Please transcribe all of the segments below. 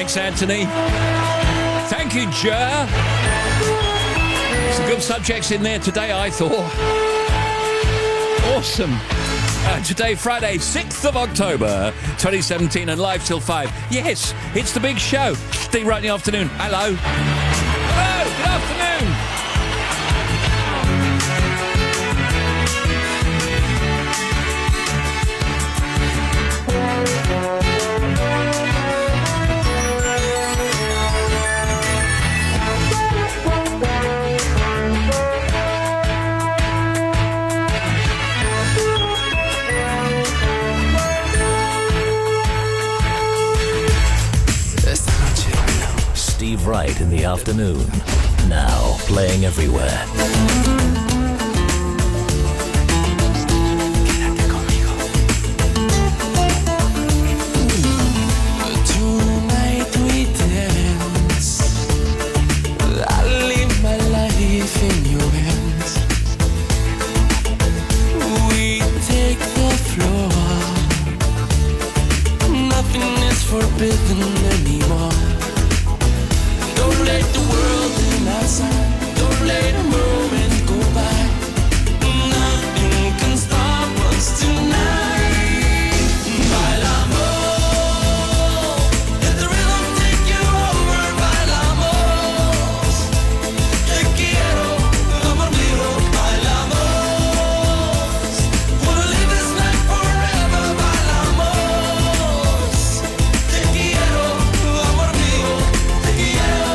Thanks, Anthony. Thank you, Jer. Some good subjects in there today, I thought. Awesome. Today, Friday, 6th of October, 2017, and live till 5. Yes, it's the big show. Steve Wright in the afternoon. Hello. Hello, good afternoon. Steve Wright in the afternoon. Now playing everywhere. Tonight we dance. I live my life in your hands. We take the floor. Nothing is forbidden anymore. Don't let the world in outside. Don't let a moment go by. Nothing can stop us tonight. Bailamos. Let the rhythm take you over. Bailamos. Te quiero, amor mío. Bailamos. Wanna live this night forever. Bailamos. Te quiero, amor mío. Te quiero.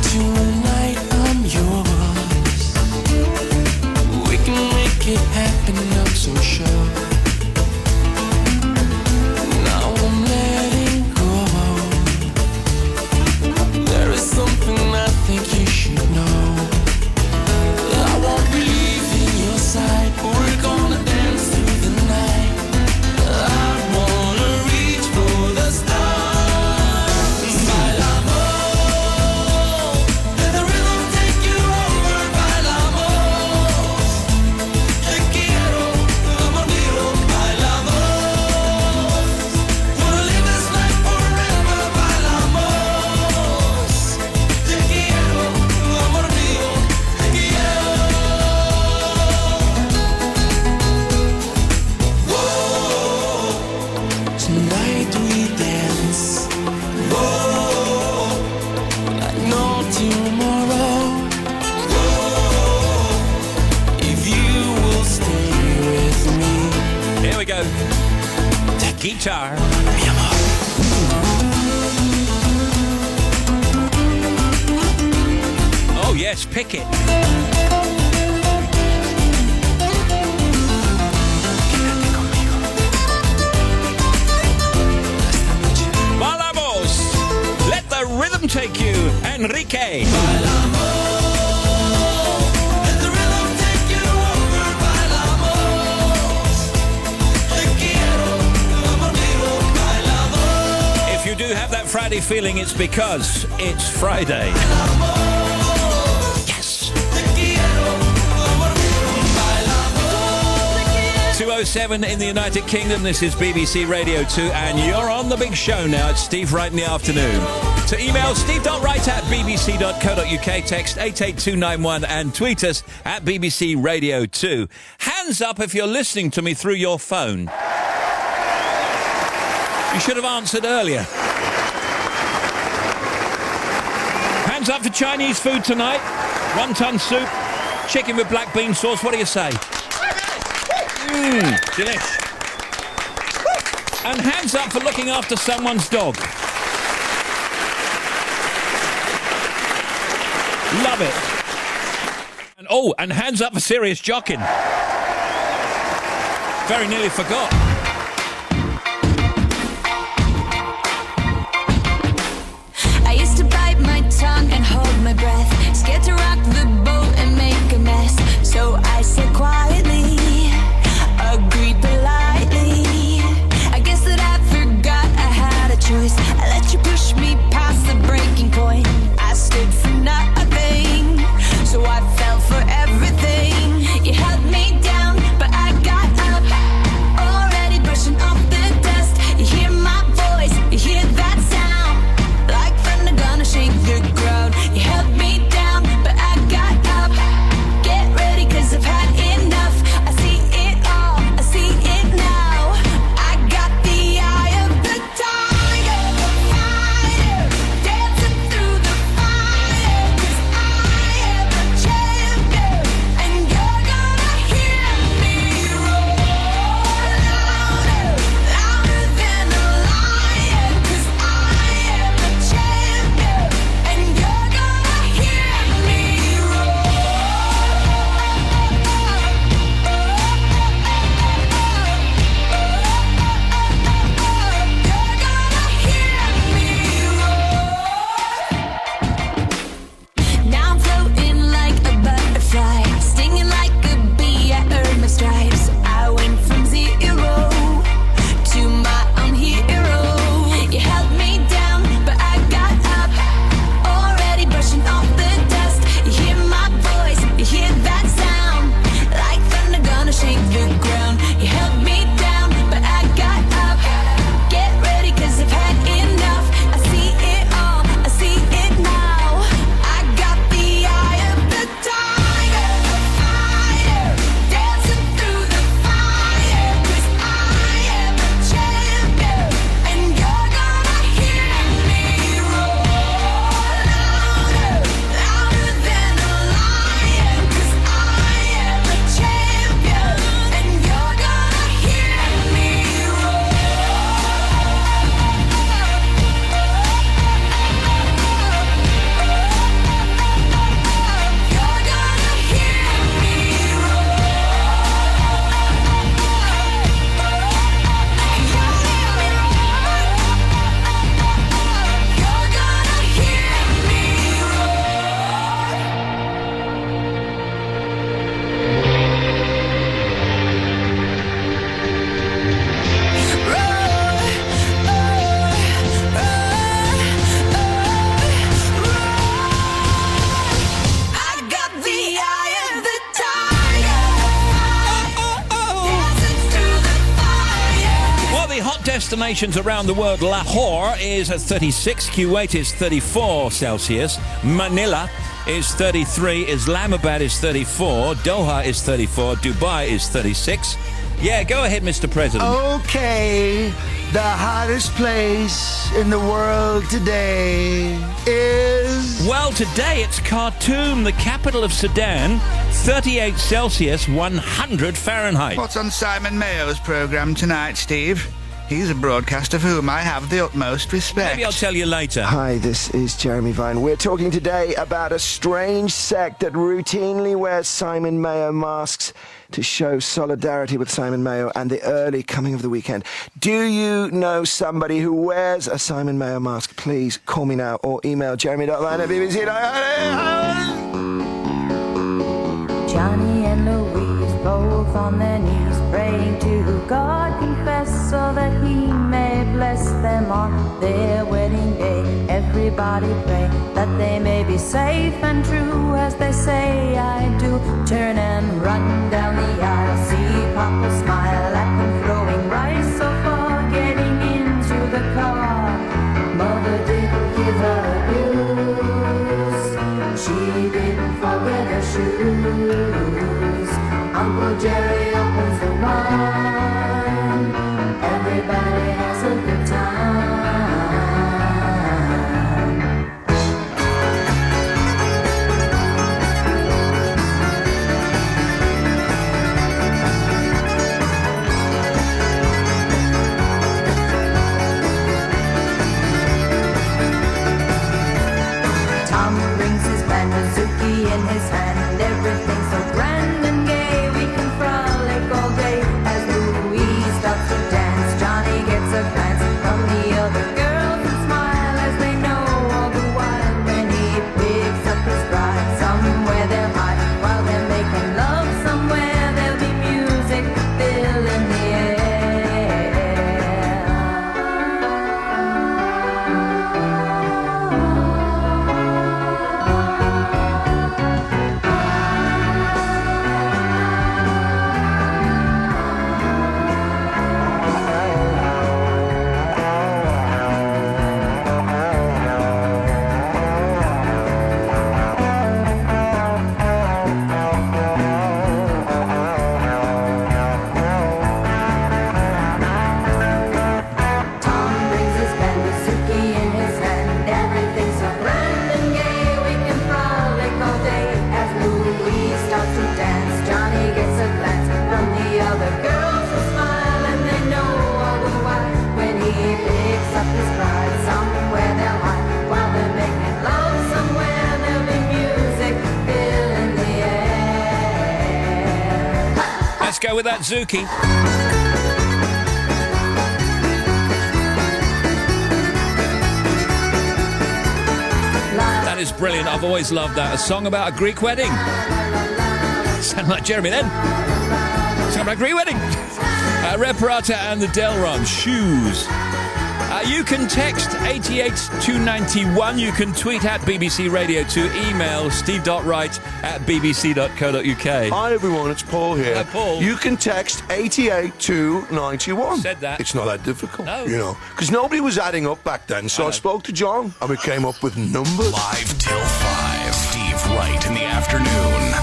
Tonight I'm yours. We can make it happen, I'm so sure. Now I'm letting go. There is something I think you should know. I won't be leaving your side. We're gonna dance through the night. I wanna reach for the stars. Bailamos. Let the rhythm take you over. Bailamos. Te quiero, amor mío. Bailamos. Wanna live this night forever. Bailamos. Te quiero, amor mío. Te quiero. Whoa. Tonight we dance. Whoa. Like no tomorrow. Whoa. If you will stay with me. Here we go. The guitar. Mi amor. Oh, yes, pick it. Quédate conmigo. Esta noche. Bailamos. Let the rhythm take you, Enrique. Let the rhythm take you over. Bailamos. Te quiero, amor mío. Bailamos. If you do have that Friday feeling, it's because it's Friday. Yes. Te quiero, amor mío. Bailamos. 2:07 in the United Kingdom. This is BBC Radio 2, and you're on the big show now. It's Steve Wright in the afternoon. To email steve.wright@bbc.co.uk, text 88291, and tweet us at BBC Radio 2. Hands up if you're listening to me through your phone. You should have answered earlier. Hands up for Chinese food tonight. Wonton soup, chicken with black bean sauce. What do you say? Delish. And hands up for looking after someone's dog. Love it. And hands up for serious Jockin. Very nearly forgot. I used to bite my tongue and hold my breath, scared to rock the boat and make a mess. So I said quietly, agreed politely. I guess that I forgot I had a choice. I let you push me past the breaking point. I stood for nations around the world, Lahore is at 36, Kuwait is 34 Celsius, Manila is 33, Islamabad is 34, Doha is 34, Dubai is 36. Yeah, go ahead, Mr. President. Okay, the hottest place in the world today is... Well, today it's Khartoum, the capital of Sudan, 38 Celsius, 100 Fahrenheit. What's on Simon Mayo's programme tonight, Steve? He's a broadcaster for whom I have the utmost respect. Maybe I'll tell you later. Hi, this is Jeremy Vine. We're talking today about a strange sect that routinely wears Simon Mayo masks to show solidarity with Simon Mayo and the early coming of the weekend. Do you know somebody who wears a Simon Mayo mask? Please call me now or email jeremy.vine@bbc.com. Johnny and Louise both on their knees praying to God, confess so that he may bless them on their wedding day. Everybody pray that they may be safe and true as they say I do. Turn and run down the aisle, see Papa smile at them throwing rice so far, getting into the car. Mother didn't give her blues, she didn't forget her shoes. Uncle Jerry opens the wine, everybody has a good time. Tom brings his bandazuki in his hand, everything's so grand and gay, we can frolic all day as Louise starts to dance. Johnny gets a glance from the other girls and smile as they know all the while. When he picks up his bride, somewhere they'll hide while they're making love. Somewhere there'll be music filling the Tom brings his bandazuki in his hand, everything's so grand and gay, we can frolic all day as Louise starts to dance. Johnny gets a glance from the other girls who smile and they know all the while. When he picks up his bride, somewhere they'll hide while they're making love. Somewhere there'll be music filling the air. Let's go with that Zuki. That is brilliant. I've always loved that. A song about a Greek wedding. Sound like Jeremy then. Song about a Greek wedding. Reparata and the Delron. Shoes. You can text 88291. You can tweet at BBC Radio 2. Email steve.wright@bbc.co.uk. Hi everyone, it's Paul here. Hi, Paul. You can text 88291. Said that. It's not that difficult, No. you know, because nobody was adding up back then. So I spoke to John and we came up with numbers. Live till 5. Steve Wright in the afternoon.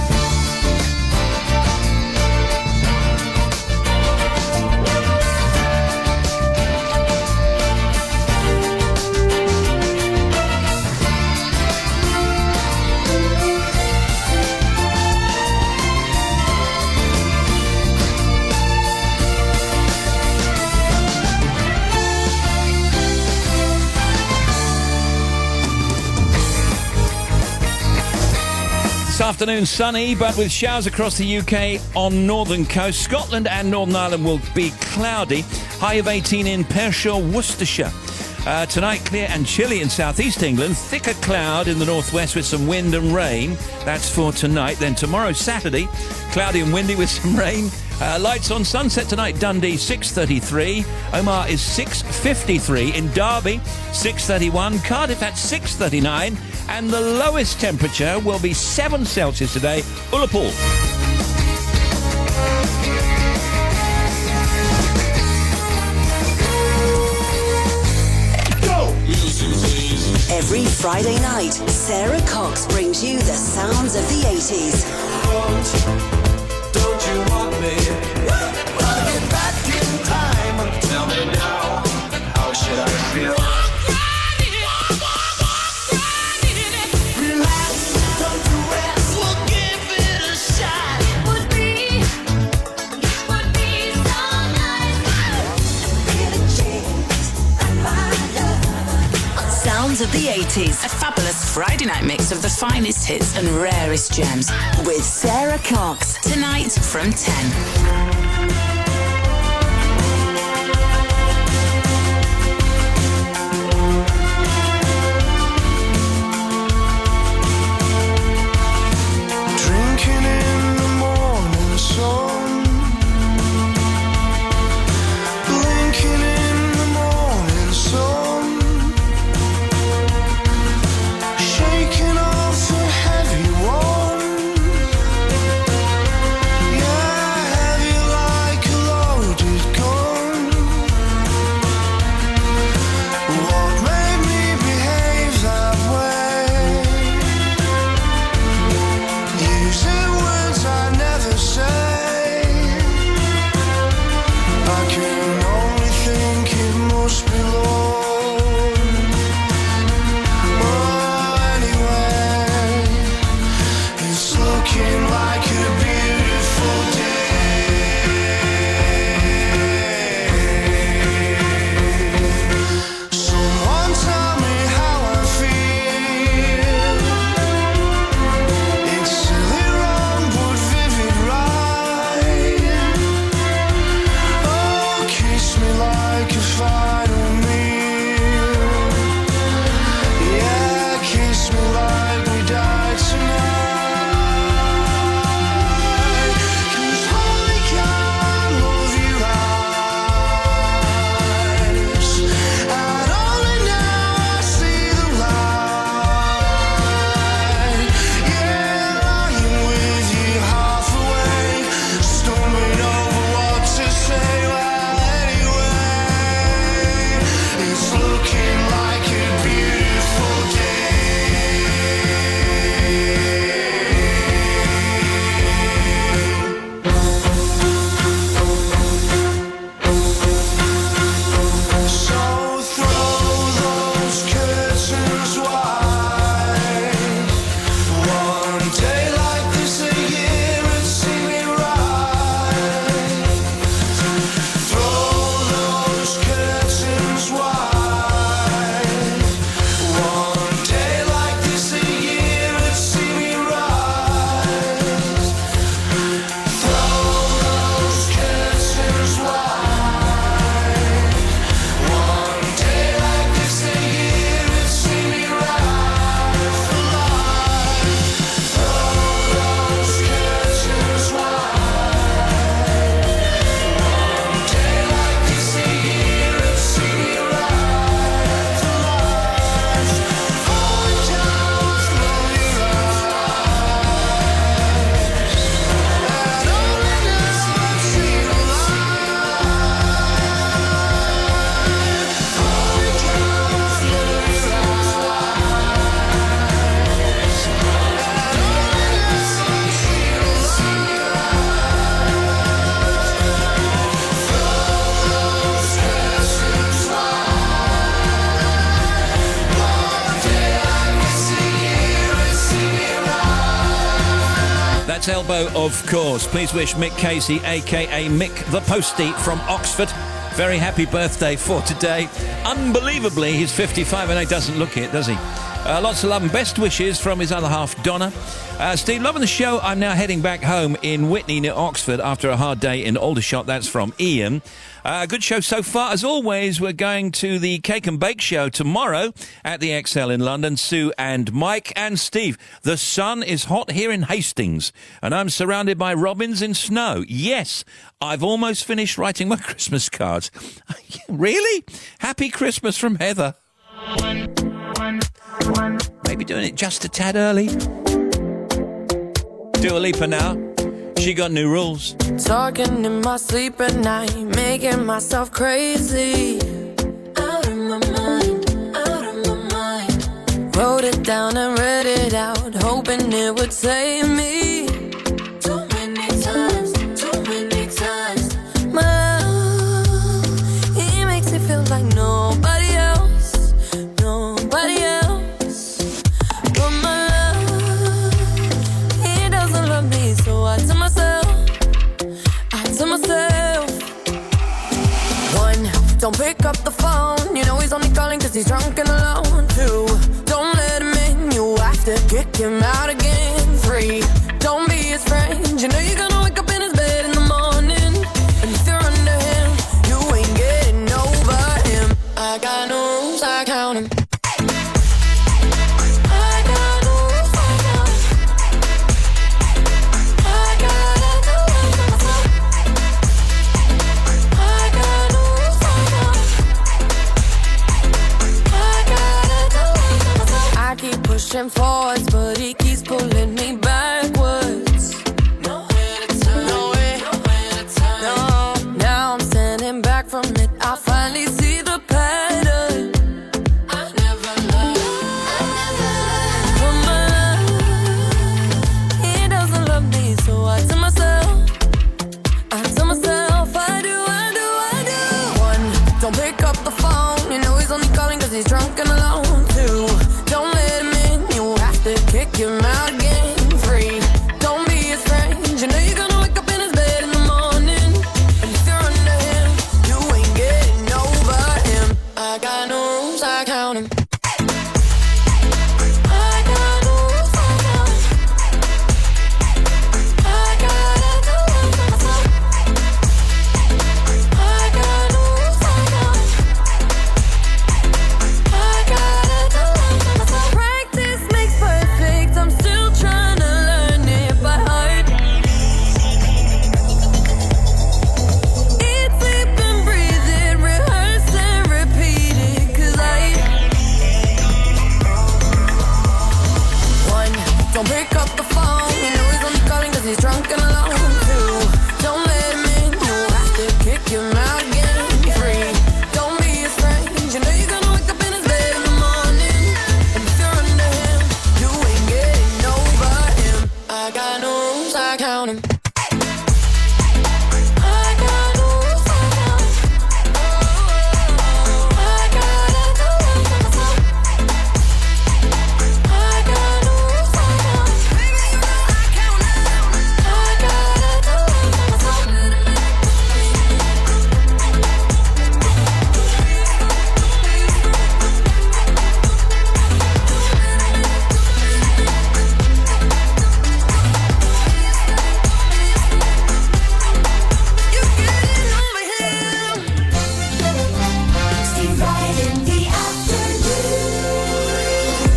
This afternoon sunny, but with showers across the UK on northern coast. Scotland and Northern Ireland will be cloudy. High of 18 in Pershore, Worcestershire. Tonight, clear and chilly in southeast England. Thicker cloud in the northwest with some wind and rain. That's for tonight. Then tomorrow, Saturday, cloudy and windy with some rain. Lights on sunset tonight. Dundee 6:33. Omagh is 6:53. In Derby 6:31. Cardiff at 6:39. And the lowest temperature will be 7 Celsius today. Ullapool. Every Friday night, Sarah Cox brings you the sounds of the 80s. Don't you want me? Gotta get back in time. Tell me now, how should I feel? Relax, don't do rest. We'll give it a shot. Would be so nice. Get a chance at my love. Sounds of the 80s. A fabulous Friday night mix of the finest hits and rarest gems. With Sarah Cox. Tonight from 10. Drinking in the morning sun, blinking in the morning sun, shaking off a heavy one. Yeah, heavy like a loaded gun. What made me behave that way? Using words I never say. I can only think it must be love. Oh, anyway, it's looking like a beautiful day. Someone tell me how I feel. It's silly wrong but vivid right. Oh, kiss me like a final meal. Yeah, kiss me like we died tonight. 'Cause holy cow, I love you eyes. And only now I see the light. Yeah, lying with you half awake, stumbling over what to say. Well, anyway, it's looking like a beautiful day. So throw those curtains wide. One day like this a year would see me right. Throw those curtains wide. One day like this a year would see me right. Throw those curtains wide. One day like this a year would see me right for life. Throw those curtains wide. One day like this a year would see me right for life. Falling down, love your eyes. And only now I see the light. Falling down, love your eyes. And only now I see the That's Elbow, of course. Please wish Mick Casey, a.k.a. Mick the Postie from Oxford, very happy birthday for today. Unbelievably, he's 55 and he doesn't look it, does he? Lots of love and best wishes from his other half, Donna. Steve, loving the show. I'm now heading back home in Witney near Oxford after a hard day in Aldershot. That's from Ian. Good show so far. As always, we're going to the Cake and Bake Show tomorrow at the XL in London. Sue and Mike and Steve. The sun is hot here in Hastings and I'm surrounded by robins in snow. Yes, I've almost finished writing my Christmas cards. Really? Happy Christmas from Heather. Maybe doing it just a tad early. Dua Lipa now. She got new rules. Talking in my sleep at night, making myself crazy. Out of my mind, wrote it down and read it out, hoping it would save me. Too many times, too many times. My love, he makes me feel like nobody else, nobody else. But my love, he doesn't love me, so I tell myself, one, don't pick up the phone, you know he's only calling cause he's drunk and alone. Two, don't let him in, you have to kick him out again. Three, don't be his friend, you know you're gonna wake up in his bed in the morning. And if you're under him, you ain't getting over him. I got no rules, I count him. Pushing forwards, but he keeps pulling me backwards. Nowhere to turn, nowhere to turn. No, now I'm standing back from it. I finally see the pattern. I never loved. But my love, he doesn't love me, so I tell myself, I do. One, don't pick up the phone, you know he's only calling cause he's drunk and alone. Two, don't let him in, you have to kick him out again. Three, don't be his friend, you know you're gonna wake up in his bed in the morning. And if you're under him, you ain't getting over him. I got no rules, I count him. Don't pick up the phone, you know he's only calling cause he's drunk and alone. Two, don't let him in, you have to kick him out again. Three, don't be his friend, you know you're gonna wake up in his bed in the morning. And if you're under him, you ain't getting over him. I got no rules, I count him.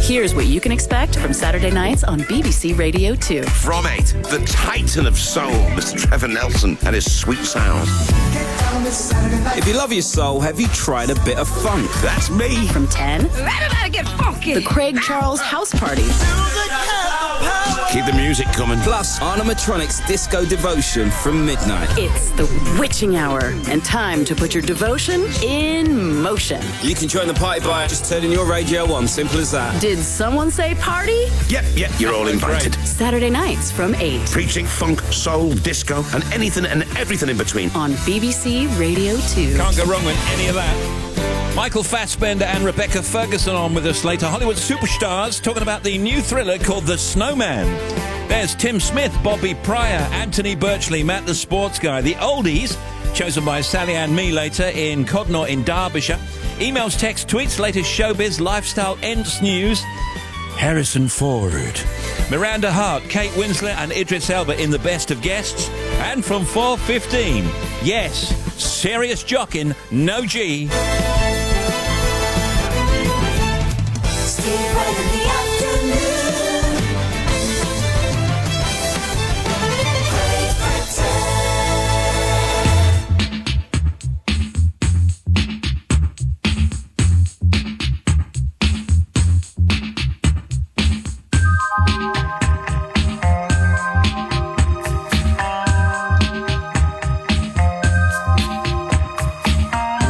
Here's what you can expect from Saturday nights on BBC Radio 2. From 8, the titan of soul, Mr. Trevor Nelson and his sweet sound. If you love your soul, have you tried a bit of funk? That's me. From 10, Everybody get funky. the Craig Charles House Party. Keep the music coming. Plus, Animatronics Disco Devotion from midnight. It's the witching hour and time to put your devotion in motion. You can join the party by just turning your radio on, simple as that. Did someone say party? Yep, you're all invited. Saturday nights from 8 Preaching funk, soul, disco, and anything and everything in between. on BBC Radio 2. Can't go wrong with any of that. Michael Fassbender and Rebecca Ferguson on with us later. Hollywood superstars talking about the new thriller called The Snowman. There's Tim Smith, Bobby Pryor, Anthony Birchley, Matt the Sports Guy. The oldies, chosen by Sally and me later in Codnor in Derbyshire. Emails, texts, tweets, latest showbiz, lifestyle, ends news. Harrison Ford, Miranda Hart, Kate Winslet and Idris Elba in the best of guests. And from 4:15, yes, serious Jockin, no G. Steve Wright in the afternoon.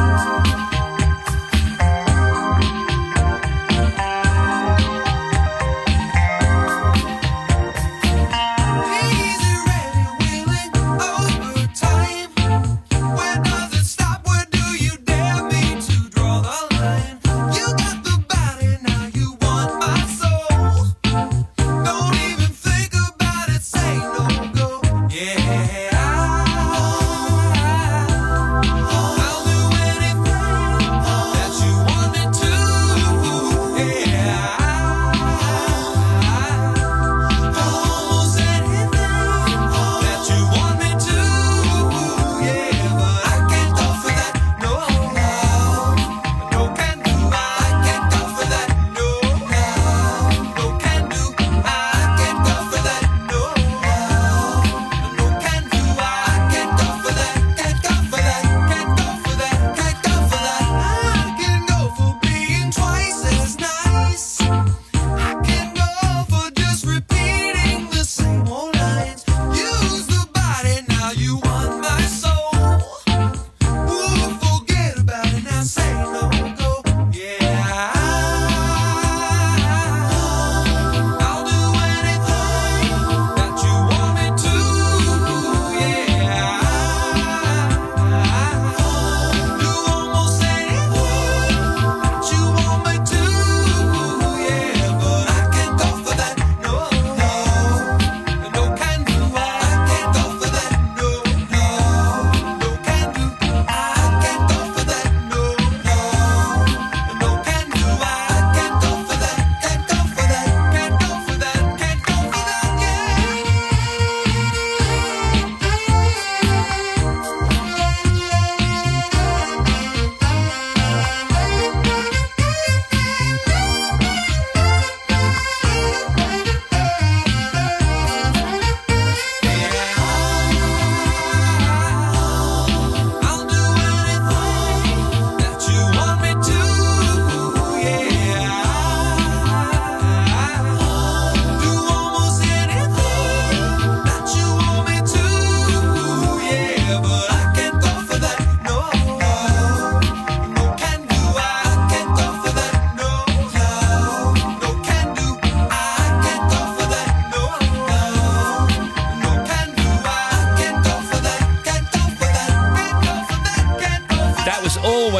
Great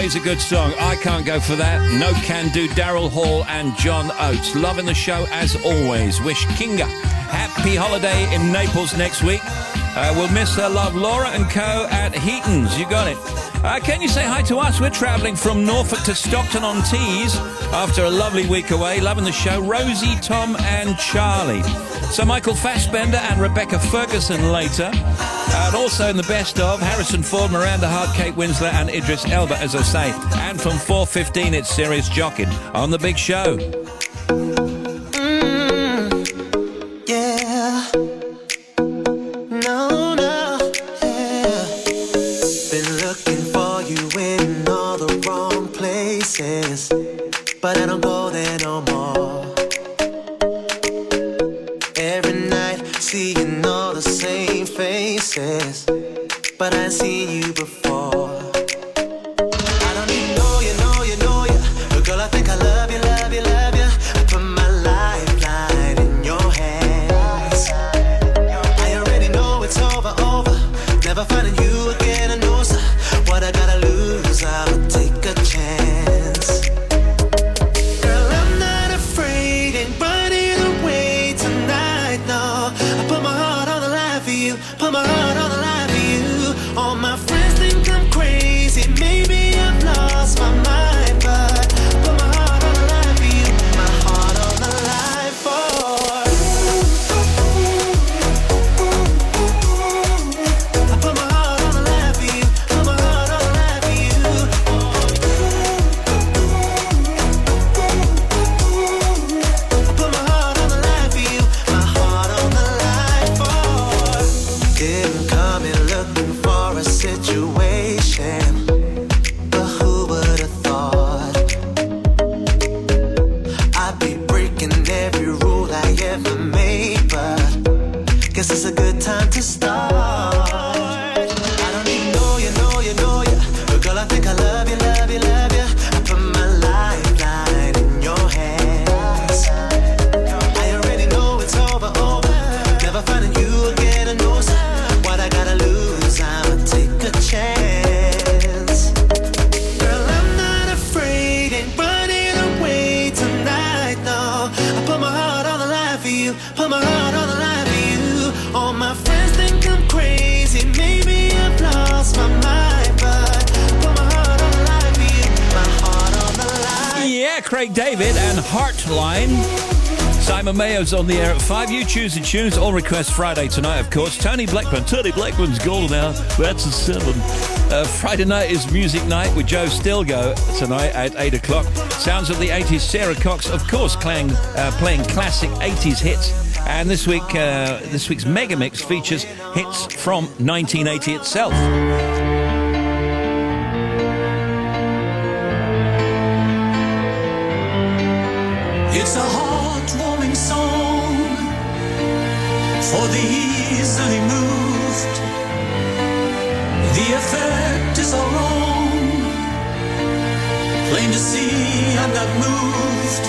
always a good song. I Can't Go For That. No Can Do, Daryl Hall and John Oates. Loving the show as always. Wish Kinga happy holiday in Naples next week. We'll miss her love, Laura and co at Heaton's. You got it. Can you say hi to us? We're travelling from Norfolk to Stockton-on-Tees after a lovely week away. Loving the show. Rosie, Tom and Charlie. Sir Michael Fassbender and Rebecca Ferguson later. And also in the best of, Harrison Ford, Miranda Hart, Kate Winslet and Idris Elba, as I say. And from 4:15, it's Serious Jockin on The Big Show. Yeah. No, yeah. Been looking for you in all the wrong places, but I don't go there no more. Every night, seeing all the same faces, but I ain't seen you before. I don't even know you, but girl, I think I love you, love you, love you. I put my lifeline in your hands. I already know it's over, never finding you again. I know, so what I gotta lose, I'ma take a chance. Girl, I'm not afraid, ain't running away tonight, no. I put my heart on the line for you, put my heart on the line for you. All my friends think I'm crazy, maybe I've lost my mind, but put my heart on the line for you, my heart on the line for you. I put my heart on the line for you, put my heart on the line for you. I put my heart on the line for you, my heart on the line for you. Didn't come in looking for a situation, but who would have thought I'd be breaking every rule I ever made, but guess it's a good time to start. I don't even know you, but girl, I think I love you, love you, love you. I put my lifeline in your hands. I already know it's over, never finding you again. I know, so what I gotta lose, I'ma take a chance. Girl, I'm not afraid, ain't running away tonight, no. I put my heart on the line for you, put my heart on the line for you. All my friends think I'm crazy, maybe I've lost my mind, but put my heart on the line for you, my heart on the line. Yeah, Craig David and Heartline. Simon Mayo's on the air at 5. You choose the tunes. All requests Friday tonight, of course. Tony Blackman's golden hour. That's a 7. Friday night is music night with Joe Stilgo tonight at 8 o'clock. Sounds of the 80s. Sarah Cox, of course, playing classic 80s hits. And this week's Mega Mix features hits from 1980 itself. It's a heartwarming song for the easily moved. The effect is all wrong. Plain to see I'm not moved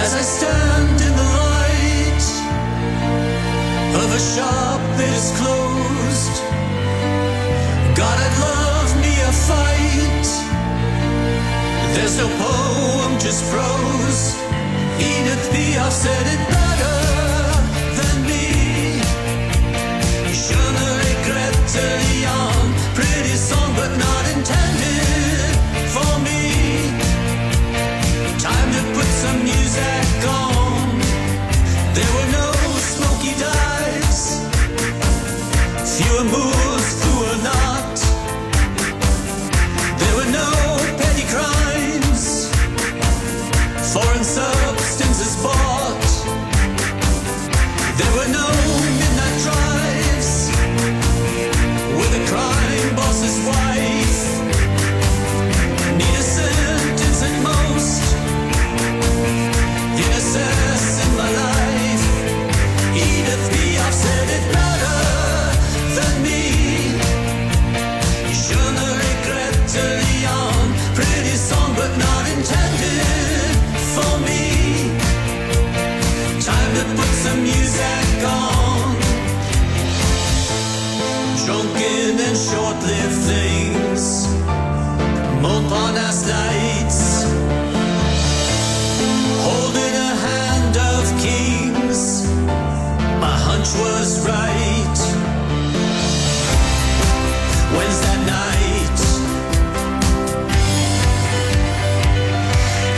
as I stand in the light of a shop that is closed. God, I'd love me a fight. There's no poem, just prose. Edith Piaf said it better than me. Je ne regrette rien. Pretty song, but not intended for me. Time to put some music on. There were no smoky dives, fewer moves, fewer not. There were no petty crimes, foreign substances bought.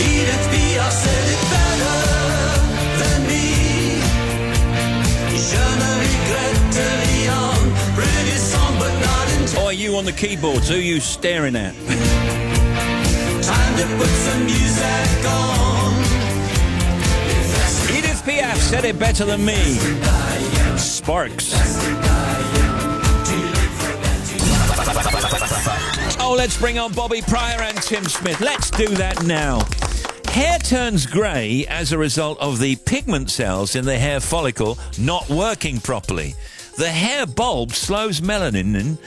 Edith Piaf said it better than me. Je ne regrette rien. Pretty song, but not in Or you on the keyboards, who are you staring at? time to put some music on. Edith Piaf said it better than me. Sparks. Oh, let's bring on Bobby Pryor and Tim Smith. Let's do that now. Hair turns grey as a result of the pigment cells in the hair follicle not working properly. The hair bulb slows melanin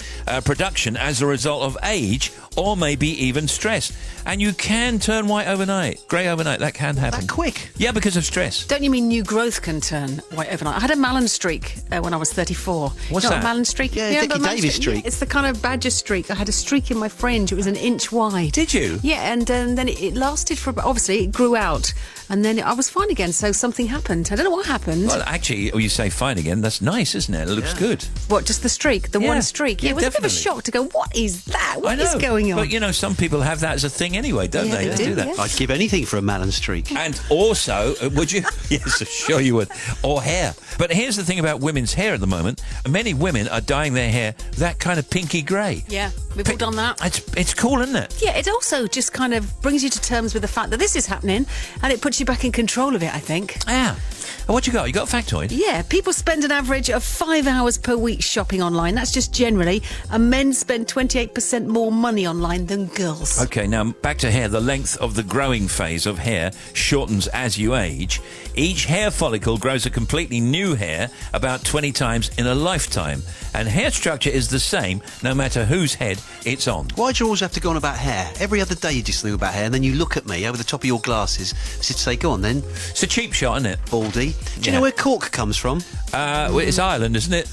production as a result of age or maybe even stress. And you can turn white overnight, grey overnight. That can happen. That quick? Yeah, because of stress. Don't you mean new growth can turn white overnight? I had a Malin streak when I was 34. What's you know that? A Malin streak? Yeah, You know Dickie about Malin Davies streak. Yeah, it's the kind of badger streak. I had a streak in my fringe. It was an inch wide. Did you? Yeah, and then it lasted for... Obviously, it grew out. And then I was fine again, so something happened. I don't know what happened. Well, actually, you say fine again. That's nice, isn't it? It looks good. What, just the streak? The one streak? Yeah, it was definitely. a bit of a shock to go, what is that? I What know, is going on? But, you know, some people have that as a thing anyway, don't Yeah, they? they do, that. yeah. I'd give anything for a Malin streak. And also, would you? Yes, sure you would. Or hair. But here's the thing about women's hair at the moment. Many women are dyeing their hair that kind of pinky grey. Yeah, we've all done that. It's cool, isn't it? Yeah, it also just kind of brings you to terms with the fact that this is happening, and it puts you back in control of it, I think. Yeah. And what you got? You got a factoid? Yeah, people spend an average of 5 hours per week shopping online. That's just generally. And men spend 28% more money online than girls. Okay, now back to hair. The length of the growing phase of hair shortens as you age. Each hair follicle grows a completely new hair about 20 times in a lifetime. And hair structure is the same no matter whose head it's on. Why do you always have to go on about hair? Every other day you just think about hair, and then you look at me over the top of your glasses to say, go on then. It's a cheap shot, isn't it? Baldy. Do you know where cork comes from? Well, it's Ireland, isn't it?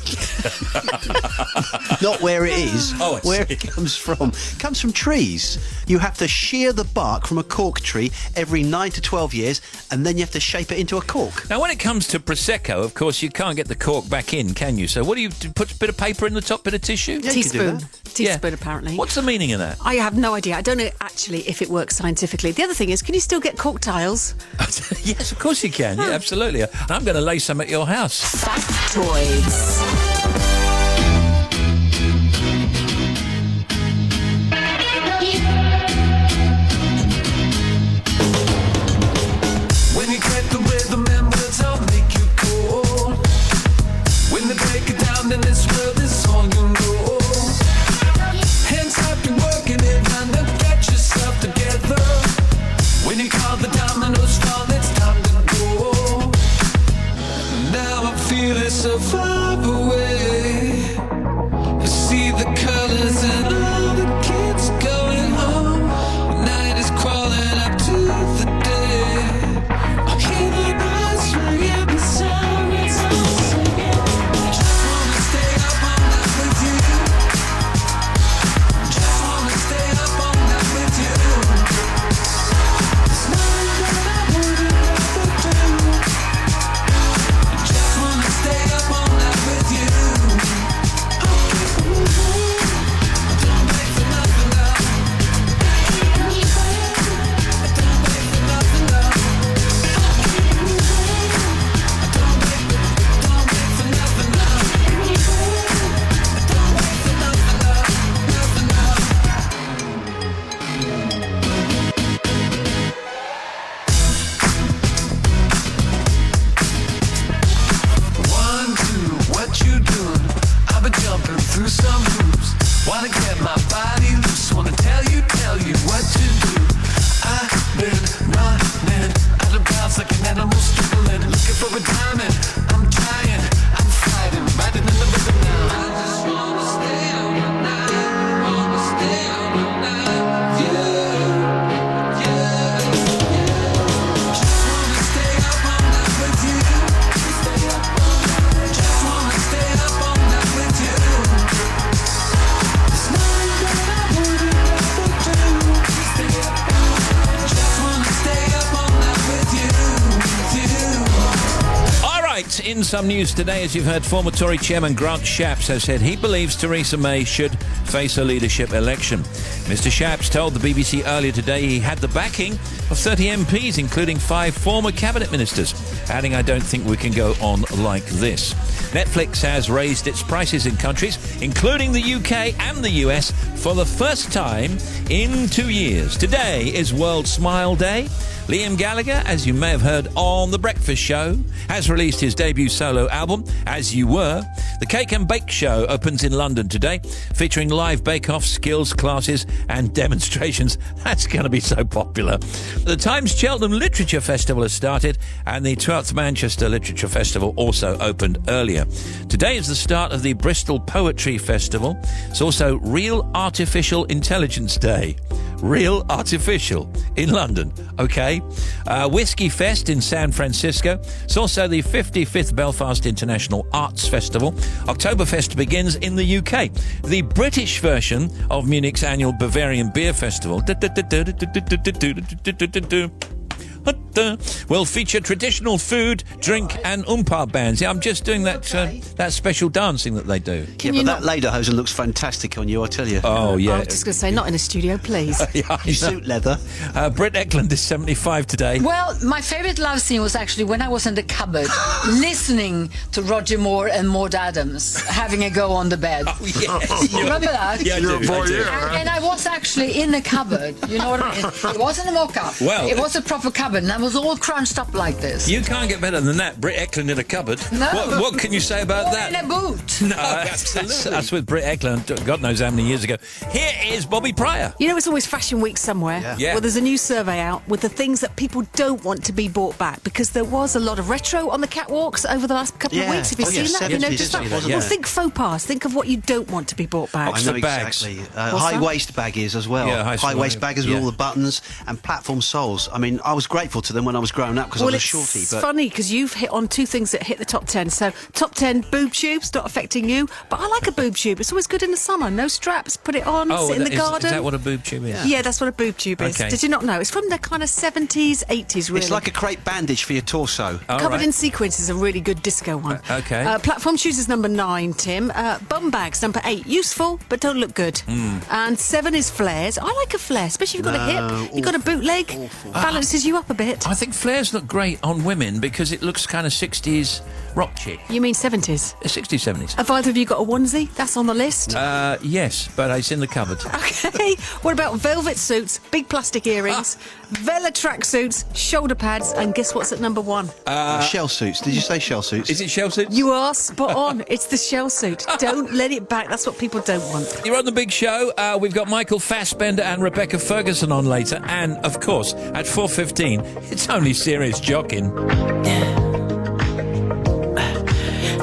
Not where it is. Oh, I where see. it comes from. It comes from trees. You have to shear the bark from a cork tree every 9 to 12 years, and then you have to shape it into a cork. Now, when it comes to Prosecco, of course, you can't get the cork back in, can you? So what do you do? Put a bit of paper in the top, bit of tissue? Yeah, you can do Teaspoon. that. Teaspoon, apparently. What's the meaning of that? I have no idea. I don't know actually if it works scientifically. The other thing is, can you still get cork tiles? Yes, of course you can. Yeah, absolutely. And I'm going to lay some at your house. Factoids. When you get the rhythm and words I'll make you cold. When they break it down then this world is all you know. Hands up, you're working it and then get yourself together. When you call the dominoes fall, it's time to go. Now I feel it so far away. I see the colors and all the kids going home. The night is crawling up to the day. I hear the birds ringing the sirens all singing. Just wanna stay up all night with you. Just wanna stay up all night with you. There's nothing that I wouldn't rather do. Just wanna stay up all night with you. I'll keep moving. Don't wait for nothing now. Don't wait for nothing now. I'll keep moving. Don't wait for nothing now. Don't wait for nothing now. Nothing now. One, two, what you doing? I've been jumping through some hoops. Wanna get my body loose. Wanna tell you what to do. I've been running out of bounds like an animal struggling. Looking for a diamond. I'm trying, I'm fighting, riding in the rhythm now. I just wanna stay up all night. Wanna stay up all night with you. Yeah. Just wanna stay up all night with you. Just wanna stay up all night with you. There's nothing that I wouldn't rather do. Just wanna stay up all night with you. All right, in some news today, as you've heard, former Tory chairman Grant Shapps has said he believes Theresa May should face a leadership election. Mr. Shapps told the BBC earlier today he had the backing of 30 MPs, including 5 former cabinet ministers, adding, "I don't think we can go on like this." Netflix has raised its prices in countries, including the UK and the US, for the first time in 2 years. Today is World Smile Day. Liam Gallagher, as you may have heard on The Breakfast Show, has released his debut solo album, As You Were. The Cake and Bake Show opens in London today, featuring live bake-offs, skills classes and demonstrations. That's going to be so popular. The Times Cheltenham Literature Festival has started, and the 12th Manchester Literature Festival also opened earlier. Today is the start of the Bristol Poetry Festival. It's also Real Artificial Intelligence Day. Real Artificial in London, okay? Whiskey Fest in San Francisco. It's also the 55th Belfast International Arts Festival. Oktoberfest begins in the UK. The British version of Munich's annual Bavarian Beer Festival will feature traditional food, drink and umpar bands. Yeah, I'm just doing that that special dancing that they do. That lederhosen looks fantastic on you, I tell you. Oh, yeah. I was just going to say, not in a studio, please. Yeah, you suit leather. Britt Eklund is 75 today. Well, my favourite love scene was actually when I was in the cupboard listening to Roger Moore and Maud Adams having a go on the bed. Oh, yes. Remember that? Yeah, I do. And I was actually in the cupboard, you know what I mean? It wasn't a mock-up. Well, it was a proper cupboard, and I was all crunched up like this. You can't get better than that. Britt Eklund in a cupboard. No. What can you say about that? In a boot. No, absolutely. That's with Britt Eklund, God knows how many years ago. Here is Bobby Pryor. You know, it's always Fashion Week somewhere. Yeah. Well, there's a new survey out with the things that people don't want to be brought back, because there was a lot of retro on the catwalks over the last couple of weeks. Have you seen that? Have you noticed that? Well, think faux pas. Think of what you don't want to be brought back. I know exactly. High-waist baggies as well. Yeah, high-waist baggies with all the buttons and platform soles. I mean, I was grateful to them when I was growing up because I was a shorty. It's funny because you've hit on two things that hit the top 10. So, top 10 boob tubes, not affecting you, but I like a boob tube. It's always good in the summer. No straps, put it on, sit in the garden. Is that what a boob tube is? Yeah, that's what a boob tube is. Okay. Did you not know? It's from the kind of 70s, 80s, really. It's like a crepe bandage for your torso. Covered in sequins is a really good disco one. Okay. Platform shoes is number 9, Tim. Bum bags, number 8. Useful, but don't look good. And 7 is flares. I like a flare, especially if you've got a hip. You've got a bootleg. Balances you up a bit. I think flares look great on women because it looks kind of 60s rock chic. You mean 70s? 60s, 70s. Have either of you got a onesie? That's on the list. Yes, but it's in the cupboard. Okay. What about velvet suits, big plastic earrings, Vela tracksuits, shoulder pads, and guess what's at number 1? Shell suits. Did you say shell suits? Is it shell suits? You are spot on. It's the shell suit. Don't let it back. That's what people don't want. You're on the big show. We've got Michael Fassbender and Rebecca Ferguson on later. And, of course, at 4:15, it's only serious Jockin.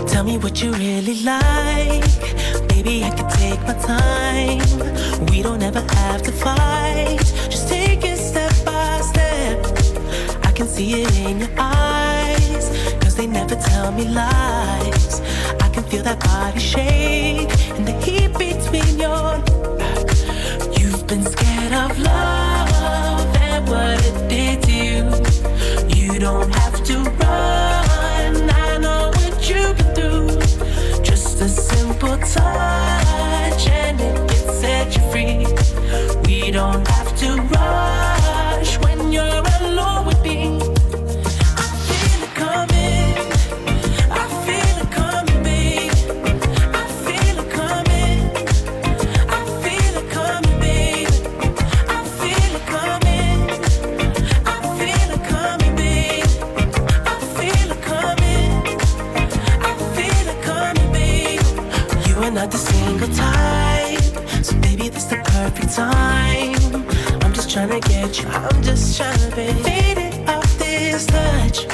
Tell me what you really like. Baby, I can take my time. We don't ever have to fight. Just take it step by step. I can see it in your eyes, 'cause they never tell me lies. I can feel that body shake and the heat between your... You've been scared of love and what it did to you. You don't have to run. I know what you can do. Just a simple touch and it can set you free. We don't have to rush when you're alone with me. I feel it coming. I feel it coming, babe. I feel it coming. I feel it coming, babe. I feel it coming. I feel it coming, babe. I feel it coming. I feel it coming, babe. You are not the single type, so baby, this the perfect time. I'm just trying to get you, I'm just trying to be faded off this touch.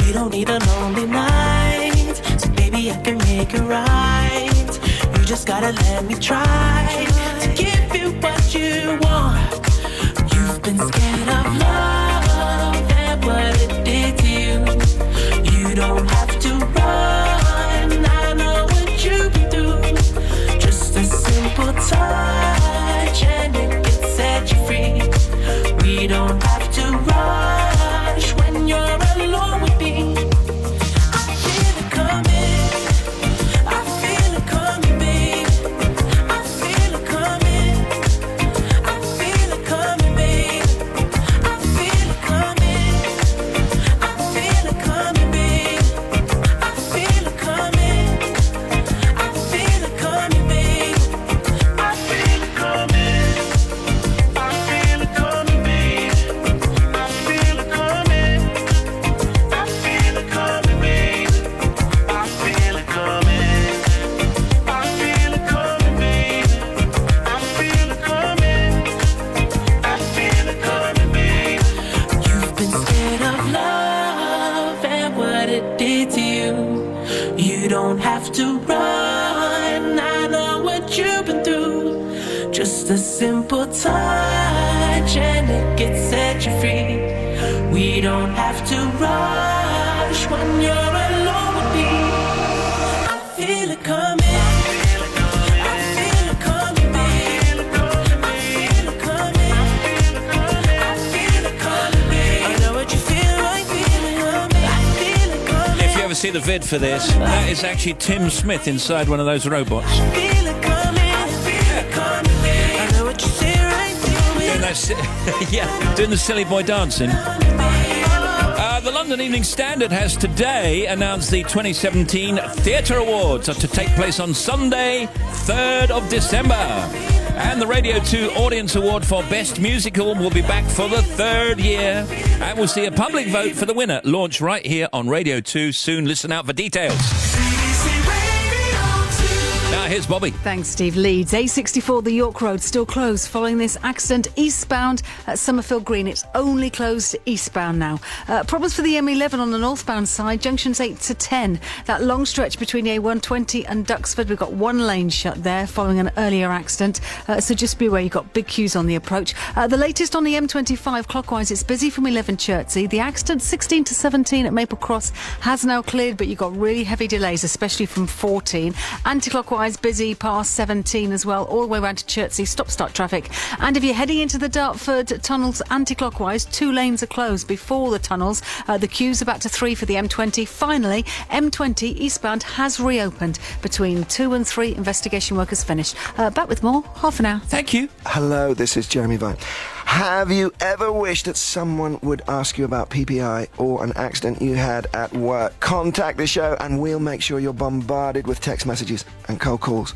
We don't need a lonely night, so baby, I can make it right. You just gotta let me try to give you what you want. You've been scared of love and what it did to you. You don't have to run. I know what you can do. Just a simple touch and it can set you free. We don't have to rush when you're alone with me. I feel it coming. I feel it coming, babe. I feel it coming. don't have to run. I know what you've been through. Just a simple touch and it gets set you free. We don't have to rush when you're alone with me. I feel it coming. See the vid for this. That is actually Tim Smith inside one of those robots. Doing the silly boy dancing. The London Evening Standard has today announced the 2017 Theatre Awards are to take place on Sunday, 3rd of December. And the Radio 2 Audience Award for Best Musical will be back for the 3rd year. And we'll see a public vote for the winner launched right here on Radio 2 soon. Listen out for details. Now here's Bobby. Thanks, Steve. Leeds A64, the York Road, still closed following this accident eastbound at Summerfield Green. It's only closed eastbound now. Problems for the M11 on the northbound side, junctions 8 to 10. That long stretch between the A120 and Duxford, we've got one lane shut there following an earlier accident. So just be aware, you've got big queues on the approach. The latest on the M25 clockwise, it's busy from 11 Chertsey. The accident 16 to 17 at Maple Cross has now cleared, but you've got really heavy delays, especially from 14. Anti-clockwise, busy past 17 as well, all the way around to Chertsey, stop-start traffic. And if you're heading into the Dartford tunnels anti-clockwise, 2 lanes are closed before the tunnels. The queue's about to 3 for the M20. Finally, M20 eastbound has reopened between 2 and 3. Investigation work has finished. Back with more, half an hour. Thank you. Hello, this is Jeremy Vine. Have you ever wished that someone would ask you about PPI or an accident you had at work? Contact the show and we'll make sure you're bombarded with text messages and cold calls.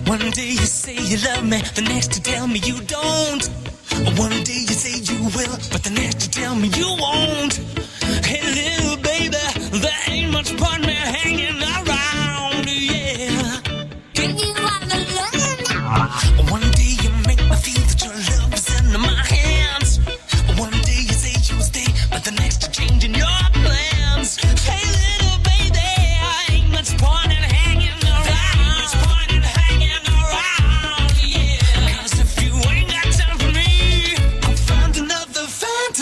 One day you say you love me, the next you tell me you don't. One day you say you will, but the next you tell me you won't. Hey little baby, there ain't much point me hanging around, yeah. Can you understand? One day you make me feel that your love is in my hands. One day you say you'll stay, but the next you're changing your plans. Hey little baby, ain't much point in hanging around.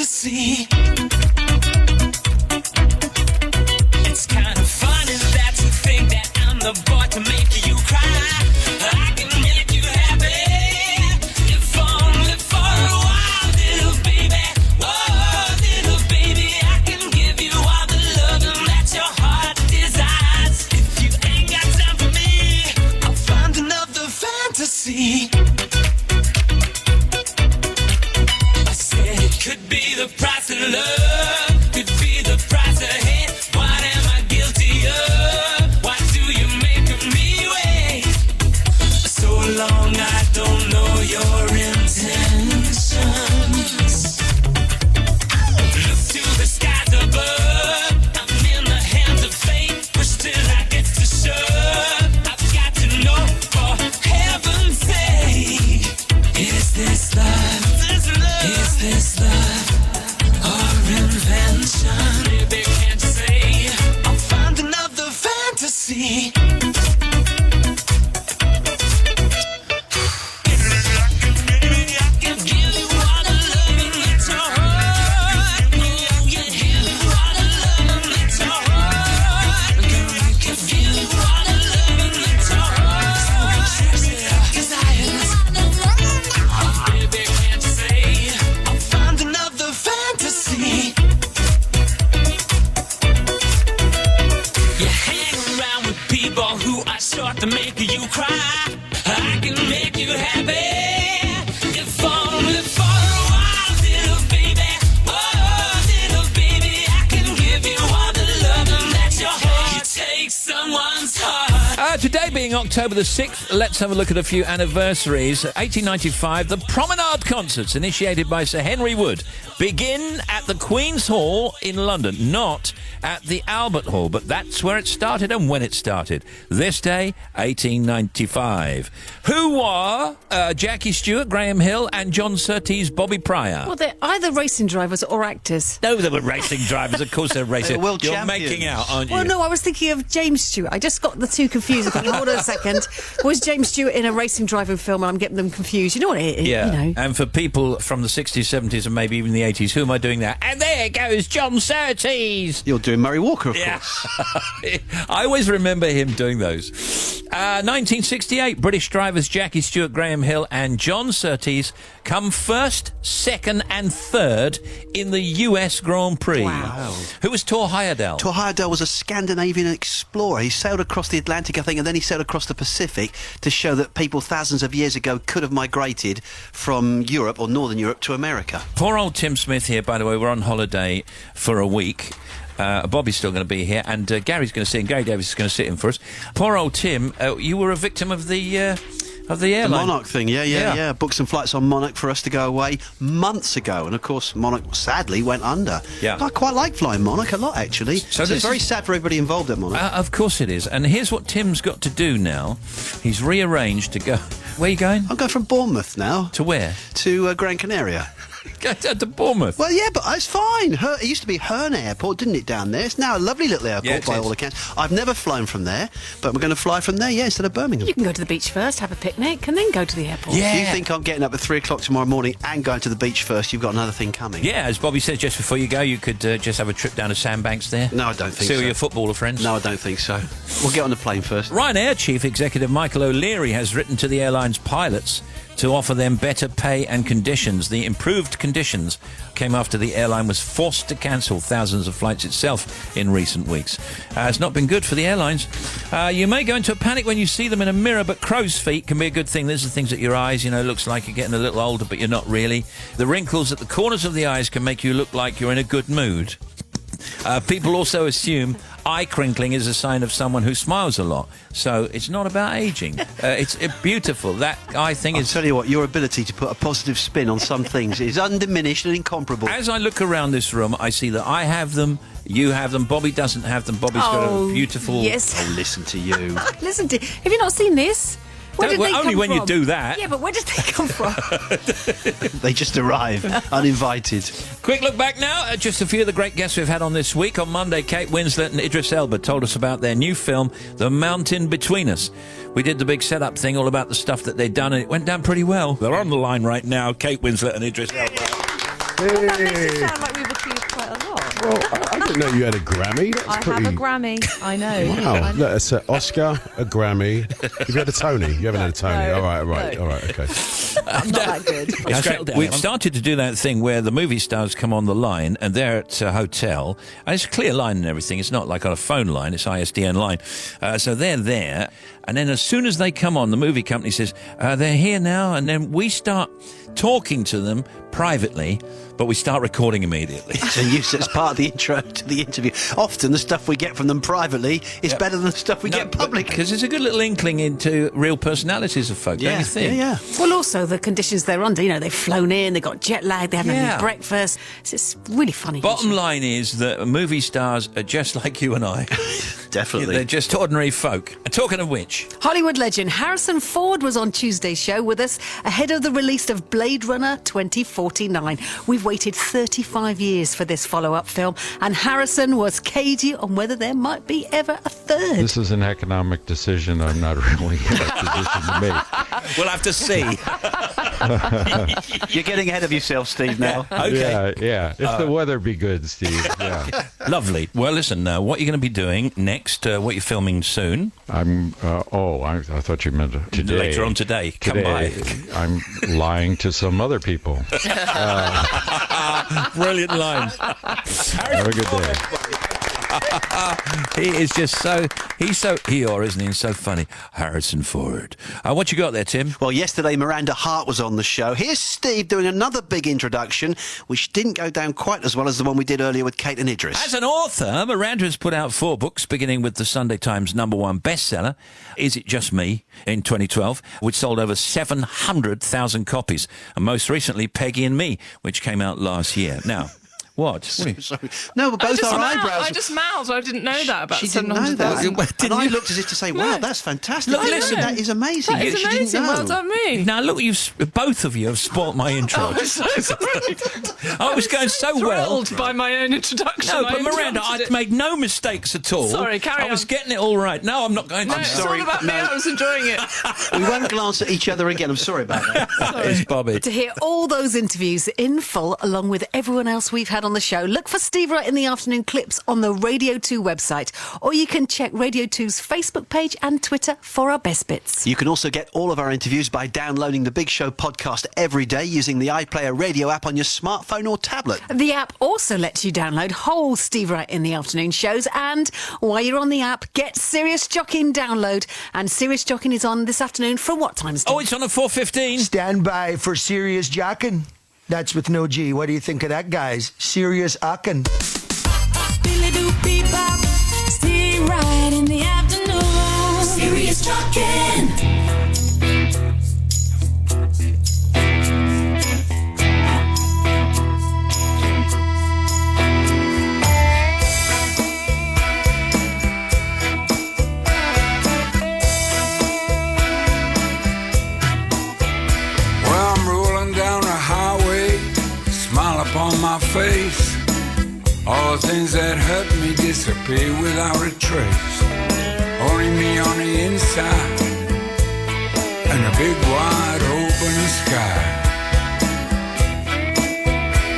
See, it's kind of funny that you think that I'm the boy to make you cry. I can make you happy, if only for a while, little baby. Oh, little baby, I can give you all the loving that your heart desires. If you ain't got time for me, I'll find another fantasy. Could be the price of love, could be the price of hate. What am I guilty of? Why do you make me wait so long? I don't know your intentions. Look to the skies above, I'm in the hands of fate, but still I get to shove. I've got to know, for heaven's sake, is this love? Is this love or invention? Baby, can't you say I'll find another fantasy? To make you cry, I can make you happy, if only for a while, little baby. Oh, little baby, I can give you all the loving that your heart. You take someone's heart. Today being October the 6th, let's have a look at a few anniversaries. 1895, the Promenade Concerts, initiated by Sir Henry Wood, begin at the Queen's Hall in London, not at the Albert Hall, but that's where it started and when it started. This day, 1895. Who were Jackie Stewart, Graham Hill, and John Surtees, Bobby Pryor? Well, they're either racing drivers or actors. No, they were racing drivers. Of course they're racing. They're world You're champions. making out, aren't you? Well, no, I was thinking of James Stewart. I just got the two confused. I thought, hold on a second. Was James Stewart in a racing driving film and I'm getting them confused? You know what it is? Yeah, You know. and for people from the 60s, 70s and maybe even the 80s, who am I doing that? And there goes John Surtees! You're doing Murray Walker, of Yeah. course. I always remember him doing those. 1968, British drivers Jackie Stewart, Graham Hill and John Surtees come first, second and third in the US Grand Prix. Wow. Who was Thor Heyerdahl? Thor Heyerdahl was a Scandinavian explorer. He sailed across the Atlantic, I think, and then he sailed across the Pacific to show that people thousands of years ago could have migrated from Europe or Northern Europe to America. Poor old Tim Smith here, by the way. We're on holiday for a week. Bobby's still going to be here, and Gary's going to sit in. Gary Davis is going to sit in for us. Poor old Tim, you were a victim of the airline. The Monarch thing, yeah. Booked some flights on Monarch for us to go away months ago, and of course Monarch sadly went under. Yeah. I quite like flying Monarch a lot, actually. So it's very sad for everybody involved at Monarch. Of course it is. And here's what Tim's got to do now. He's rearranged to go... Where are you going? I'm going from Bournemouth now. To where? To Gran Canaria. Go down to Bournemouth. Well, yeah, but it's fine. It used to be Herne Airport, didn't it, down there? It's now a lovely little airport by all accounts. I've never flown from there, but we're going to fly from there, instead of Birmingham. You can go to the beach first, have a picnic, and then go to the airport. If you think I'm getting up at 3 o'clock tomorrow morning and going to the beach first, you've got another thing coming. Yeah, as Bobby said just before you go, you could just have a trip down to Sandbanks there. No, I don't think so. See all your footballer friends. No, I don't think so. We'll get on the plane first. Ryanair Chief Executive Michael O'Leary has written to the airline's pilots to offer them better pay and conditions. The improved conditions came after the airline was forced to cancel thousands of flights itself in recent weeks. It's not been good for the airlines. You may go into a panic when you see them in a mirror, but crow's feet can be a good thing. These are things at your eyes, looks like you're getting a little older, but you're not really. The wrinkles at the corners of the eyes can make you look like you're in a good mood. People also assume eye crinkling is a sign of someone who smiles a lot. So it's not about aging. It's beautiful. That eye thing is... I'll tell you what, your ability to put a positive spin on some things is undiminished and incomparable. As I look around this room, I see that I have them, you have them, Bobby doesn't have them. Bobby's got a beautiful... Yes. Oh, listen to you. Listen to... Have you not seen this? Where did they only come when you from? do that. Yeah, but where did they come from? They just arrive, uninvited. Quick look back now at just a few of the great guests we've had on this week. On Monday, Kate Winslet and Idris Elba told us about their new film, The Mountain Between Us. We did the big setup thing, all about the stuff that they'd done, and it went down pretty well. They're on the line right now, Kate Winslet and Idris Elba. That makes it sound like we've achieved quite a lot. Well, I didn't know you had a Grammy. That's I pretty... have a Grammy. I know. Wow. Look, it's an Oscar, a Grammy. You've had a Tony. You haven't had a Tony. No, all right, okay. I'm not that good. It's great. We've started to do that thing where the movie stars come on the line and they're at a hotel, and it's a clear line and everything. It's not like on a phone line, it's ISDN line. So they're there, and then as soon as they come on, the movie company says, they're here now, and then we start talking to them privately, but we start recording immediately. So use it as part of the intro to the interview. Often the stuff we get from them privately is better than the stuff we get publicly. Because there's a good little inkling into real personalities of folk, don't you think? Yeah. Well, also the conditions they're under. They've flown in, they've got jet lag, they haven't had any breakfast. It's really funny. Bottom line is that movie stars are just like you and I. Definitely. They're just ordinary folk. And talking of which... Hollywood legend Harrison Ford was on Tuesday's show with us ahead of the release of Blade Runner 2049. We've waited 35 years for this follow-up film, and Harrison was cagey on whether there might be ever a third. This is an economic decision I'm not really in a position to make. We'll have to see. You're getting ahead of yourself, Steve, now. Okay. Yeah. If the weather be good, Steve. Yeah. Lovely. Well, listen, what are you going to be doing next? What you're filming soon? I'm, I thought you meant today. Later on today. Come by. I'm lying to some other people. Brilliant line. Have a good day. He is just so... He's Eeyore, isn't he? He's so funny. Harrison Ford. What you got there, Tim? Well, yesterday Miranda Hart was on the show. Here's Steve doing another big introduction, which didn't go down quite as well as the one we did earlier with Kate and Idris. As an author, Miranda has put out 4 books, beginning with the Sunday Times #1 bestseller, Is It Just Me, in 2012, which sold over 700,000 copies. And most recently, Peggy and Me, which came out last year. Now... What? Sorry. No, but both our eyebrows... I just mouthed. I didn't know that about She didn't know that. And I looked as if to say, wow, that's fantastic. Look, listen, that is amazing. That is She amazing. didn't know. Well done, me. Now, look, both of you have spoilt my intro. I'm so sorry. I was going so well. Thrilled by my own introduction. No, but Miranda, I made no mistakes at all. Sorry, carry on. I was getting it all right. No, I'm not going to. No, it's all about me. I was enjoying it. We won't glance at each other again. I'm sorry about that. It's Bobby. To hear all those interviews in full, along with everyone else we've had on the show, look for Steve Wright in the Afternoon clips on the Radio 2 website, or you can check Radio 2's Facebook page and Twitter for our best bits. You can also get all of our interviews by downloading the Big Show podcast every day using the iPlayer radio app on your smartphone or tablet. The app also lets you download whole Steve Wright in the Afternoon shows, and while you're on the app, get Serious Jockin download. And Serious Jockin is on this afternoon from what time, Steve? Oh, it's on at 4:15. Stand by for Serious Jockin. That's with no G. What do you think of that, guys? Serious Jockin. Billy do bebop, Steve Wright in the afternoon. Serious Jockin. Well, I'm rolling down the highway, smile upon my face. All the things that hurt me disappear without a trace. Only me on the inside and a big wide open sky.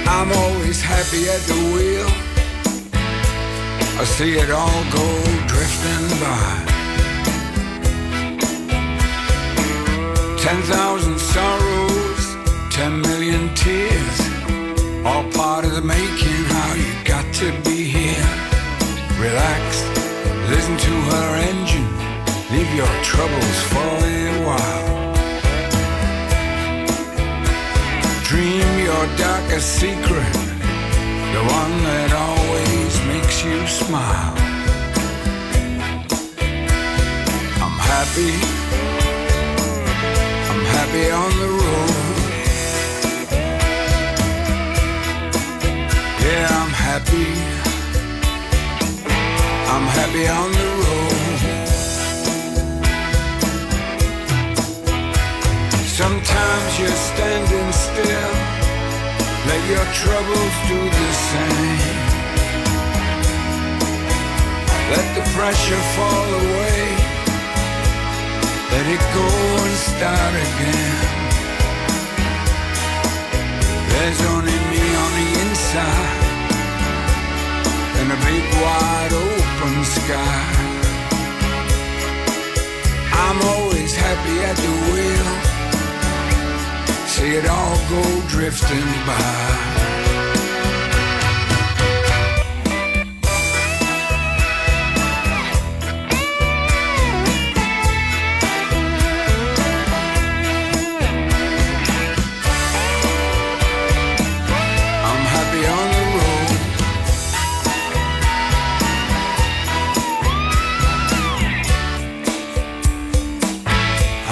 I'm always happy at the wheel. I see it all go drifting by. 10,000 sorrows, 10 million tears, all part of the making. How you got to be here. Relax, listen to her engine, leave your troubles for a while. Dream your darkest secret, the one that always makes you smile. I'm happy on the road. Yeah, I'm happy on the road. Sometimes you're standing still, let your troubles do the same. Let the pressure fall away, let it go and start again. There's only me on the inside and a big wide open sky. I'm always happy at the wheel, see it all go drifting by.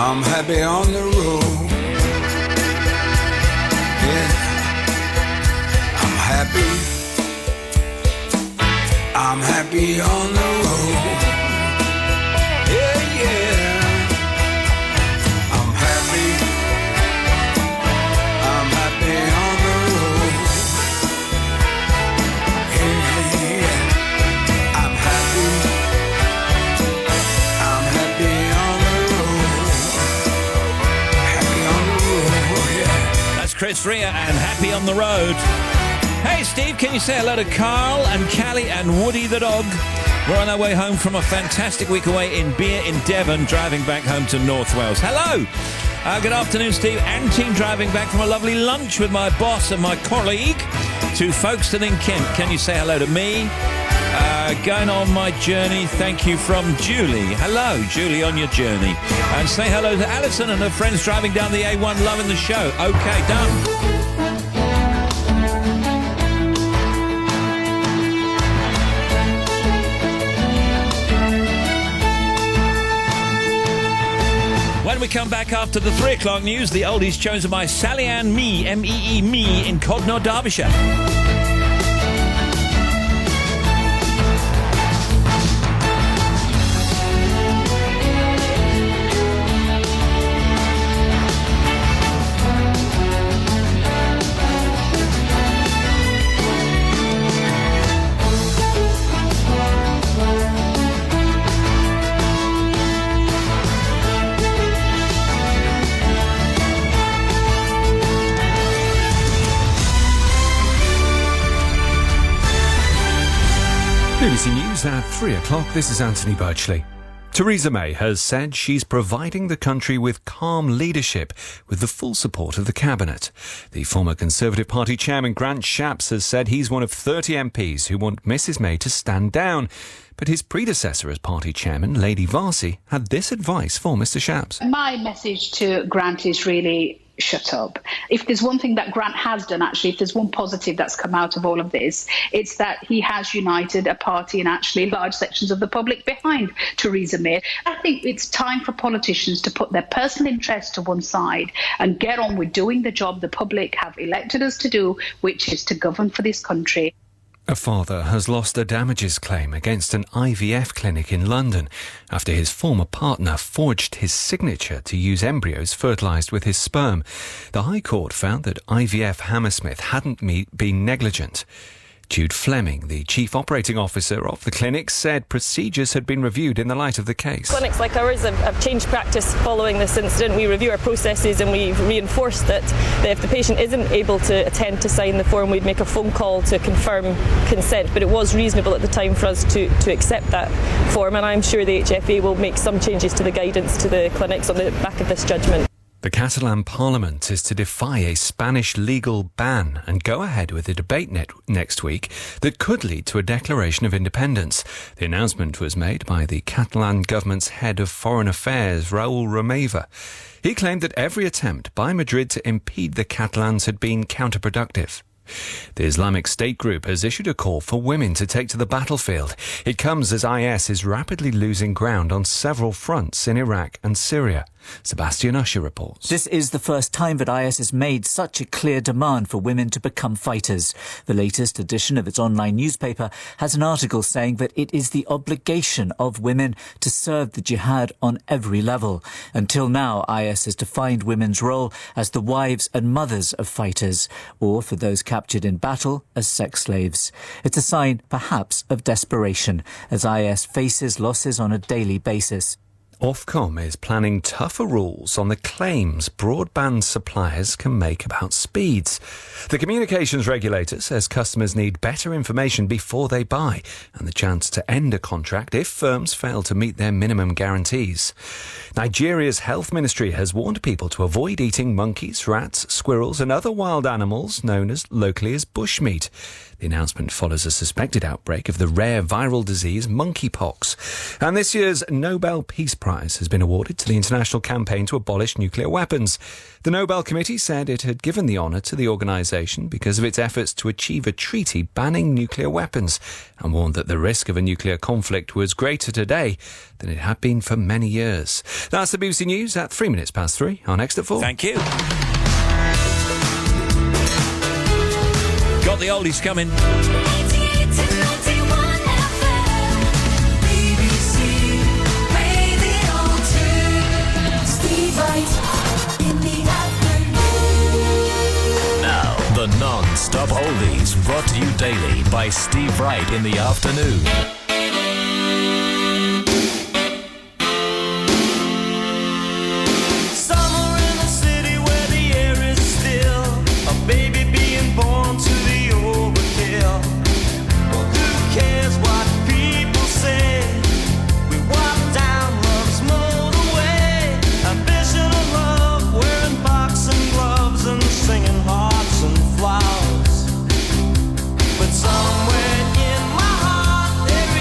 I'm happy on the road. Yeah, I'm happy on the road. Yeah, yeah, I'm happy on the road. Yeah, yeah, I'm happy on the road. Chris Rea and Happy on the Road. Hey, Steve, can you say hello to Carl and Callie and Woody the dog? We're on our way home from a fantastic week away in Beer in Devon, driving back home to North Wales. Hello! Good afternoon, Steve and team, driving back from a lovely lunch with my boss and my colleague to Folkestone in Kent. Can you say hello to me, Going on my journey. Thank you from Julie. Hello, Julie, on your journey. And say hello to Alison and her friends driving down the A1, loving the show. OK, done. When we come back after the 3 o'clock news, the oldies chosen by Sally Ann Mee, M-E-E, Mee, in Codnor, Derbyshire. BBC News at 3 o'clock. This is Anthony Birchley. Theresa May has said she's providing the country with calm leadership with the full support of the Cabinet. The former Conservative Party chairman Grant Shapps has said he's one of 30 MPs who want Mrs May to stand down. But his predecessor as party chairman, Lady Varsi, had this advice for Mr Shapps. My message to Grant is really shut up. If there's one thing that Grant has done, actually, if there's one positive that's come out of all of this, it's that he has united a party and actually large sections of the public behind Theresa May. I think it's time for politicians to put their personal interests to one side and get on with doing the job the public have elected us to do, which is to govern for this country. A father has lost a damages claim against an IVF clinic in London after his former partner forged his signature to use embryos fertilised with his sperm. The High Court found that IVF Hammersmith hadn't been negligent. Jude Fleming, the chief operating officer of the clinic, said procedures had been reviewed in the light of the case. Clinics like ours have changed practice following this incident. We review our processes and we've reinforced that if the patient isn't able to attend to sign the form, we'd make a phone call to confirm consent. But it was reasonable at the time for us to accept that form, and I'm sure the HFA will make some changes to the guidance to the clinics on the back of this judgment. The Catalan Parliament is to defy a Spanish legal ban and go ahead with a debate next week that could lead to a declaration of independence. The announcement was made by the Catalan government's head of foreign affairs, Raúl Romeva. He claimed that every attempt by Madrid to impede the Catalans had been counterproductive. The Islamic State group has issued a call for women to take to the battlefield. It comes as IS is rapidly losing ground on several fronts in Iraq and Syria. Sebastian Usher reports. This is the first time that IS has made such a clear demand for women to become fighters. The latest edition of its online newspaper has an article saying that it is the obligation of women to serve the jihad on every level. Until now, IS has defined women's role as the wives and mothers of fighters, or for those captured in battle as sex slaves. It's a sign, perhaps, of desperation, as IS faces losses on a daily basis. Ofcom is planning tougher rules on the claims broadband suppliers can make about speeds. The communications regulator says customers need better information before they buy and the chance to end a contract if firms fail to meet their minimum guarantees. Nigeria's health ministry has warned people to avoid eating monkeys, rats, squirrels and other wild animals known locally as bushmeat. The announcement follows a suspected outbreak of the rare viral disease monkeypox. And this year's Nobel Peace Prize has been awarded to the international campaign to abolish nuclear weapons. The Nobel Committee said it had given the honour to the organisation because of its efforts to achieve a treaty banning nuclear weapons and warned that the risk of a nuclear conflict was greater today than it had been for many years. That's the BBC News at 3:03 on Next at 4. Thank you. Got the oldies coming. Now, the non-stop oldies brought to you daily by Steve Wright in the afternoon. Somewhere in the city where the air is still, a baby being born to the overkill. Well, who cares what people say? We walk down love's motorway, ambition of love, wearing boxing gloves and singing hearts and flowers. But somewhere in my heart there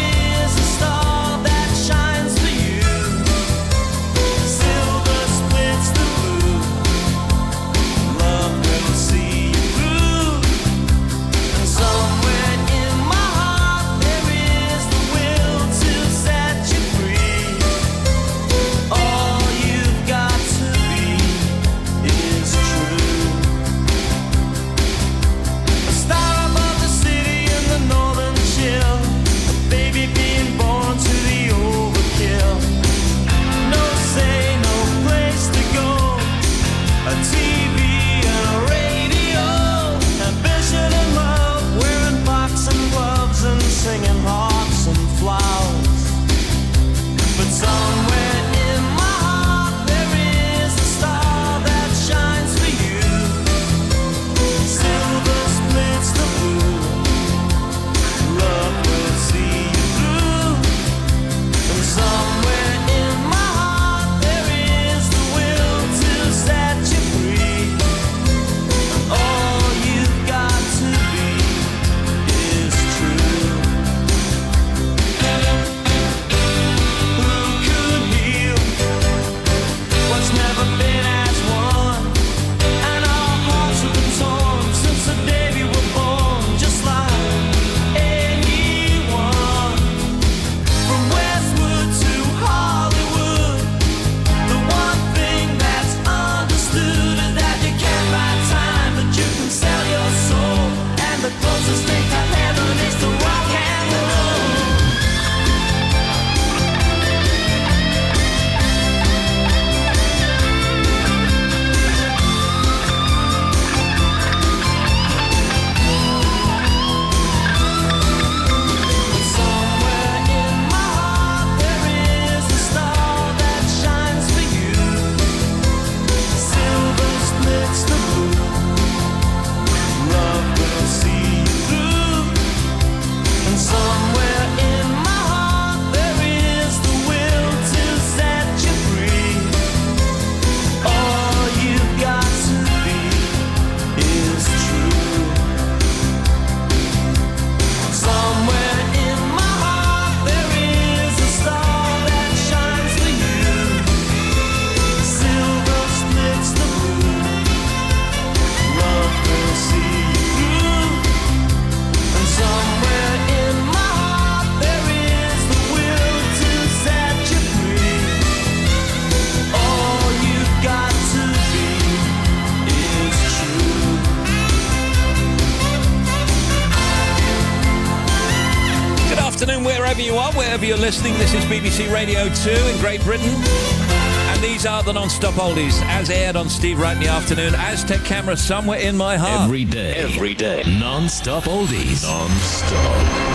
are, wherever you're listening. This is BBC Radio 2 in Great Britain. And these are the non-stop oldies, as aired on Steve Wright in the afternoon. Aztec Camera, Somewhere in My Heart. Every day. Non-stop oldies. Non-stop.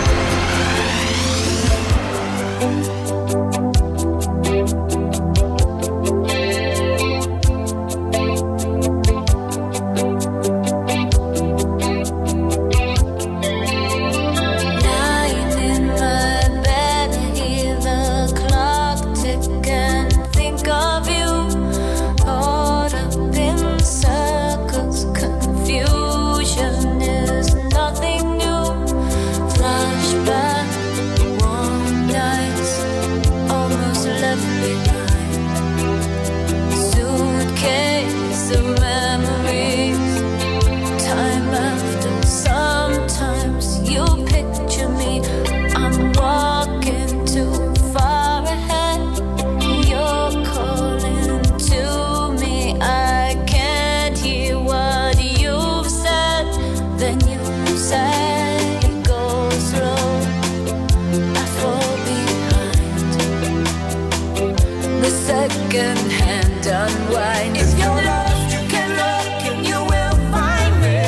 Second-hand unwind. If you're lost, you can look and you will find me.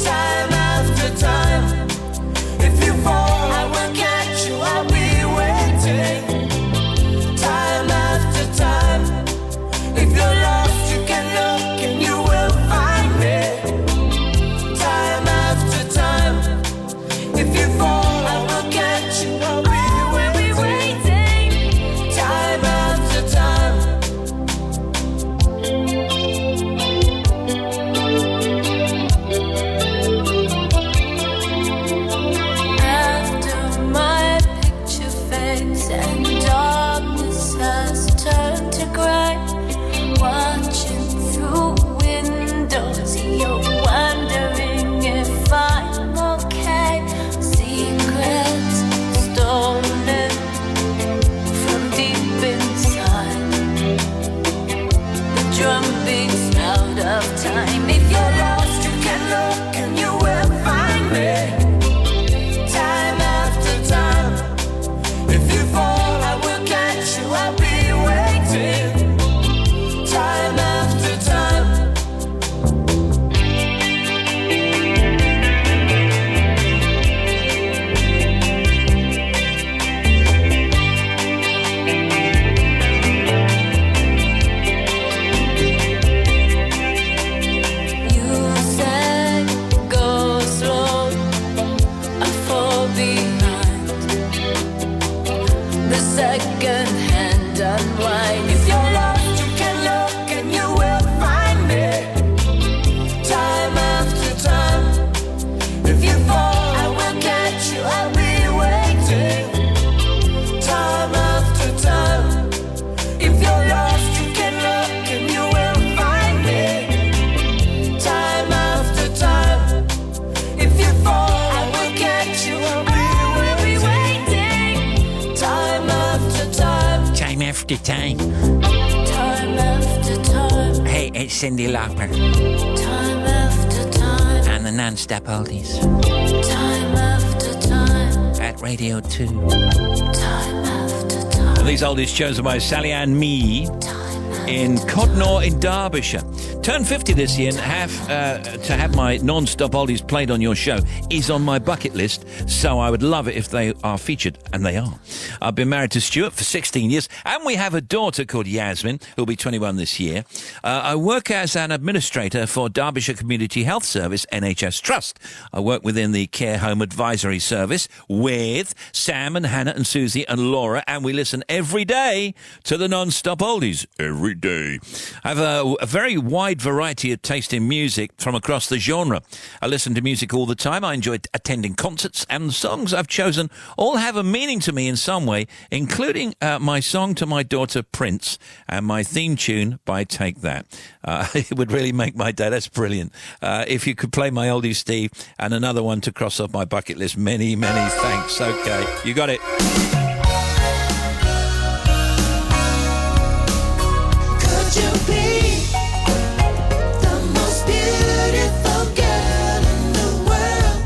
Time after time. If you fall, I will catch you. I'll be waiting. Time after time. If you're lost, you can look and you will find me. Time after time. If you fall, I will catch you. I'll be waiting. Time after time. After my picture fades and darkness has turned to grey, watching through windows, you're wondering if I'm okay. Secrets stolen from deep inside, the drum beats out of time. If you're lost, you can look and you will find me. Time after time. If you fall, I will catch you. I'll be waiting. Time after time. You said go slow, I fall behind. The second-hand unwind. If you're lost, you can look and you will find me. Time after time. If you fall, I will catch you. I'll be waiting. Time after time. If you're lost, you can look and you will find me. Time after time. If you fall, I will catch you. I'll be waiting. Time after time. Time after time. Time after time. Hey, it's Cyndi Lauper Time after time. and the non-stop oldies Time after time. at Radio 2. Time after time. And these oldies chosen by Sally Ann Mee in Codnor in Derbyshire. Turned 50 this year and to have my non-stop oldies played on your show is on my bucket list, so I would love it if they are featured, and they are. I've been married to Stuart for 16 years, and we have a daughter called Yasmin, who'll be 21 this year. I work as an administrator for Derbyshire Community Health Service, NHS Trust. I work within the Care Home Advisory Service with Sam and Hannah and Susie and Laura, and we listen every day to the non-stop oldies. Every day. I have a very wide variety of taste in music from across the genre. I listen to music all the time. I enjoy attending concerts, and the songs I've chosen all have a meaning to me in some way, including my song to my daughter Prince and my theme tune by Take That. It would really make my day. That's brilliant. If you could play my oldie Steve and another one to cross off my bucket list, many, many thanks. Okay, you got it. Could you be the most beautiful girl in the world?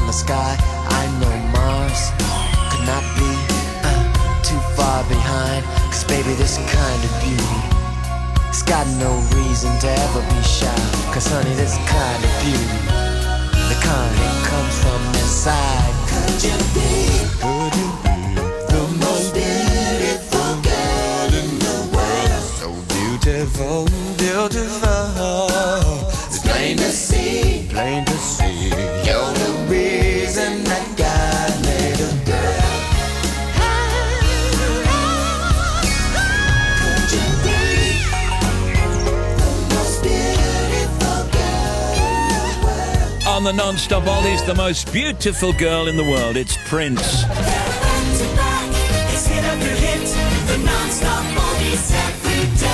the sky. I know Mars could not be too far behind. Cause baby, this kind of beauty, it's got no reason to ever be shy. Cause honey, this kind of beauty, the kind that comes from inside. Could you be the most beautiful girl in the world? So beautiful, beautiful. It's plain to see, plain to see. You're the reason that God made a girl. Could you be the most beautiful girl in the world? On the non-stop oldies, the most beautiful girl in the world. It's Prince. It's hit after hit, the non-stop oldies every day.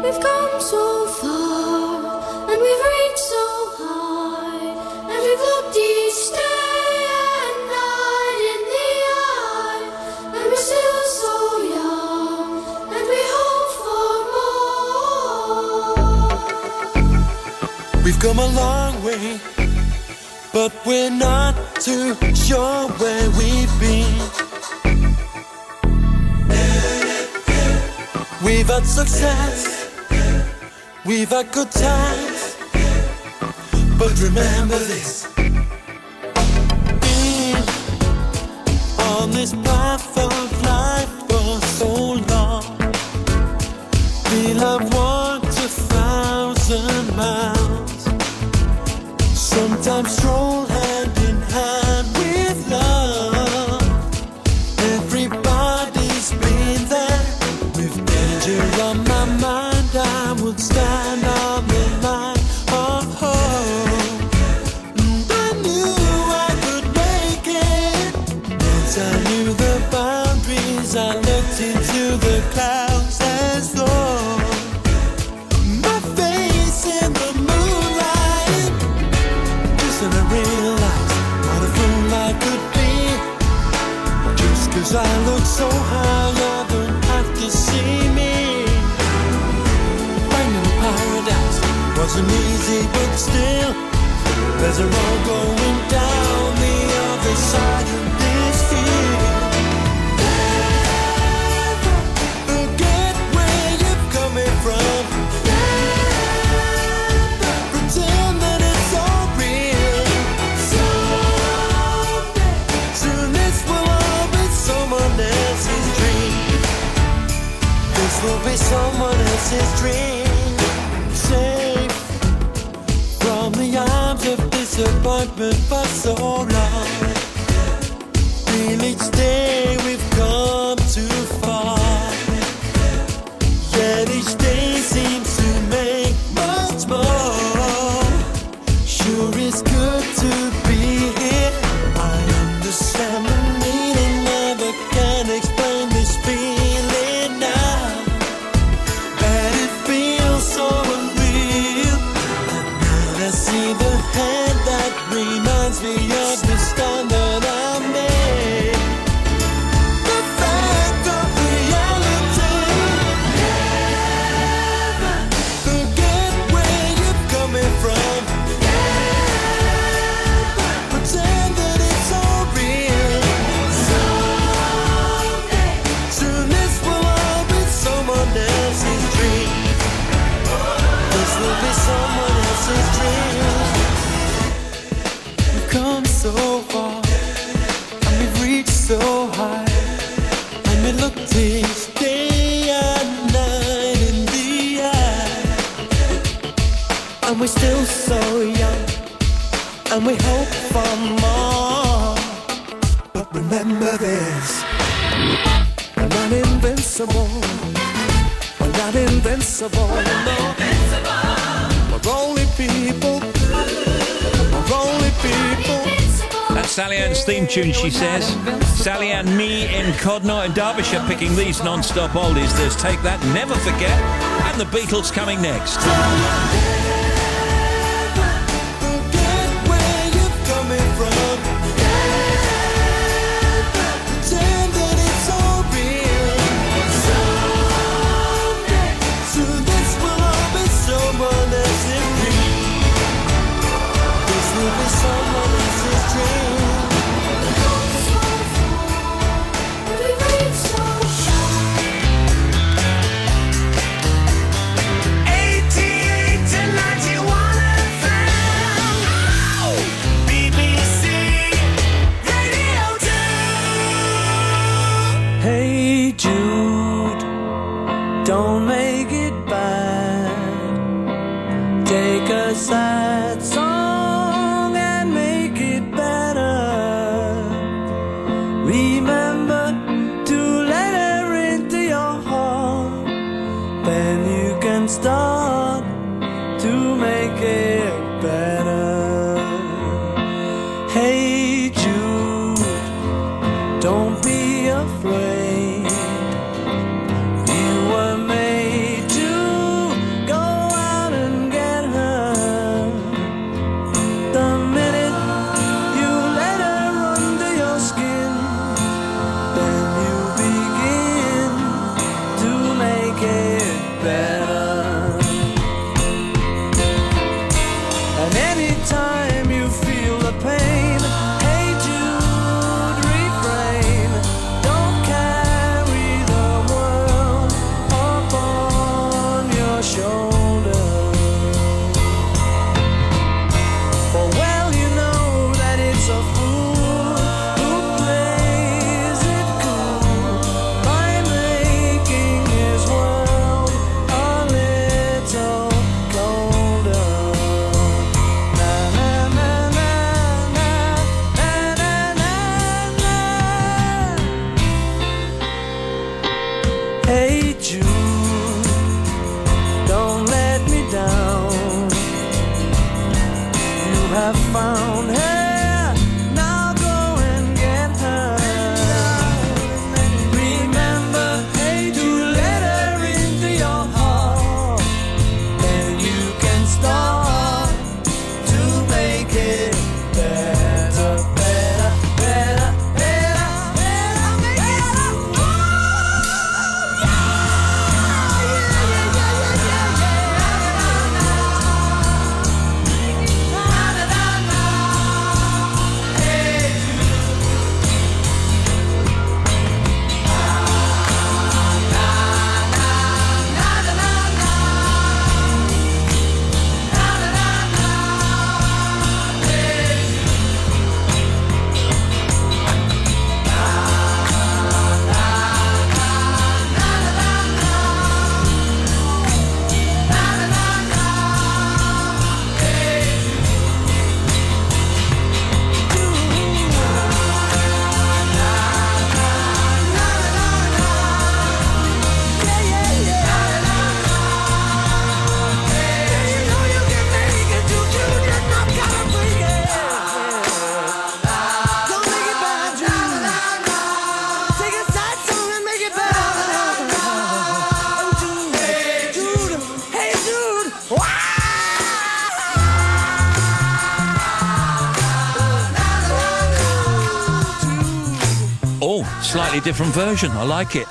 We've come so far, and we've reached so high, and we've looked each day and night in the eye, and we're still so young, and we hope for more. We've come a long way, but we're not too sure where we've been. We've had success, we've had good times, but remember this: being on this path of life for so long, we'll have walked 1,000 miles, sometimes stroll hand in hand with love. Everybody's been there. With danger on my mind, I would stand on the line of hope. And I knew I could make it. Once I knew the boundaries, I looked into the clouds as though my face in the moonlight. Listen, I realized what a fool I could be. Just 'cause I look so high, I don't have to see me. Finding paradise wasn't easy, but still, there's a road going down the other side of this field. Never forget where you're coming from. Never pretend that it's all real. Someday, soon this will all be someone else's dream. This will be someone else's dream. Safe from the arms of disappointment for so long. Feel each day we've come too far. Yet each day seems to make much more. Sure it's good to be here. I understand the meaning, never can explain this feeling now. But it feels so unreal. And now I see the hand that reminds me of the stand that I made. The fact of reality. Never forget where you're coming from. Never pretend that it's all real. Someday, soon this will all be someone else's dream. This will be someone else's dream. We've come so far, and we've reached so high, and we look each day and night in the eye, and we're still so young, and we hope for more. But remember this: we're not invincible. We're not invincible. No. We're only people. We're only people. That's Sally Ann's theme tune, she says. Sally Ann, me in Codnor in Derbyshire picking these non-stop oldies. There's Take That, Never Forget, and the Beatles coming next. Someone start to make it better. Hey Jude, don't be afraid. You were made to go out and get her. The minute you let her under your skin, then you begin to make it better. And anytime you feel the pain, hey Jude, refrain. Don't carry the world upon your shoulder. For well you know that it's a fool who plays it cool by making his world a little colder. Na na na na na na na na. Hey Jude, don't let me down. You have found her, now go and get her. Remember, hey, to let her into your heart, and you can start to make it better, better, better, better, better, make it better. Oh, slightly different version. I like it.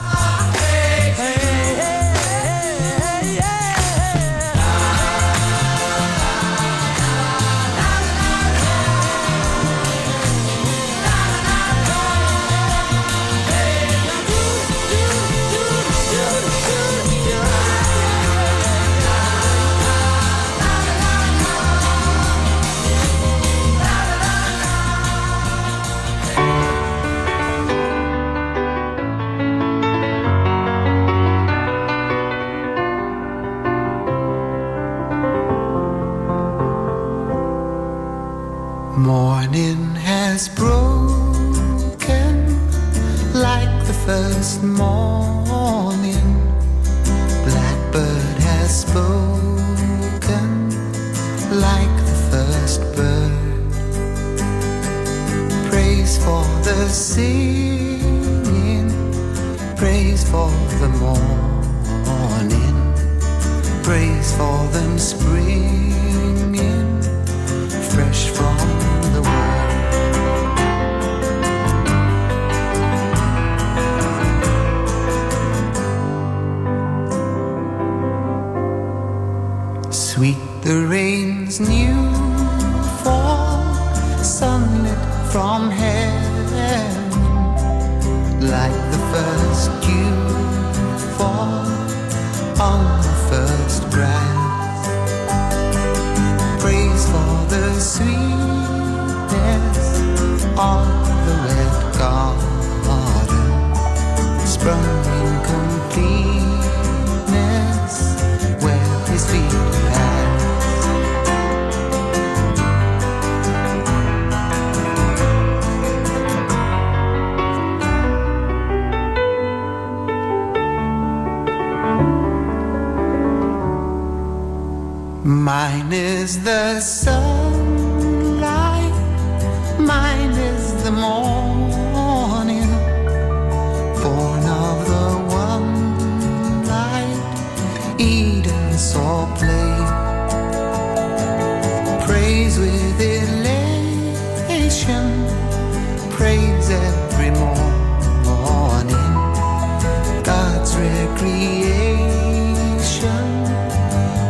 Morning has broken like the first morning. Blackbird has spoken like the first bird. Praise for the singing, praise for the morning, praise for them springing fresh from the world. Sweet the rain's new fall, sunlit from heaven, like the first dew fall on the first grass. Praise for the sweetness of the red garden, sprung in completeness where his feet pass. is the sunlight, mine is the morning, born of the one light, eat us all play, praise with elation, praise every morning, God's recreation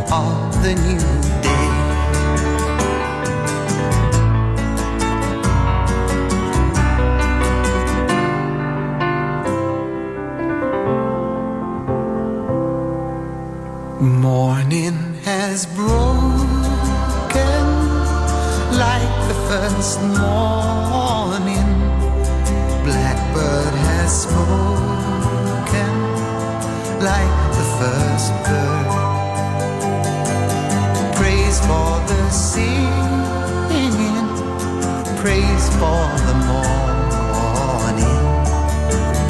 of the new day. Morning has broken like the first morning. Blackbird has spoken like the first bird. Praise for the singing, praise for the morning,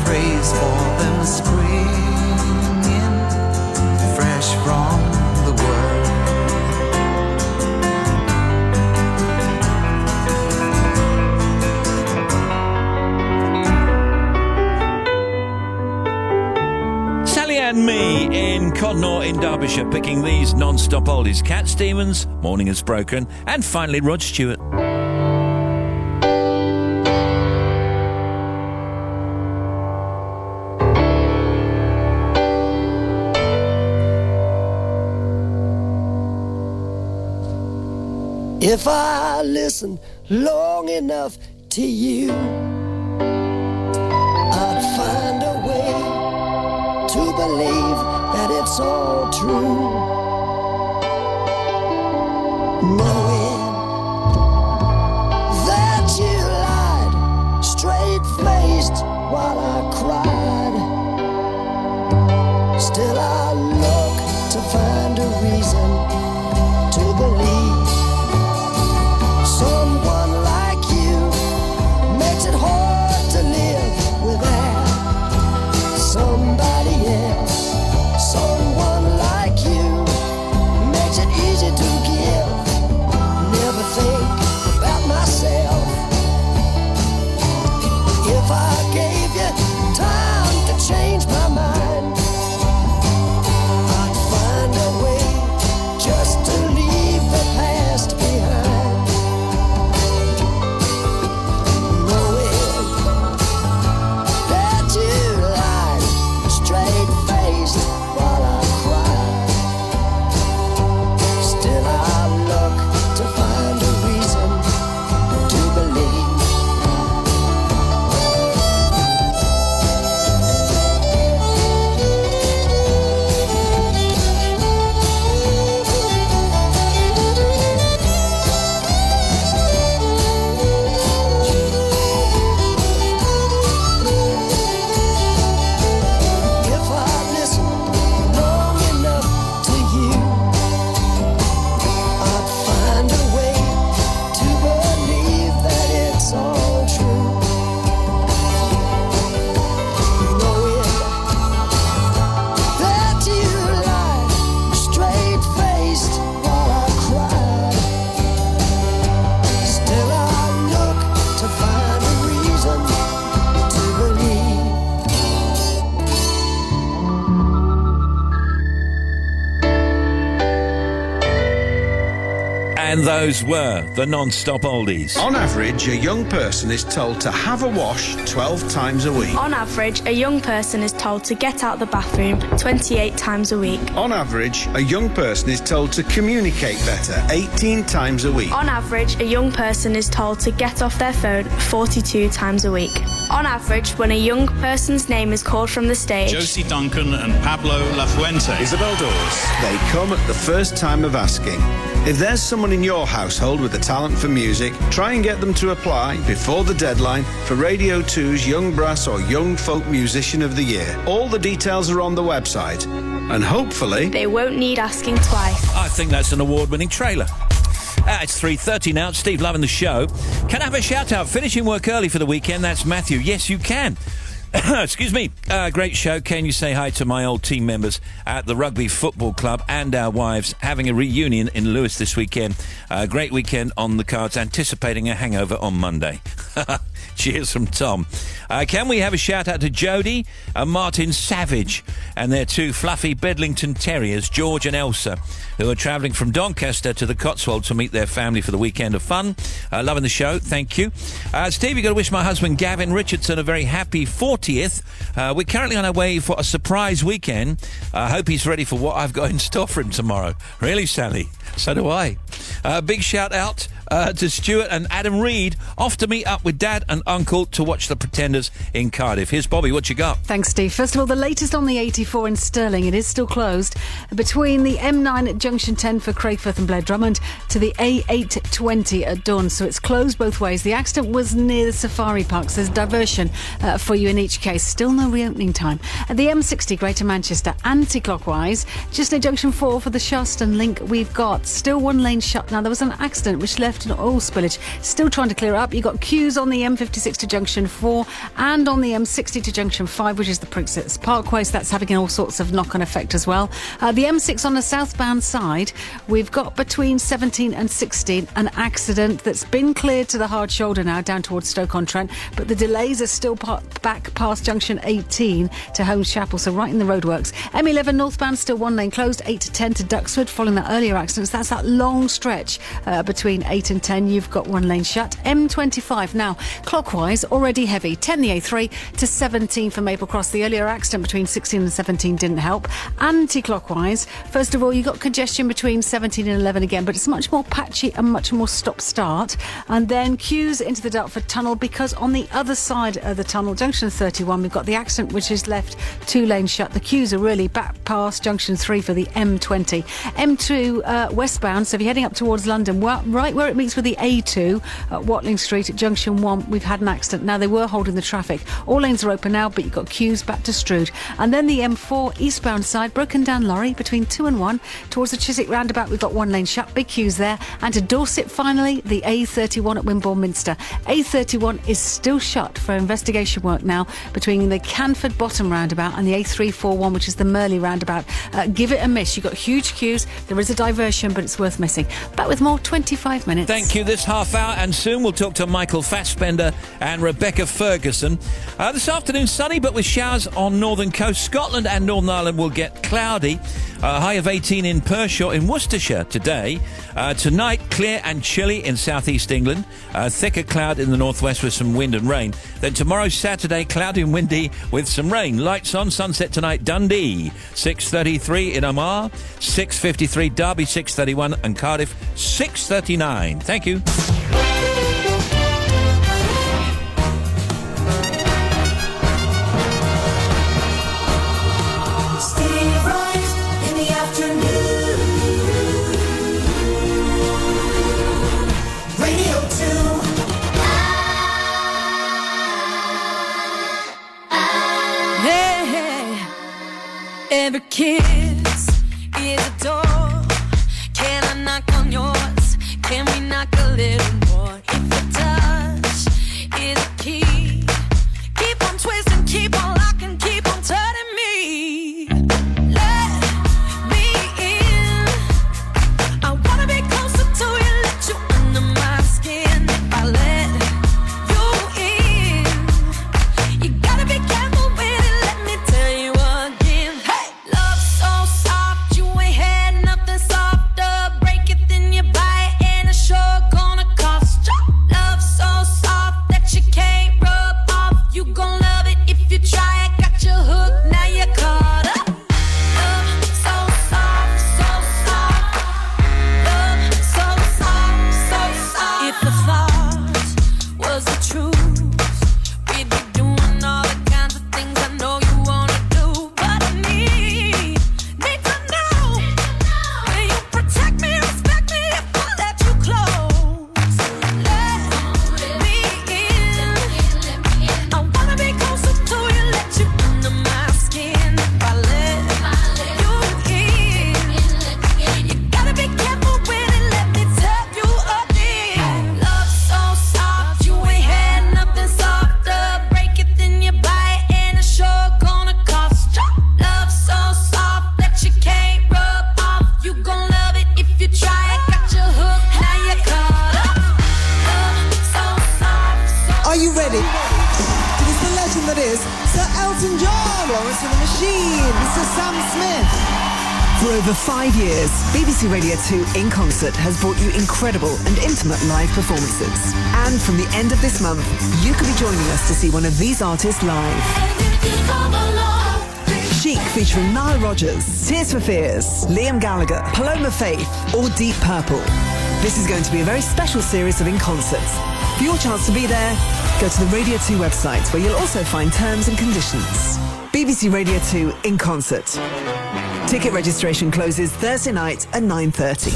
praise for them springing fresh from the world. Sally and me in Codnor in Derbyshire, picking these non-stop oldies. Cat Stevens, Morning Has Broken, and finally Rod Stewart. If I listen long enough to you, I'd find a way to believe that it's all true. Knowing that you lied straight-faced while I cried, still I look to find a reason to believe. Someone like you makes it hard to live without somebody else. Someone like you makes it easy to give. Never think about myself. If I gave you time to change my mind, I'd find a way just to leave the past behind. And those were the non-stop oldies. On average, a young person is told to have a wash 12 times a week. On average, a young person is told to get out the bathroom 28 times a week. On average, a young person is told to communicate better 18 times a week. On average, a young person is told to get off their phone 42 times a week. On average, when a young person's name is called from the stage, Josie Duncan and Pablo Lafuente. Isabel Dawes. They come at the first time of asking. If there's someone in your household with a talent for music, try and get them to apply before the deadline for Radio 2's Young Brass or Young Folk Musician of the Year. All the details are on the website. And hopefully they won't need asking twice. I think that's an award-winning trailer. It's 3:30 now. It's Steve loving the show. Can I have a shout-out? Finishing work early for the weekend, that's Matthew. Yes, you can. Excuse me. Great show. Can you say hi to my old team members at the Rugby Football Club and our wives having a reunion in Lewis this weekend? Great weekend on the cards, anticipating a hangover on Monday. Cheers from Tom. Can we have a shout out to Jodie and Martin Savage and their two fluffy Bedlington Terriers, George and Elsa, who are travelling from Doncaster to the Cotswolds to meet their family for the weekend of fun. Loving the show. Thank you. Steve, you've got to wish my husband Gavin Richardson a very happy 40th. We're currently on our way for a surprise weekend. I hope he's ready for what I've got in store for him tomorrow. Really, Sally? So do I. Big shout out to Stuart and Adam Reed, off to meet up with Dad and Uncle to watch the Pretenders in Cardiff. Here's Bobby, what you got? Thanks, Steve. First of all, the latest on the 84 in Stirling. It is still closed between the M9 at Junction 10 for Crayforth and Blair Drummond to the A820 at Dawn, so it's closed both ways. The accident was near the safari parks. There's diversion for you in each case. Still no reopening time. At the M60 Greater Manchester, anti-clockwise, just near Junction 4 for the Sharston link, we've got still one lane shut. Now, there was an accident which left an oil spillage. Still trying to clear it up. You've got queues on the M56 to Junction 4 and on the M60 to Junction 5, which is the Princess Parkway, so that's having all sorts of knock-on effect as well. The M6 on the southbound side, we've got between 17 and 16 an accident that's been cleared to the hard shoulder now down towards Stoke-on-Trent, but the delays are still back past Junction 18 to Holmes Chapel, so right in the roadworks. M11 northbound, still one lane closed, 8 to 10 to Duxford following that earlier accident. So that's that long stretch between 8 and 10. You've got one lane shut. M25 now clockwise, already heavy. 10 the A3 to 17 for Maple Cross. The earlier accident between 16 and 17 didn't help. Anti-clockwise, first of all, you've got congestion between 17 and 11 again, but it's much more patchy and much more stop-start. And then queues into the Dartford Tunnel, because on the other side of the tunnel, Junction 31, we've got the accident which has left 2 lanes shut. The queues are really back past Junction 3 for the M20. M2 westbound, so if you're heading up towards London, right where it meets with the A2 at Watling Street at Junction 1, we've had an accident. Now, they were holding the traffic. All lanes are open now, but you've got queues back to Strood. And then the M4 eastbound side, broken down lorry between 2 and 1 towards the Chiswick roundabout. We've got one lane shut, big queues there. And to Dorset, finally, the A31 at Wimborne Minster. A31 is still shut for investigation work now between the Canford Bottom roundabout and the A341, which is the Merley roundabout. Give it a miss. You've got huge queues. There is a diversion, but it's worth missing. Back with more 25 minutes. Thank you this half hour, and soon we'll talk to Michael Fassbender and Rebecca Ferguson. This afternoon, sunny but with showers on northern coast. Scotland and Northern Ireland will get cloudy. High of 18 in Pershore in Worcestershire today. Tonight, clear and chilly in southeast England. Thicker cloud in the northwest with some wind and rain. Then tomorrow, Saturday, cloudy and windy with some rain. Lights on, sunset tonight, Dundee 6:33 in Armagh, 6:53 Derby, 6:31 and Cardiff 6:39. Thank you. Steve Wright in the afternoon. Radio 2. Hey, every kiss is a door. Can I knock on yours? Can we knock a little more? Are you ready? It is the legend that is Sir Elton John, Lawrence and the Machine, Mr. Sam Smith. For over 5 years, BBC Radio 2 In Concert has brought you incredible and intimate live performances. And from the end of this month, you could be joining us to see one of these artists live. Chic featuring Nile Rodgers, Tears for Fears, Liam Gallagher, Paloma Faith, or Deep Purple. This is going to be a very special series of In Concerts. For your chance to be there, go to the Radio 2 website, where you'll also find terms and conditions. BBC Radio 2 In Concert. Ticket registration closes Thursday night at 9:30.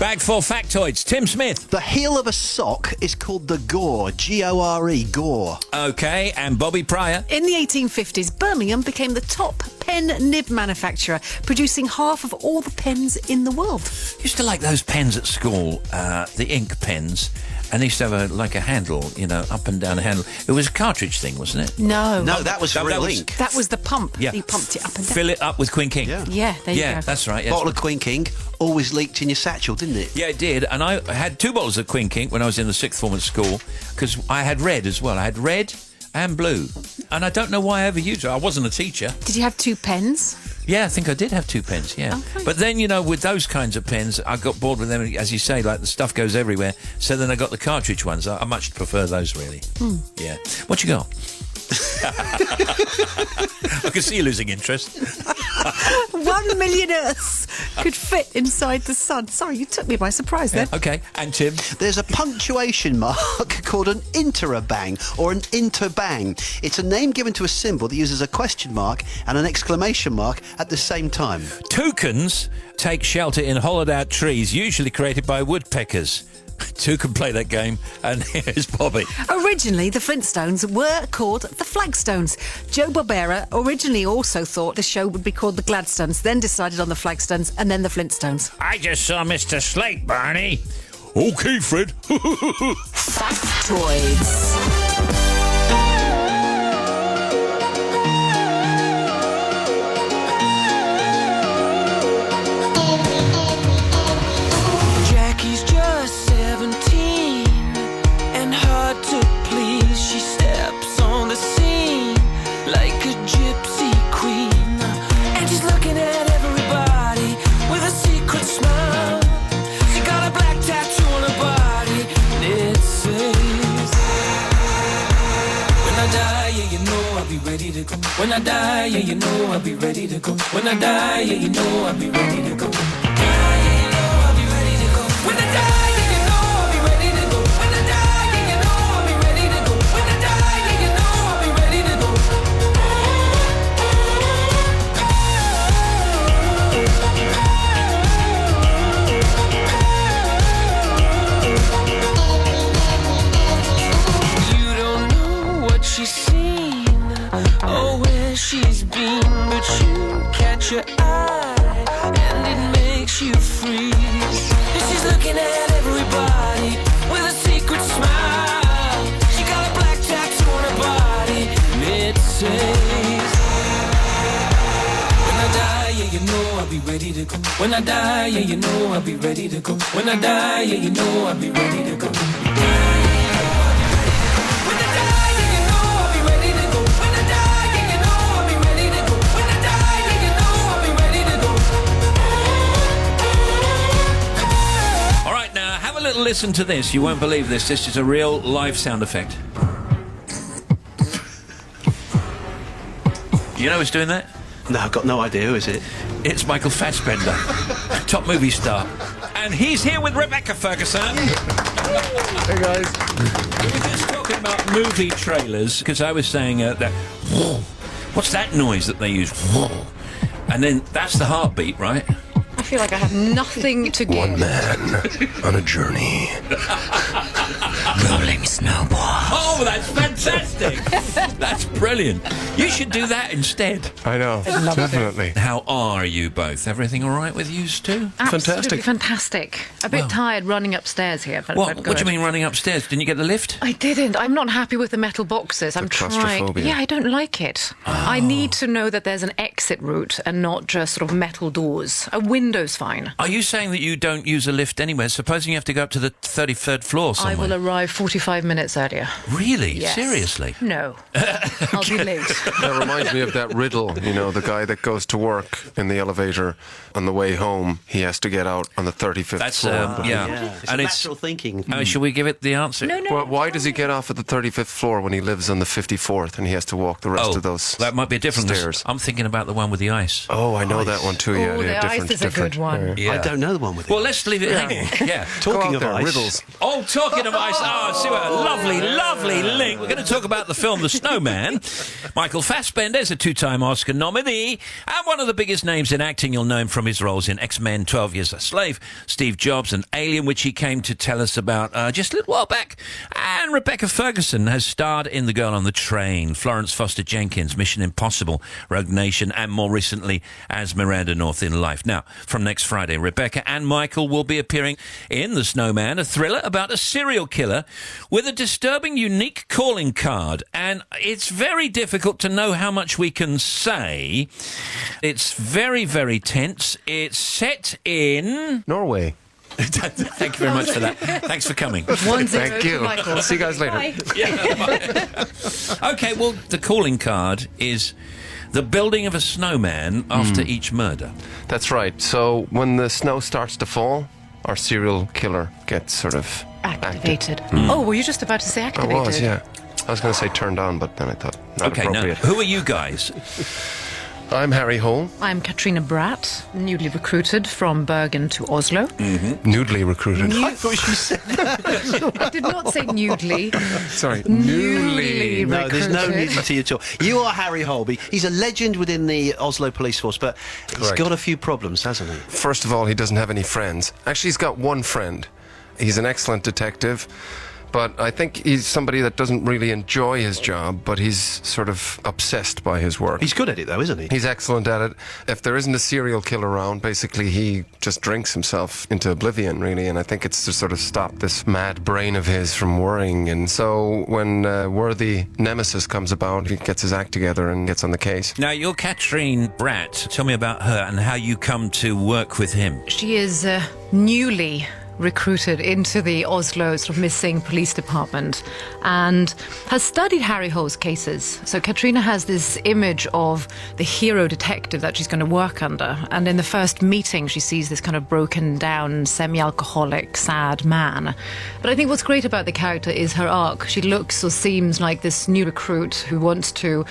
Bag for factoids. Tim Smith. The heel of a sock is called the gore, G-O-R-E, gore. OK, and Bobby Pryor. In the 1850s, Birmingham became the top pen nib manufacturer, producing half of all the pens in the world. Used to like those pens at school, the ink pens. And they used to have a handle, up and down a handle. It was a cartridge thing, wasn't it? No. No, that was real ink. That was the pump. Yeah. You pumped it up and down. Fill it up with Quink ink. Yeah, there you go. Yeah, that's right. Yes. Bottle of Quink ink always leaked in your satchel, didn't it? Yeah, it did. And I had 2 bottles of Quink ink when I was in the 6th form at school, because I had red as well. I had red and blue. And I don't know why I ever used it. I wasn't a teacher. Did you have 2 pens? Yeah, I think I did have 2 pens, yeah. Okay. But then, with those kinds of pens, I got bored with them. As you say, the stuff goes everywhere. So then I got the cartridge ones. I much prefer those, really. Yeah. What you got? I can see you losing interest. 1 million Earths could fit inside the sun. Sorry, you took me by surprise there. OK, and Tim? There's a punctuation mark called an interabang or an interbang. It's a name given to a symbol that uses a question mark and an exclamation mark at the same time. Toucans take shelter in hollowed-out trees, usually created by woodpeckers. Two can play that game, and here's Bobby. Originally, the Flintstones were called the Flagstones. Joe Barbera originally also thought the show would be called the Gladstones, then decided on the Flagstones, and then the Flintstones. I just saw Mr. Slate, Barney. OK, Fred. Factoids. When I die, yeah, I'll be ready to go. When I die, yeah, I'll be ready to go. When I die, yeah, I'll be ready to go. When I die, yeah, I'll be ready to go. When I die, yeah, I'll be ready to go. You don't know what she's seen. Oh, where she's been, but you catch her eye, and it makes you freeze. And she's looking at everybody with a secret smile. She got a black tattoo on her body, and it says, when I die, yeah, I'll be ready to go. When I die, yeah, I'll be ready to go. When I die, yeah, I'll be ready to go. Listen to this. You won't believe this. This is a real live sound effect. You know who's doing that? No, I've got no idea. Who is it? It's Michael Fassbender, top movie star. And he's here with Rebecca Ferguson. Hey, guys. We were just talking about movie trailers, because I was saying that... What's that noise that they use? And then that's the heartbeat, right? I feel like I have nothing to give. One man on a journey. Rolling snowball. Oh, that's fantastic. That's Brilliant. You should do that instead. I know, definitely. How are you both? Everything all right with you two? Absolutely fantastic. A bit tired running upstairs here. But What do you mean running upstairs? Didn't you get the lift? I didn't. I'm not happy with the metal boxes. I'm trying. claustrophobia. Yeah, I don't like it. I need to know that there's an exit route and not just sort of metal doors. A window's fine. Are you saying that you don't use a lift anywhere? Supposing you have to go up to the 33rd floor somewhere? I will arrive 45 minutes earlier. Really? Yes. Seriously? No. I'll be late. That reminds me of that riddle, you know, the guy that goes to work in the elevator. On the way home, he has to get out on the 35th That's, floor. yeah. It's natural thinking. Should we give it the answer? No. Well, why does he get off at the 35th floor when he lives on the 54th and he has to walk the rest of those that might be a different stairs? I'm thinking about the one with the ice. Oh, I know that one too, yeah. Oh, the different, ice is a different. good one. Yeah. I don't know the one with Well, let's leave it hanging. Yeah. Talking Go of out there, ice. riddles. Oh, talking of ice. Oh, see what a lovely link. We're going to talk about the film The Snowman. Michael Fassbender is a two-time Oscar nominee and one of the biggest names in acting. You'll know him from his roles in X-Men, 12 Years a Slave, Steve Jobs and Alien, which he came to tell us about just a little while back. And Rebecca Ferguson has starred in The Girl on the Train, Florence Foster Jenkins, Mission Impossible, Rogue Nation, and more recently as Miranda North in Life. Now, from next Friday, Rebecca and Michael will be appearing in The Snowman, a thriller about a serial killer with a disturbing, unique calling card. And it's very difficult to know how much we can say. It's very, very tense. It's set in Norway. Thank you very much for that. Thanks for coming. 1-0 Thank to you. Michael. See you guys later. Bye. Okay, well, the calling card is the building of a snowman after each murder. That's right. So when the snow starts to fall, our serial killer gets sort of Activated. Oh, were you just about to say I activated? was, yeah. I was going to say turned on, but then I thought not Okay, now, appropriate. who are you guys? I'm Harry Hole, I'm Katrina Bratt, newly recruited from Bergen to Oslo. newly recruited. I thought you said I did not say newly. Sorry, Newly No, there's no recruited. nudity at all. You are Harry Holby. He's a legend within the Oslo police force, but he's Correct. got a few problems, hasn't he? First of all, he doesn't have any friends. Actually, he's got one friend. He's an excellent detective, but I think he's somebody that doesn't really enjoy his job, but he's sort of obsessed by his work. He's good at it, though, isn't he? He's excellent at it. If there isn't a serial killer around, basically he just drinks himself into oblivion, really, and I think it's to sort of stop this mad brain of his from worrying. And so when worthy nemesis comes about, he gets his act together and gets on the case. Now, you're Katrine Bratt. Tell me about her and how you come to work with him. She is newly recruited into the Oslo sort of missing police department and has studied Harry Hole's cases. So Katrina has this image of the hero detective that she's going to work under. And in the first meeting, she sees this kind of broken down, semi-alcoholic, sad man. But I think what's great about the character is her arc. She looks or seems like this new recruit who wants to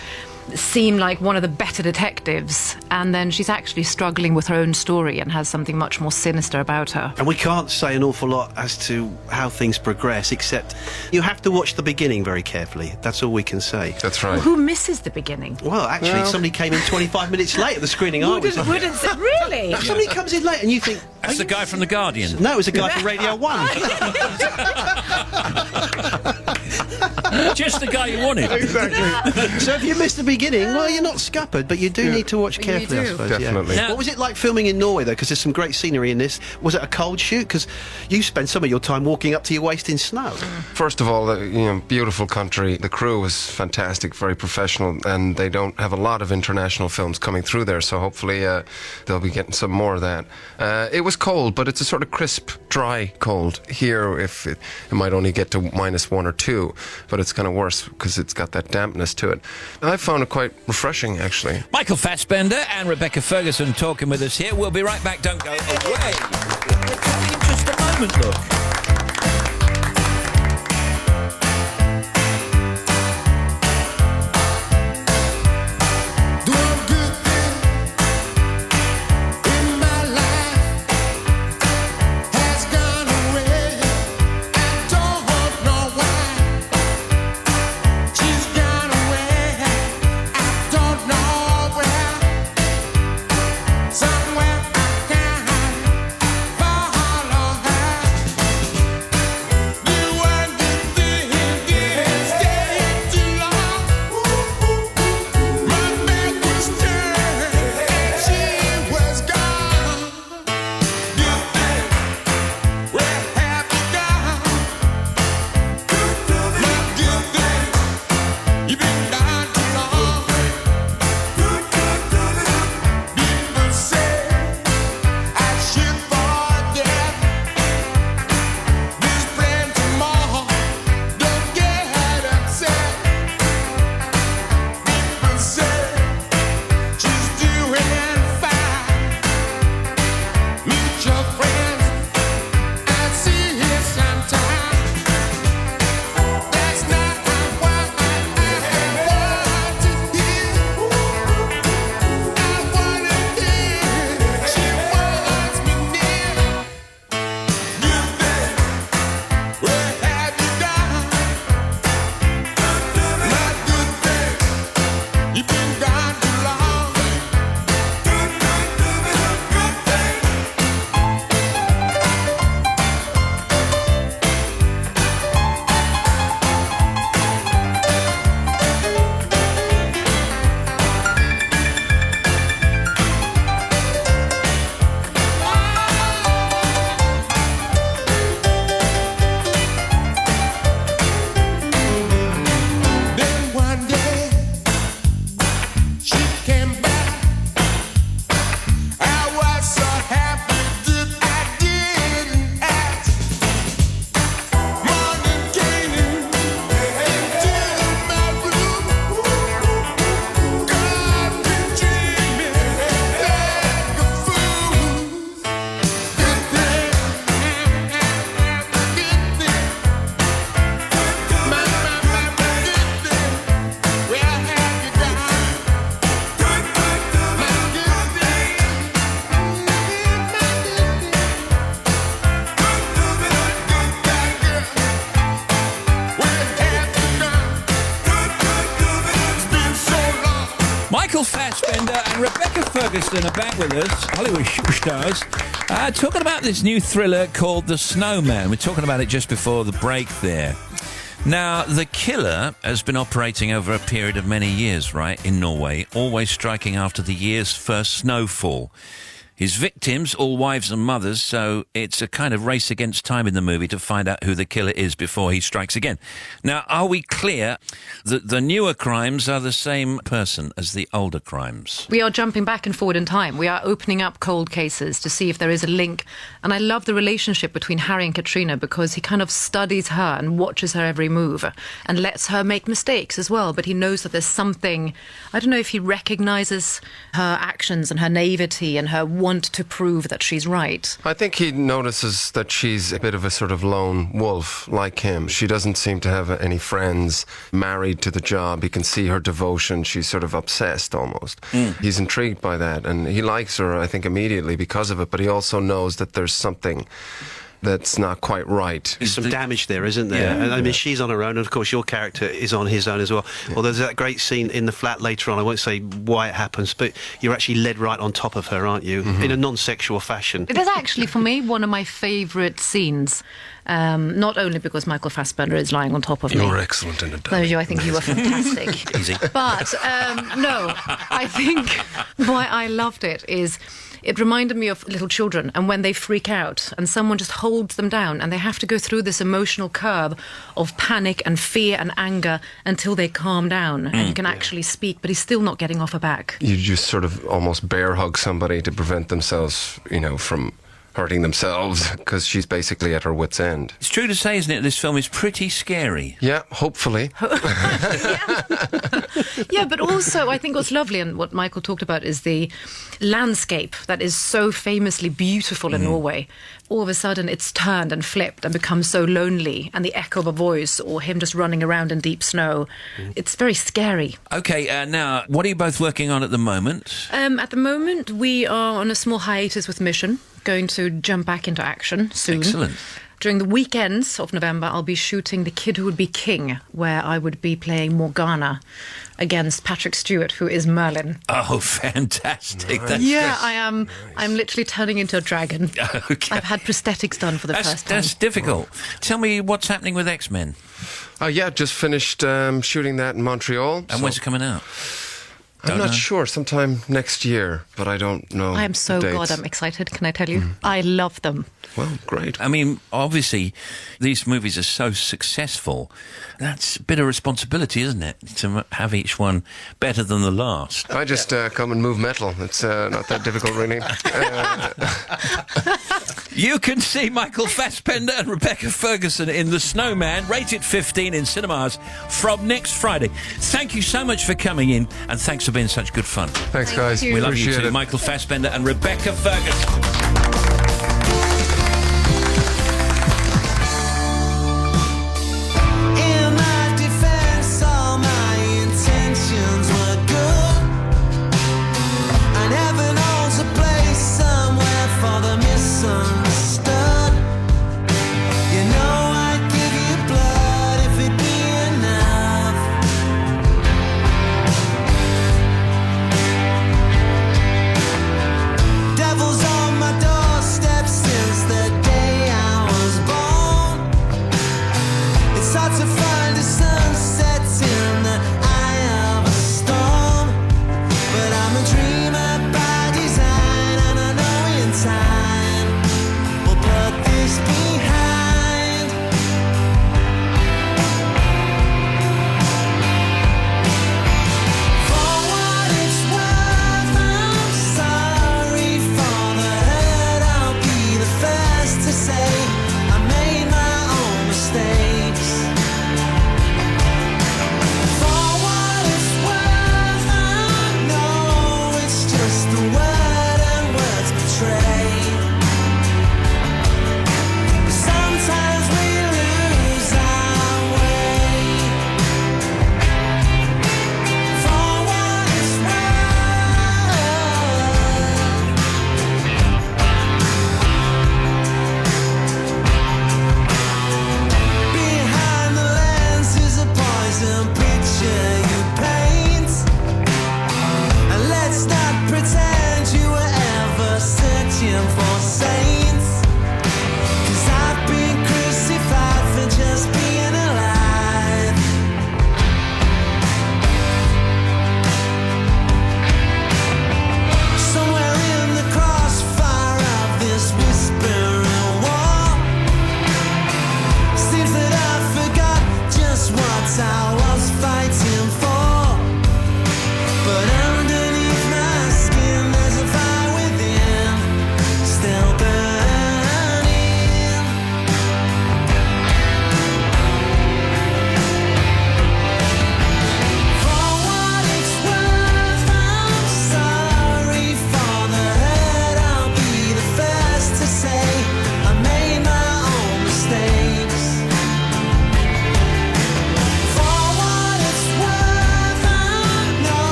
seem like one of the better detectives, and then she's actually struggling with her own story and has something much more sinister about her. And we can't say an awful lot as to how things progress, except you have to watch the beginning very carefully. That's all we can say. That's right. Who misses the beginning? Well, actually, somebody came in 25 minutes late at the screening I was on. Wouldn't say, really? Somebody comes in late and you think... That's the guy from The Guardian. No, it was a guy from Radio 1. Just the guy you wanted. Exactly. So if you missed the beginning, well, you're not scuppered, but you do need to watch carefully, I suppose. Definitely. Yeah. What was it like filming in Norway, though? Because there's some great scenery in this. Was it a cold shoot? Because you spend some of your time walking up to your waist in snow. First of all, beautiful country. The crew was fantastic, very professional, and they don't have a lot of international films coming through there, so hopefully they'll be getting some more of that. It was cold, but it's a sort of crisp, dry cold. Here, if it might only get to -1 or 2, but it's kind of worse because it's got that dampness to it. I found it quite refreshing, actually. Michael Fassbender and Rebecca Ferguson talking with us here. We'll be right back. Don't go away. We're coming in just a moment, look. Michael Fassbender and Rebecca Ferguson are back with us, Hollywood superstars, talking about this new thriller called The Snowman. We're talking about it just before the break there. Now, the killer has been operating over a period of many years, right, in Norway, always striking after the year's first snowfall. His victims, all wives and mothers, so it's a kind of race against time in the movie to find out who the killer is before he strikes again. Now, are we clear that the newer crimes are the same person as the older crimes? We are jumping back and forward in time. We are opening up cold cases to see if there is a link. And I love the relationship between Harry and Katrina because he kind of studies her and watches her every move and lets her make mistakes as well. But he knows that there's something, I don't know if he recognises her actions and her naivety and her want to prove that she's right. I think he notices that she's a bit of a sort of lone wolf like him. She doesn't seem to have any friends, married to the job. He can see her devotion. She's sort of obsessed almost. He's intrigued by that, and he likes her, I think, immediately because of it, but he also knows that there's something that's not quite right. There's some damage there, isn't there? Yeah. And I mean, she's on her own, and of course your character is on his own as well. Well, there's that great scene in the flat later on. I won't say why it happens, but you're actually led right on top of her, aren't you? In a non-sexual fashion. It is actually, for me, one of my favourite scenes. Not only because Michael Fassbender is lying on top of me. You're excellent in it, Thank you. I think you were fantastic. Easy. But, no, I think why I loved it is it reminded me of little children and when they freak out and someone just holds them down and they have to go through this emotional curve of panic and fear and anger until they calm down and you can actually speak, but he's still not getting off her back. You just sort of almost bear hug somebody to prevent themselves, from hurting themselves, because she's basically at her wit's end. It's true to say, isn't it, this film is pretty scary. Yeah, hopefully. Yeah, but also I think what's lovely and what Michael talked about is the landscape that is so famously beautiful in Norway. All of a sudden it's turned and flipped and become so lonely, and the echo of a voice or him just running around in deep snow. It's very scary. Okay, now, what are you both working on at the moment? At the moment, we are on a small hiatus with Mission, going to jump back into action soon. Excellent. During the weekends of November, I'll be shooting The Kid Who Would Be King, where I would be playing Morgana against Patrick Stewart, who is Merlin. Oh, fantastic. Nice. That's Yeah, I am. I'm literally turning into a dragon. Okay. I've had prosthetics done for the first time. That's difficult. Tell me what's happening with X-Men. Yeah, just finished shooting that in Montreal. And when's it coming out? I'm not sure. Sometime next year, but I don't know. I am so the dates. goddamn excited, can I tell you? I love them. Well, great. I mean, obviously, these movies are so successful. That's a bit of responsibility, isn't it? To have each one better than the last. I just come and move metal. It's not that difficult, really. You can see Michael Fassbender and Rebecca Ferguson in The Snowman, rated 15 in cinemas from next Friday. Thank you so much for coming in, and thanks for being such good fun. Thanks, guys. We love you Appreciate too. it. Michael Fassbender and Rebecca Ferguson. In my defense, all my intentions were good. And heaven holds a place somewhere for the misunderstood. You know I'd give you blood if it'd be enough. Devils on my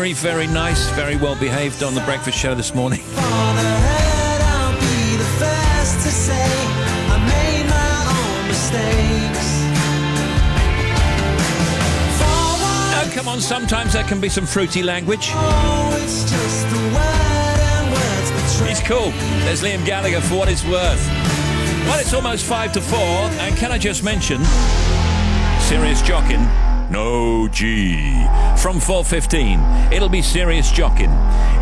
Very, very nice, very well behaved on the breakfast show this morning. I'll be the first to say I made my own mistakes. Oh, come on, sometimes there can be some fruity language. Oh, it's just a word and words betray. He's cool. There's Liam Gallagher for what it's worth. Well, it's almost 5 to 4, and can I just mention, Serious Jockin, no G. From 4:15, it'll be Serious Jockin.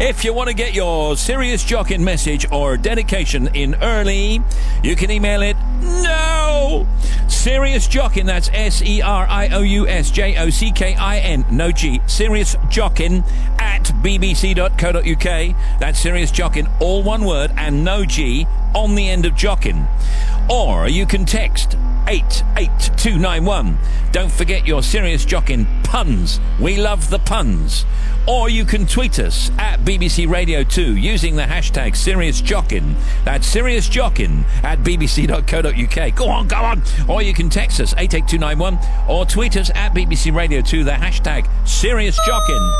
If you want to get your Serious Jockin message or dedication in early, you can email it now. Serious Jockin, that's SeriousJockin, no G. Serious Jockin at bbc.co.uk. That's Serious Jockin, all one word, and no G on the end of Jockin. Or you can text 88291. Don't forget your Serious Jockin puns. We love the puns. Or you can tweet us at BBC Radio 2 using the hashtag Serious Jockin. That's Serious Jockin at bbc.co.uk. Go on. Or you can text us 88291 or tweet us at BBC Radio 2 the hashtag Serious Jockin.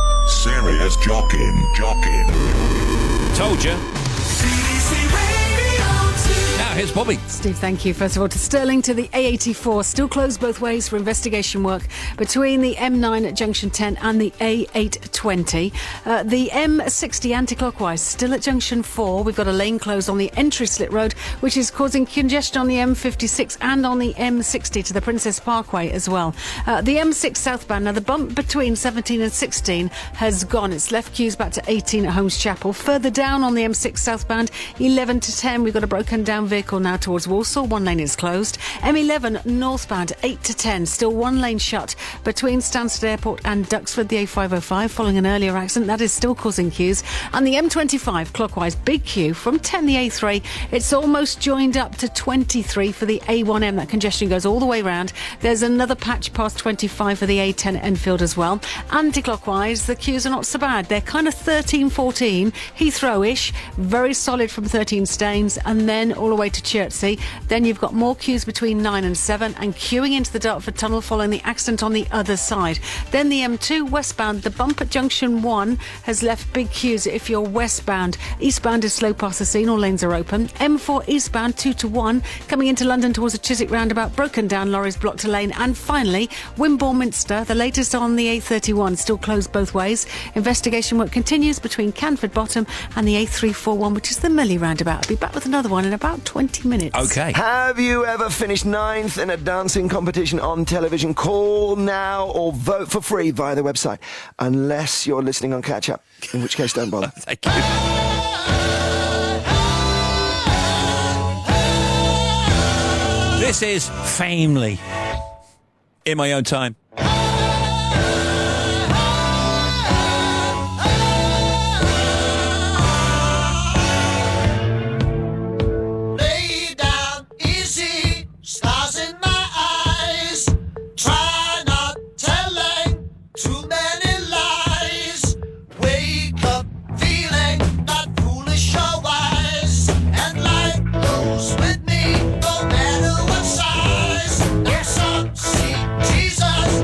Serious Jockin. Told you. Now here's Bobby. Steve, thank you. First of all, to Stirling, to the A84. Still closed both ways for investigation work between the M9 at Junction 10 and the A820. The M60 anti-clockwise, still at Junction 4. We've got a lane closed on the entry slit road, which is causing congestion on the M56 and on the M60 to the Princess Parkway as well. The M6 southbound, now the bump between 17 and 16 has gone. It's left queues back to 18 at Holmes Chapel. Further down on the M6 southbound, 11 to 10, we've got a broken down vehicle now towards Walsall. One lane is closed. M11 northbound, 8 to 10, still one lane shut between Stansted Airport and Duxford. The A505 following an earlier accident, that is still causing queues. And the M25 clockwise, big queue from 10 the A3. It's almost joined up to 23 for the A1M. That congestion goes all the way round. There's another patch past 25 for the A10 Enfield as well. Anti-clockwise, the queues are not so bad. They're kind of 13, 14, Heathrow-ish, very solid from 13 Staines, and then all the way to Chertsey. Then you've got more queues between 9 and 7 and queuing into the Dartford Tunnel following the accident on the other side. Then the M2 westbound, the bump at Junction 1 has left big queues if you're westbound. Eastbound is slow past the scene, all lanes are open. M4 eastbound 2 to 1 coming into London towards the Chiswick roundabout, broken down, lorries blocked a lane. And finally, Wimborne Minster, the latest on the A31, still closed both ways. Investigation work continues between Canford Bottom and the A341, which is the Millie roundabout. I'll be back with another one in about 20 minutes. Okay. Have you ever finished 9th in a dancing competition on television? Call now or vote for free via the website, unless you're listening on catch up, in which case don't bother. Thank you. This is Famely in my own time. Lay down easy, stars in my eyes. Try not telling too many lies. Wake up feeling not foolish or wise. And life goes with me no matter what size. And some see Jesus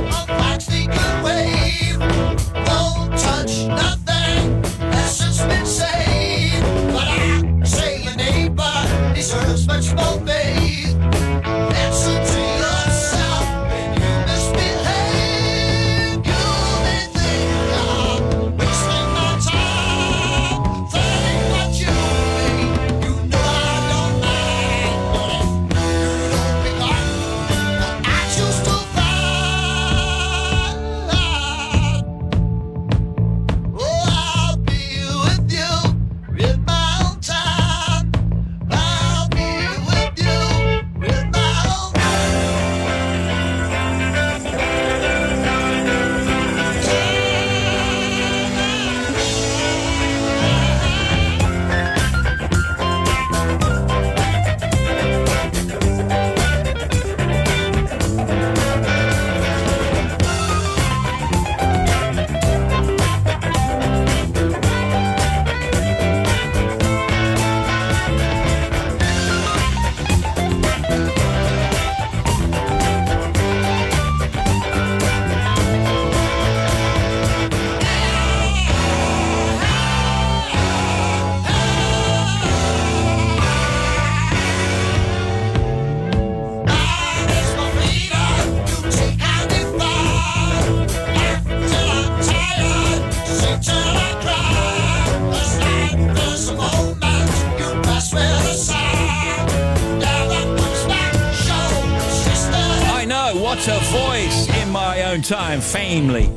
better voice in my own time, Famely.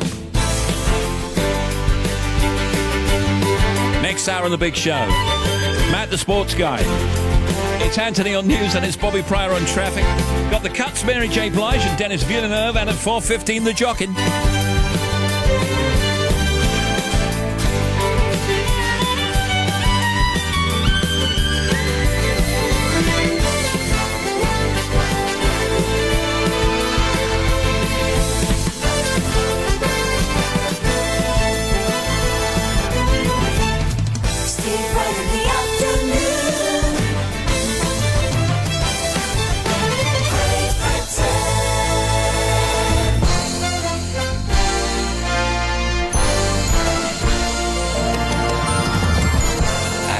Next hour on The Big Show, Matt the Sports Guy. It's Anthony on news and it's Bobby Pryor on traffic. Got the Cuts, Mary J. Blige and Dennis Villeneuve, and at 4:15, the Jockin.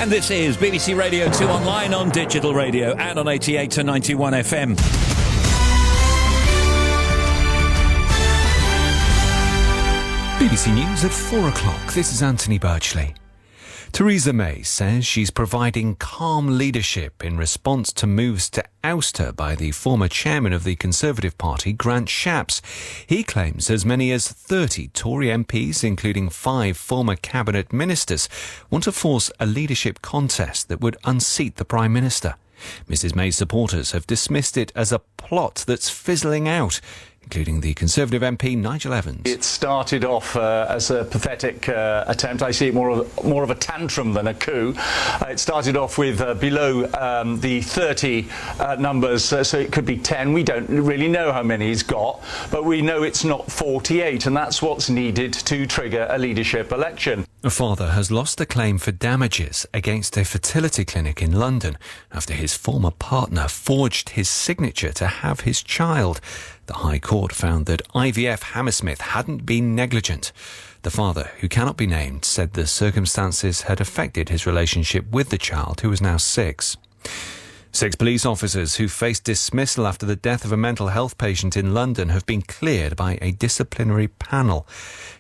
And this is BBC Radio 2 online, on digital radio and on 88 to 91 FM. BBC News at 4 o'clock. This is Anthony Birchley. Theresa May says she's providing calm leadership in response to moves to oust her by the former chairman of the Conservative Party, Grant Shapps. He claims as many as 30 Tory MPs, including 5 former cabinet ministers, want to force a leadership contest that would unseat the Prime Minister. Mrs May's supporters have dismissed it as a plot that's fizzling out, including the Conservative MP Nigel Evans. It started off as a pathetic attempt. I see it more of a tantrum than a coup. It started off with below the 30 numbers, so it could be 10. We don't really know how many he's got, but we know it's not 48, and that's what's needed to trigger a leadership election. A father has lost a claim for damages against a fertility clinic in London after his former partner forged his signature to have his child. The High Court found that IVF Hammersmith hadn't been negligent. The father, who cannot be named, said the circumstances had affected his relationship with the child, who is now 6. 6 police officers who faced dismissal after the death of a mental health patient in London have been cleared by a disciplinary panel.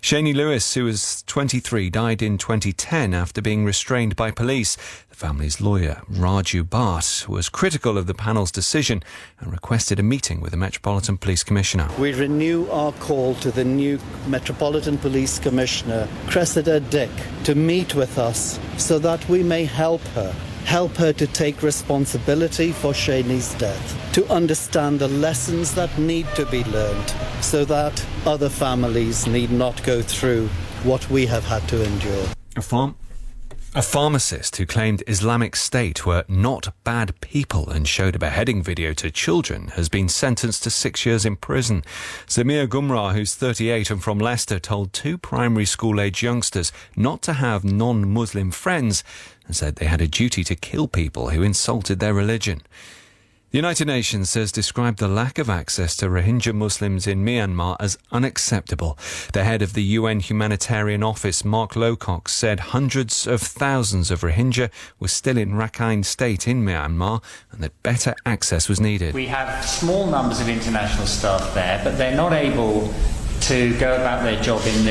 Shani Lewis, who was 23, died in 2010 after being restrained by police. The family's lawyer, Raju Bhatt, was critical of the panel's decision and requested a meeting with the Metropolitan Police Commissioner. We renew our call to the new Metropolitan Police Commissioner, Cressida Dick, to meet with us so that we may help her to take responsibility for Shani's death, to understand the lessons that need to be learned so that other families need not go through what we have had to endure. A pharmacist who claimed Islamic State were not bad people and showed a beheading video to children has been sentenced to 6 years in prison. Zamir Gumrah, who's 38 and from Leicester, told 2 primary school-age youngsters not to have non-Muslim friends and said they had a duty to kill people who insulted their religion. The United Nations has described the lack of access to Rohingya Muslims in Myanmar as unacceptable. The head of the UN Humanitarian Office, Mark Lowcock, said hundreds of thousands of Rohingya were still in Rakhine State in Myanmar and that better access was needed. We have small numbers of international staff there, but they're not able to go about their job in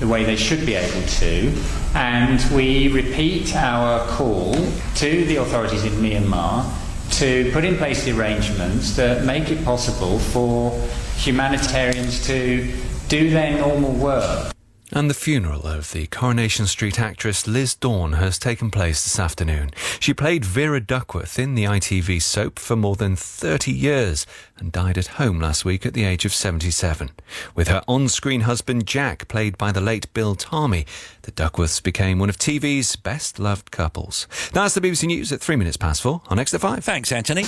the way they should be able to. And we repeat our call to the authorities in Myanmar to put in place the arrangements that make it possible for humanitarians to do their normal work. And the funeral of the Coronation Street actress Liz Dawn has taken place this afternoon. She played Vera Duckworth in the ITV soap for more than 30 years and died at home last week at the age of 77. With her on-screen husband Jack, played by the late Bill Tarmy, the Duckworths became one of TV's best-loved couples. That's the BBC News at 3 minutes past 4 on Extra 5. Thanks, Anthony.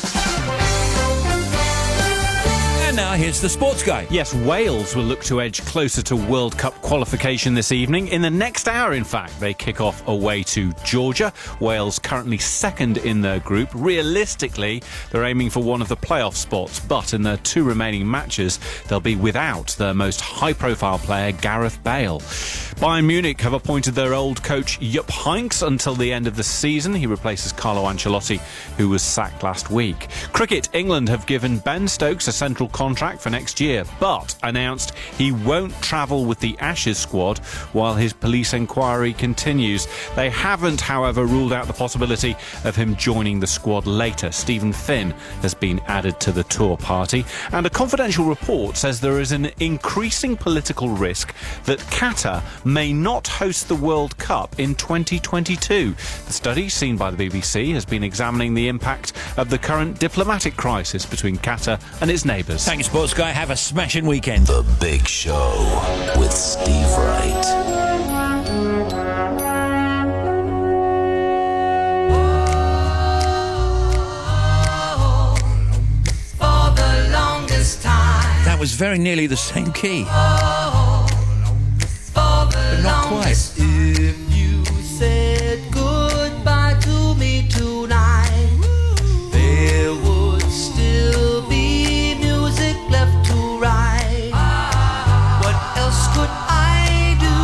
And now here's the sports guy. Yes, Wales will look to edge closer to World Cup qualification this evening. In the next hour, in fact, they kick off away to Georgia. Wales currently second in their group. Realistically, they're aiming for one of the playoff spots, but in their 2 remaining matches, they'll be without their most high-profile player, Gareth Bale. Bayern Munich have appointed their old coach Jupp Heynckes until the end of the season. He replaces Carlo Ancelotti, who was sacked last week. Cricket, England have given Ben Stokes a central contract contract for next year, but announced he won't travel with the Ashes squad while his police inquiry continues. They haven't, however, ruled out the possibility of him joining the squad later. Stephen Finn has been added to the tour party, and a confidential report says there is an increasing political risk that Qatar may not host the World Cup in 2022. The study, seen by the BBC, has been examining the impact of the current diplomatic crisis between Qatar and its neighbours. Thank you, Sports Guy. Have a smashing weekend. The Big Show with Steve Wright. That was very nearly the same key. But not quite. If you said goodbye to me tonight, there would still be music left to write. What else could I do?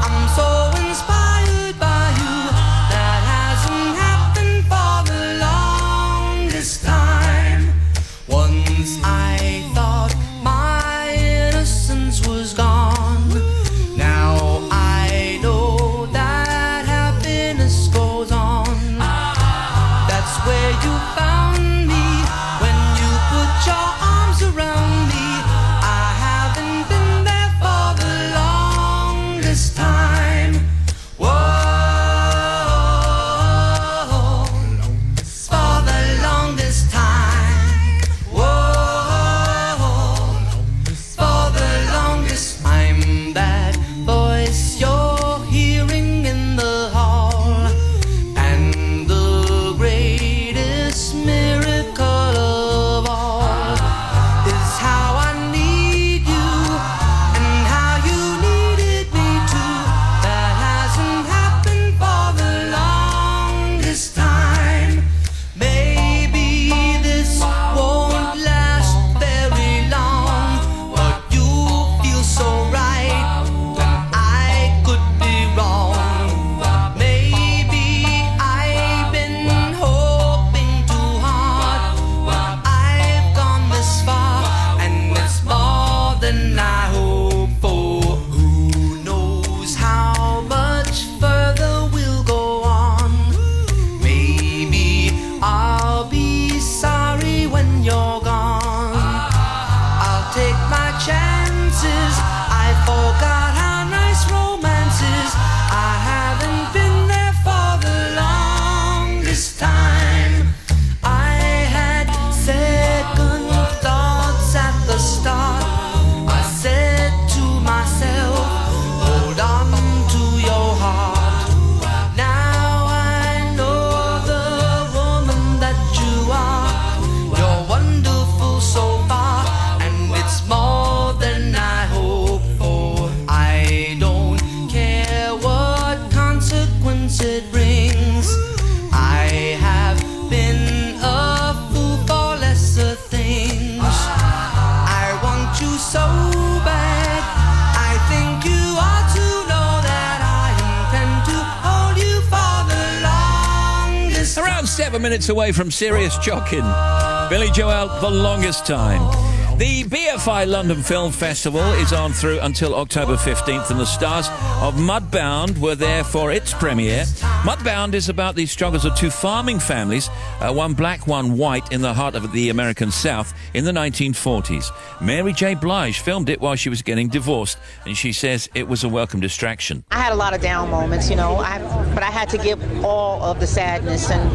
I'm so inspired by you. That hasn't happened for the longest time. Once I thought my innocence was gone. Now I know that happiness goes on. That's where you found me when you put your arms around me. I haven't been there for the longest time. Whoa, for the longest time. Whoa, for the longest. I'm that voice you're hearing in the hall, and the greatest miracle of all is how I need you and how you needed me too. That hasn't happened for the longest time. Maybe this won't last very long, but you feel so right that I could be wrong. Maybe I've been hoping too hard, but I've gone this far, and it's more than I hope for. Who knows how much further we'll go on? Maybe I'll be sorry when you're gone. I'll take my chances. I forgot how nice romance is. I haven't been there for the longest time. I had second thoughts at the start. I said to myself, hold on to your heart. Now I know the woman that you are. You're wonderful so far, and it's more than I hope for. I don't care what consequence it brings. I have been a fool for lesser things. I want you so bad. I think you ought to know that I intend to hold you for the longest. Around 7 minutes away from serious Jockin. Billy Joel, The Longest Time. The BFI London Film Festival is on through until October 15th, and the stars of Mudbound were there for its premiere. Mudbound is about the struggles of two farming families, one black, one white, in the heart of the American South in the 1940s. Mary J. Blige filmed it while she was getting divorced, and she says it was a welcome distraction. I had a lot of down moments, you know, but I had to give all of the sadness and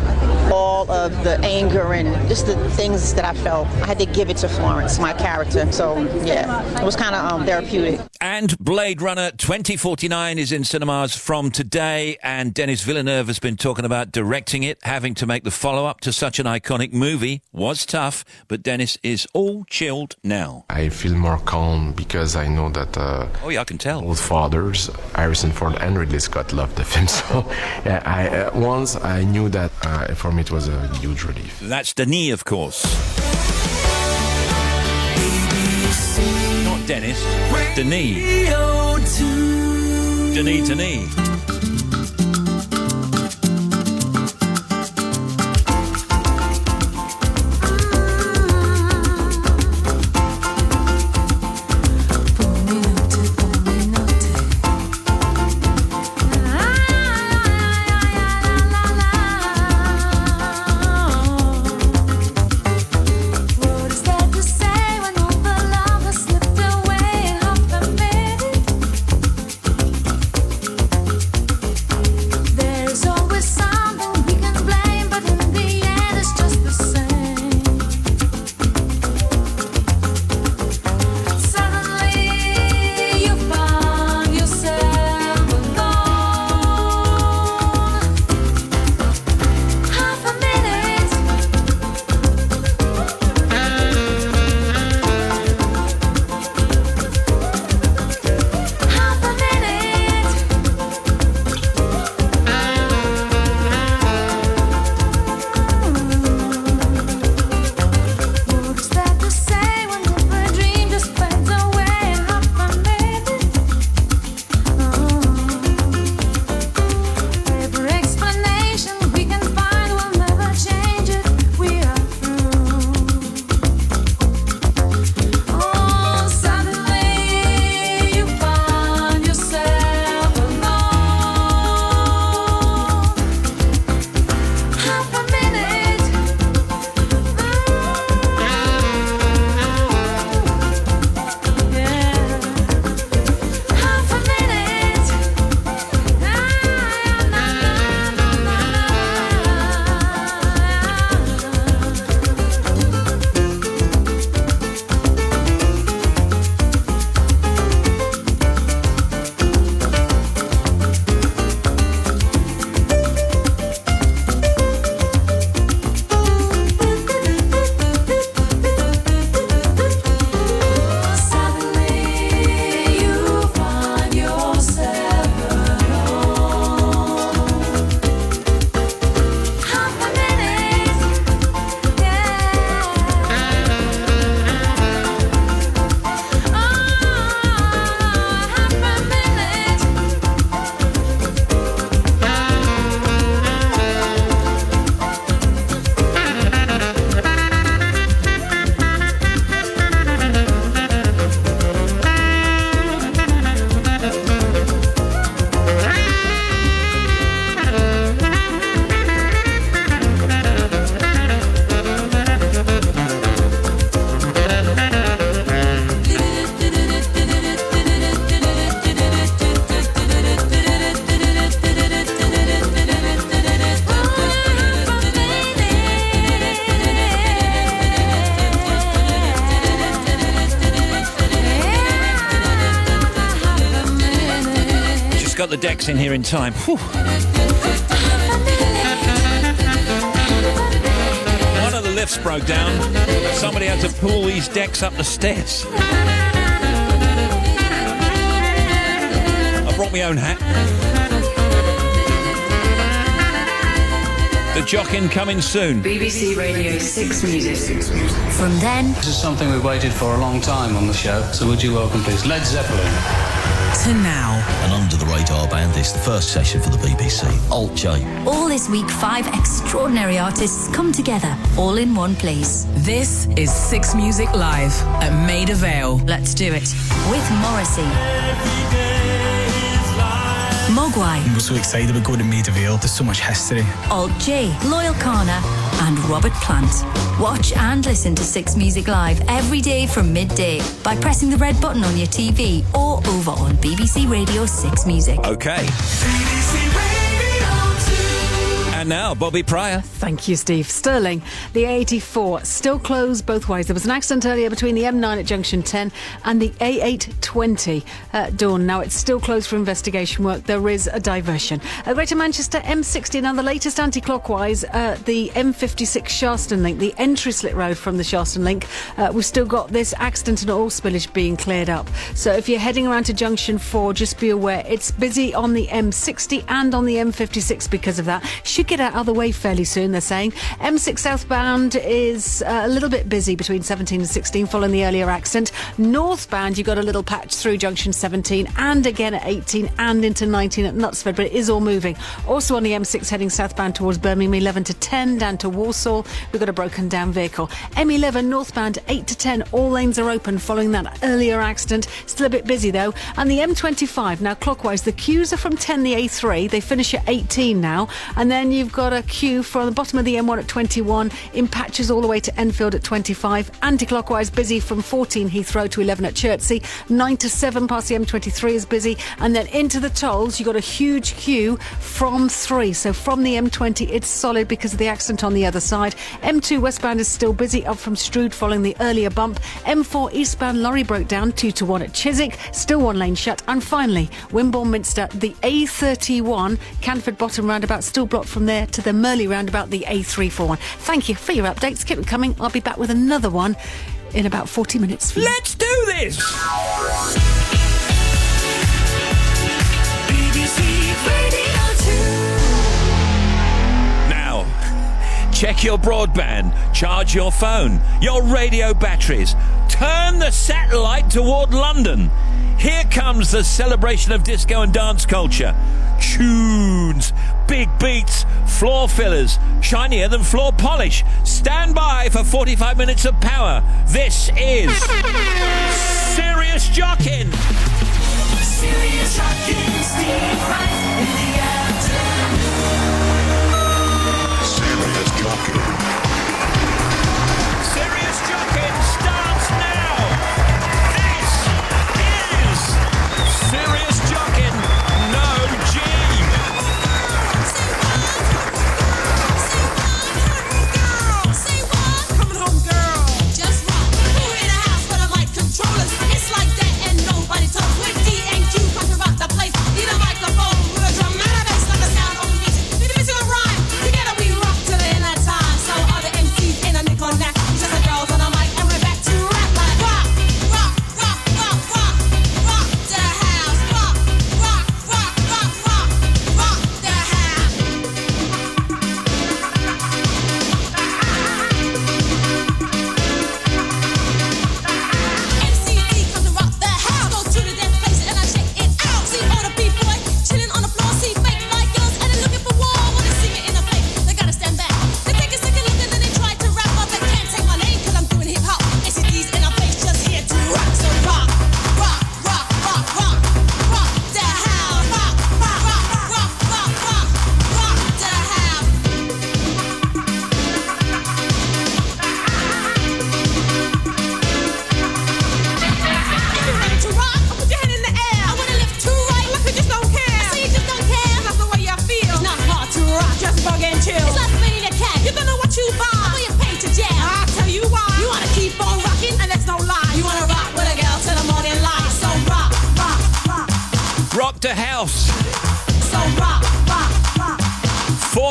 all of the anger and just the things that I felt. I had to give it to Florence, my character. So, yeah, it was kind of therapeutic. And Blade Runner 2049 is in cinemas from today, and Denis Villeneuve has been talking about directing it. Having to make the follow-up to such an iconic movie was tough, but Denis is all chilled now. I feel more calm because I know that oh yeah, I can tell. Both fathers, Harrison Ford and Ridley Scott, loved the film. So yeah, once I knew that for me it was a huge relief. That's Denis, of course. Not Denis, Denis. Denis. decks in here in time. Whew. One of the lifts broke down. Somebody had to pull these decks up the stairs. I brought my own hat. The Jockin coming soon. BBC Radio 6 Music. From then... This is something we've waited for a long time on the show, so would you welcome, please, Led Zeppelin. To now. And under the radar band is the first session for the BBC, Alt J. All this week, 5 extraordinary artists come together, all in one place. This is 6 Music Live at Maida Vale. Let's do it. With Morrissey. Mogwai. We're so excited about going to Maida Vale. There's so much history. Alt J, Loyal Corner, and Robert Plant. Watch and listen to 6 Music Live every day from midday by pressing the red button on your TV or over on BBC Radio 6 Music. Okay. And now, Bobby Pryor. Thank you, Steve. Stirling, the A84, still closed both ways. There was an accident earlier between the M9 at junction 10 and the A820 at Dawn. Now it's still closed for investigation work. There is a diversion. Greater Manchester M60, now the latest anti-clockwise, the M56 Sharston link, the entry slit road from the Sharston link. We've still got this accident and oil spillage being cleared up. So if you're heading around to junction 4, just be aware it's busy on the M60 and on the M56 because of that. Should get out of the way fairly soon, they're saying. M6 southbound is a little bit busy between 17 and 16 following the earlier accident. Northbound, you've got a little patch through junction 17 and again at 18 and into 19 at Knutsford, but it is all moving. Also on the M6 heading southbound towards Birmingham, 11 to 10 down to Walsall. We've got a broken down vehicle. M11 northbound, 8 to 10. All lanes are open following that earlier accident. Still a bit busy though. And the M25, now clockwise, the queues are from 10 the A3. They finish at 18 now. And then you've got a queue from the bottom of the M1 at 21, in patches all the way to Enfield at 25, anti-clockwise busy from 14 Heathrow to 11 at Chertsey, 9 to 7 past the M23 is busy, and then into the tolls you've got a huge queue from 3, so from the M20 it's solid because of the accident on the other side. M2 westbound is still busy up from Strood following the earlier bump. M4 eastbound lorry broke down 2 to 1 at Chiswick, still one lane shut, and finally Wimborne Minster, the A31 Canford Bottom roundabout still blocked from there to the Merley roundabout, the A341. Thank you for your updates. Keep it coming. I'll be back with another one in about 40 minutes for you. Let's do this! BBC Radio 2. Now, check your broadband, charge your phone, your radio batteries, turn the satellite toward London. Here comes the celebration of disco and dance culture. Tunes, big beats, floor fillers, shinier than floor polish. Stand by for 45 minutes of power. This is Serious Jockin. Serious Jockin, Steve Wright in the afternoon. Serious Jockin. Serious Jockin starts now. This is Serious Jockin. No G. Coming home, girl. Just rock. Who in the house for the mic controllers? It's like that and nobody talks. With D and Q, talking about the place. Need a microphone.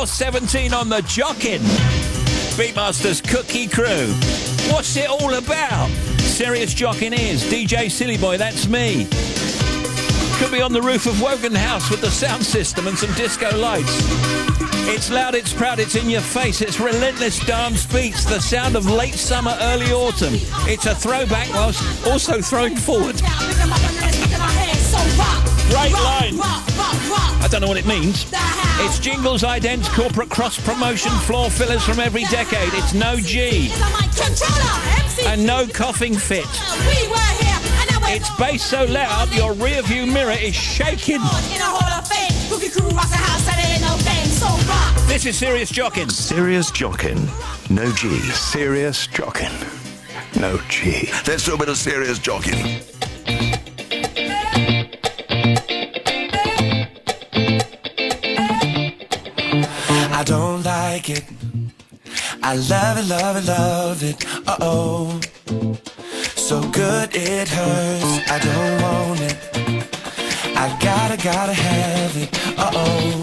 4:17 on the Jockin. Beatmaster's Cookie Crew. What's it all about? Serious Jockin is DJ Silly Boy, that's me. Could be on the roof of Wogan House with the sound system and some disco lights. It's loud, it's proud, it's in your face, it's relentless dance beats, the sound of late summer, early autumn. It's a throwback whilst also throwing forward. Great line. I don't know what it means. It's jingles, idents, corporate cross-promotion, floor fillers from every decade. It's no G. And no coughing fit. It's bass so loud, your rear view mirror is shaking. This is Serious Jockin. Serious Jockin, no G. Serious Jockin, no G. Let's do a bit of Serious Jockin. I don't like it. I love it, love it, love it. Uh-oh. So good it hurts. I don't want it. I gotta have it. Uh-oh.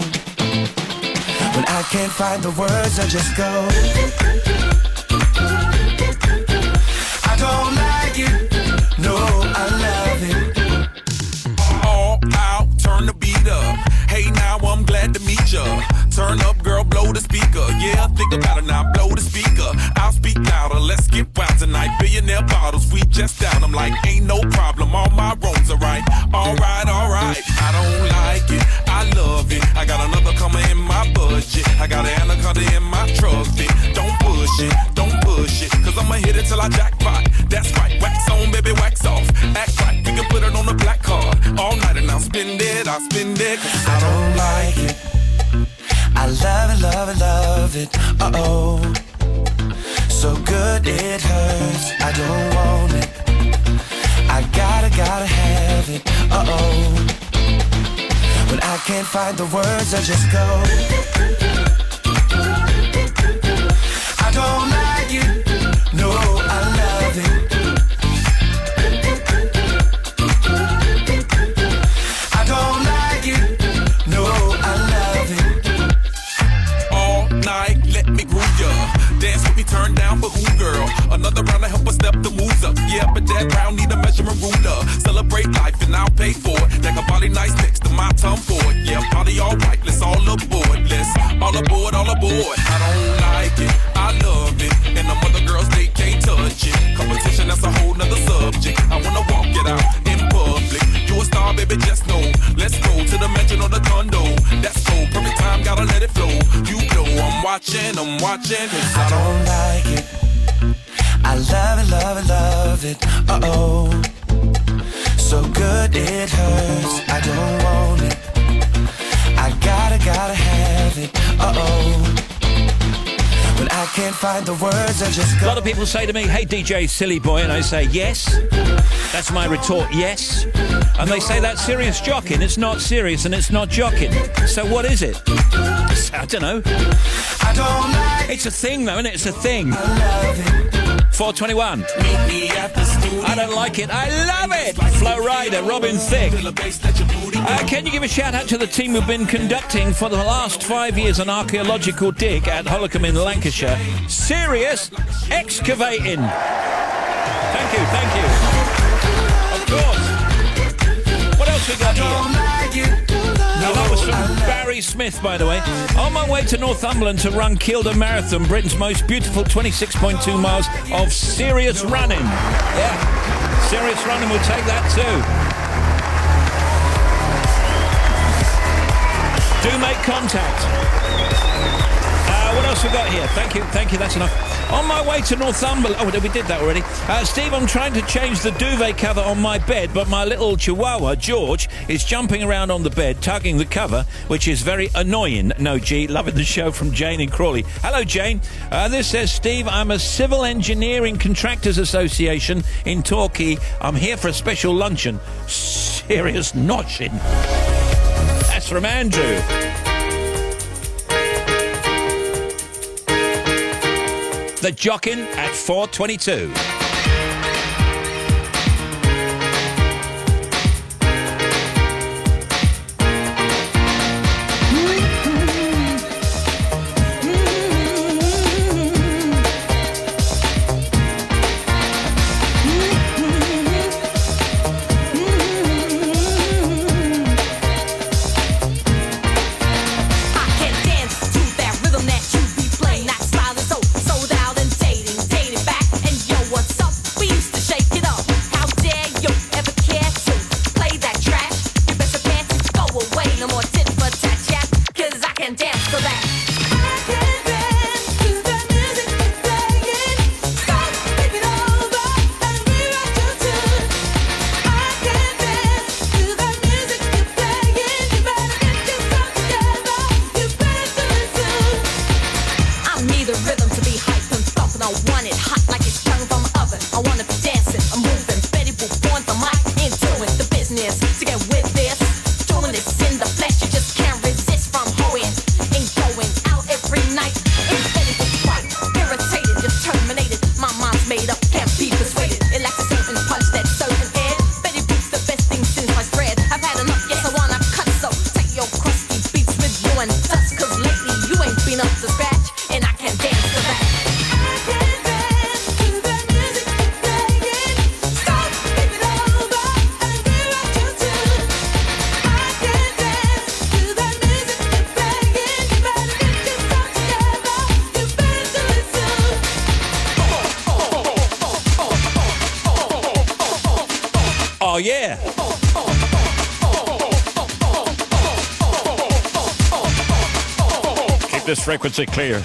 When I can't find the words, I just go. I don't like it. No, I love it. All out, turn the beat up. Hey, now I'm glad to meet ya. Turn up, girl, blow the speaker. Yeah, think about it now, blow the speaker. I'll speak louder, let's get wild tonight. Billionaire bottles, we just down. I'm like, ain't no problem, all my wrongs are right. Alright, alright, I don't like it, I love it. I got another comma in my budget. I got an anaconda in my truck fit. Don't push it, cause I'ma hit it till I jackpot. That's right, wax on, baby, wax off. Act right, we can put it on the black card. All night and I'll spend it, cause I don't like it. I love it, love it, love it. Uh-oh. So good it hurts. I don't want it. I gotta have it. Uh-oh. When I can't find the words, I just go. I don't like it. No, I love it. I don't like it. No, I love it. all night, let me groove ya. Dance with me, turn down for who, girl? Another round to help us step the moves up. Yeah, but that round need a measurement ruler. Celebrate life and I'll pay for it. Like a body nice next to my tongue for it. Yeah, party all right, let's all aboard. Let's all aboard, all aboard. I don't like it, I love it. And the other girls, they can't touch it. Competition, that's a whole nother subject. I wanna walk it out in public. You a star, baby, just know. Let's go to the mansion or the condo. That's so perfect time, gotta let it flow. You know I'm watching, cause I don't like it. I love it, love it, love it. Uh-oh. So good it hurts. I don't want it. I gotta have it. Uh-oh. When I can't find the words, I just go. A lot of people say to me, hey, DJ Silly Boy, and I say, yes. That's my retort, yes. And they say that's Serious Jockin. It's not serious and it's not jockin. So what is it? I don't know. I don't like it's a thing, though, isn't it? It's a thing. I love it. 421. I don't like it. I love it. Flo Rida, Robin Thicke. Can you give a shout out to the team who've been conducting for the last 5 years an archaeological dig at Holcombe in Lancashire? Serious excavating. Thank you. Of course. What else we got here? Now, that was from Barry Smith, by the way. On my way to Northumberland to run Kielder Marathon, Britain's most beautiful 26.2 miles of serious running. Yeah, serious running will take that too. Do make contact. What else we got here? Thank you, that's enough. On my way to Northumberland... Oh, we did that already. Steve, I'm trying to change the duvet cover on my bed, but my little chihuahua, George, is jumping around on the bed, tugging the cover, which is very annoying. No, G, loving the show from Jane in Crawley. Hello, Jane. This says, Steve, I'm a Civil Engineering Contractors Association in Torquay. I'm here for a special luncheon. Serious notching. That's from Andrew. The Jockin at 4:22. can dance to that. To get with this, doing this in the flesh, you just can't resist from hoeing and going out every night. Incredible fight, irritated, just terminated. My mind's made up, can't be persuaded. It lacks a certain punch, that certain air. Betty Boop's the best thing since sliced bread. I've had enough, yes, I wanna cut, so take your crusty beats with you and dust. Cause lately you ain't been up to scratch, and I can't dance to that. Oh, yeah. Keep this frequency clear.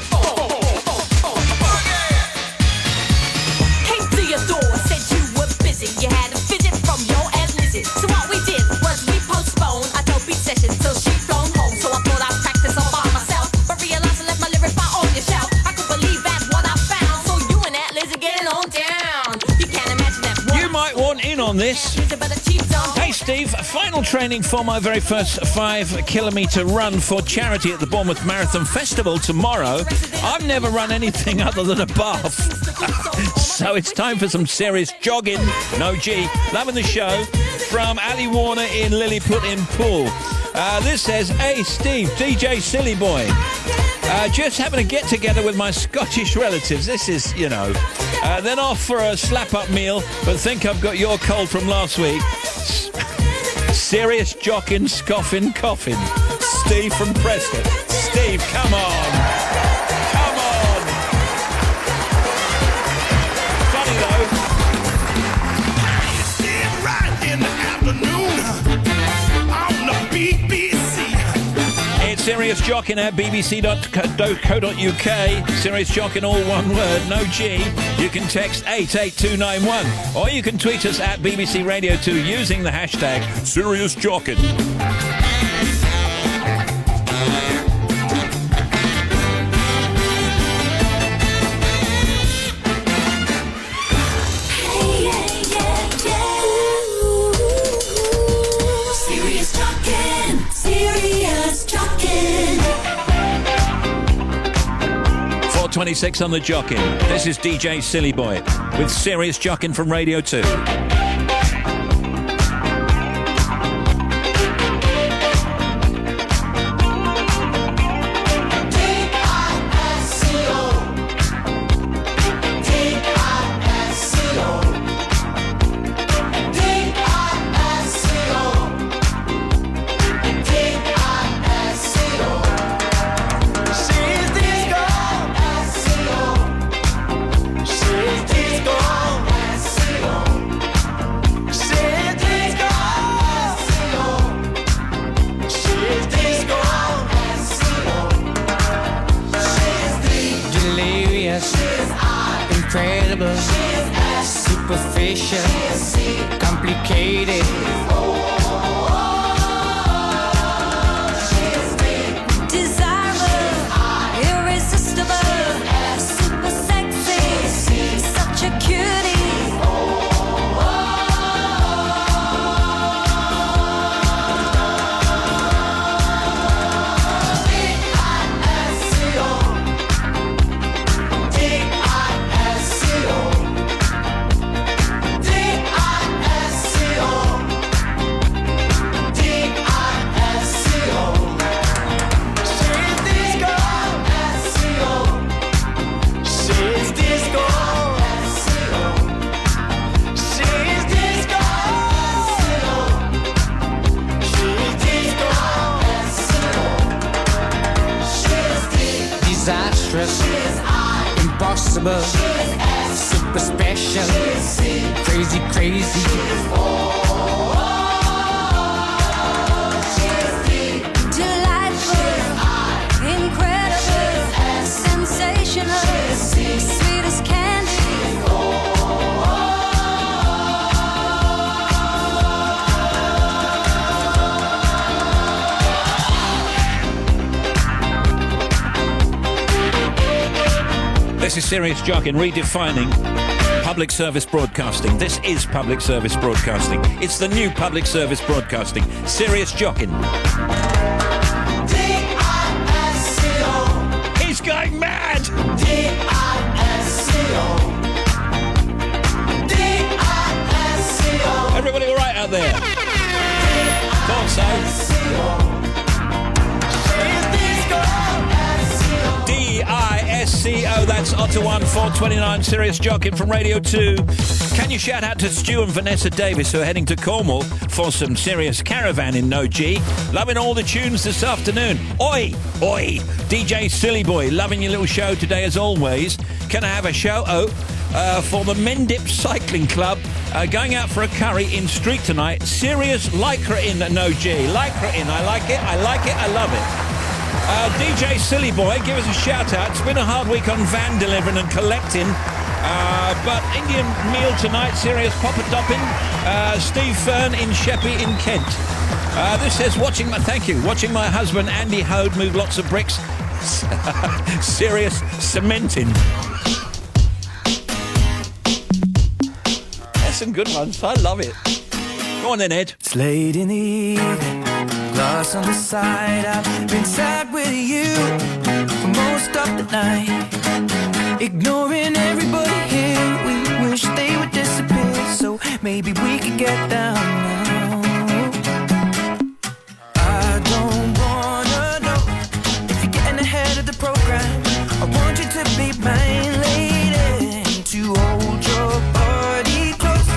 Came to your door, said you were busy. You had a visit from your Aunt Lizzie. So what we did was we postponed our dope beat session till she flown home. So I thought I'd practice all by myself, but realized I left my lyric file on your shelf. I could believe that's what I found. So you and Aunt Lizzie getting on down. You can't imagine that. You might want in on this. Hey Steve, final training for my very first 5-kilometre run for charity at the Bournemouth Marathon Festival tomorrow. I've never run anything other than a bath. So it's time for some serious jogging. No G. Loving the show. From Ali Warner in Lilliput in Poole. This says, hey Steve, DJ Silly Boy. Just having a get-together with my Scottish relatives. This is, you know. Then off for a slap-up meal, but think I've got your cold from last week. Serious Jockin, scoffing, coughing. Steve from Prescott. Steve, come on. Come on. Funny, though. Steve Wright in the afternoon on the BBC. It's Serious Jockin at bbc.co.uk. Serious Jockin, all one word, no G. You can text 88291, or you can tweet us at BBC Radio 2 using the hashtag Serious Jockin. Serious Jockin', Serious Jockin'. 4:26 on the Jockin. This is DJ Silly Boy with Serious Jockin from Radio 2. Incredible, superficial, complicated. Desirable, irresistible, super sexy, such a cutie. Disastrous, impossible, super special, crazy, crazy. Delightful, This is Serious Jockin, redefining public service broadcasting. This is public service broadcasting. It's the new public service broadcasting. Serious Jockin. D-I-S-C-O. He's going mad! D-I-S-C-O. D-I-S-C-O. Everybody all right out there? Thought so. D-I-S-C-O, that's Ottawa 429, Serious Jockin from Radio 2. Can you shout out to Stu and Vanessa Davis, who are heading to Cornwall for some serious caravan in No G? Loving all the tunes this afternoon. Oi, oi, DJ Silly Boy, loving your little show today as always. Can I have a shout out for the Mendip Cycling Club going out for a curry in Street tonight? Serious Lycra in No G. Lycra in, I like it, I love it. DJ Silly Boy, give us a shout out. It's been a hard week on van delivering and collecting, but Indian meal tonight, serious Papa Doppin, Steve Fern in Sheppey in Kent. This says, watching my husband Andy Hode move lots of bricks. Serious cementing. That's some good ones, I love it. Go on then, Ed. It's late in the evening, glass on the side. I've been sad with you for most of the night, ignoring everybody here. We wish they would disappear, so maybe we could get down now. I don't wanna know if you're getting ahead of the program. I want you to be mine, lady, to hold your body close.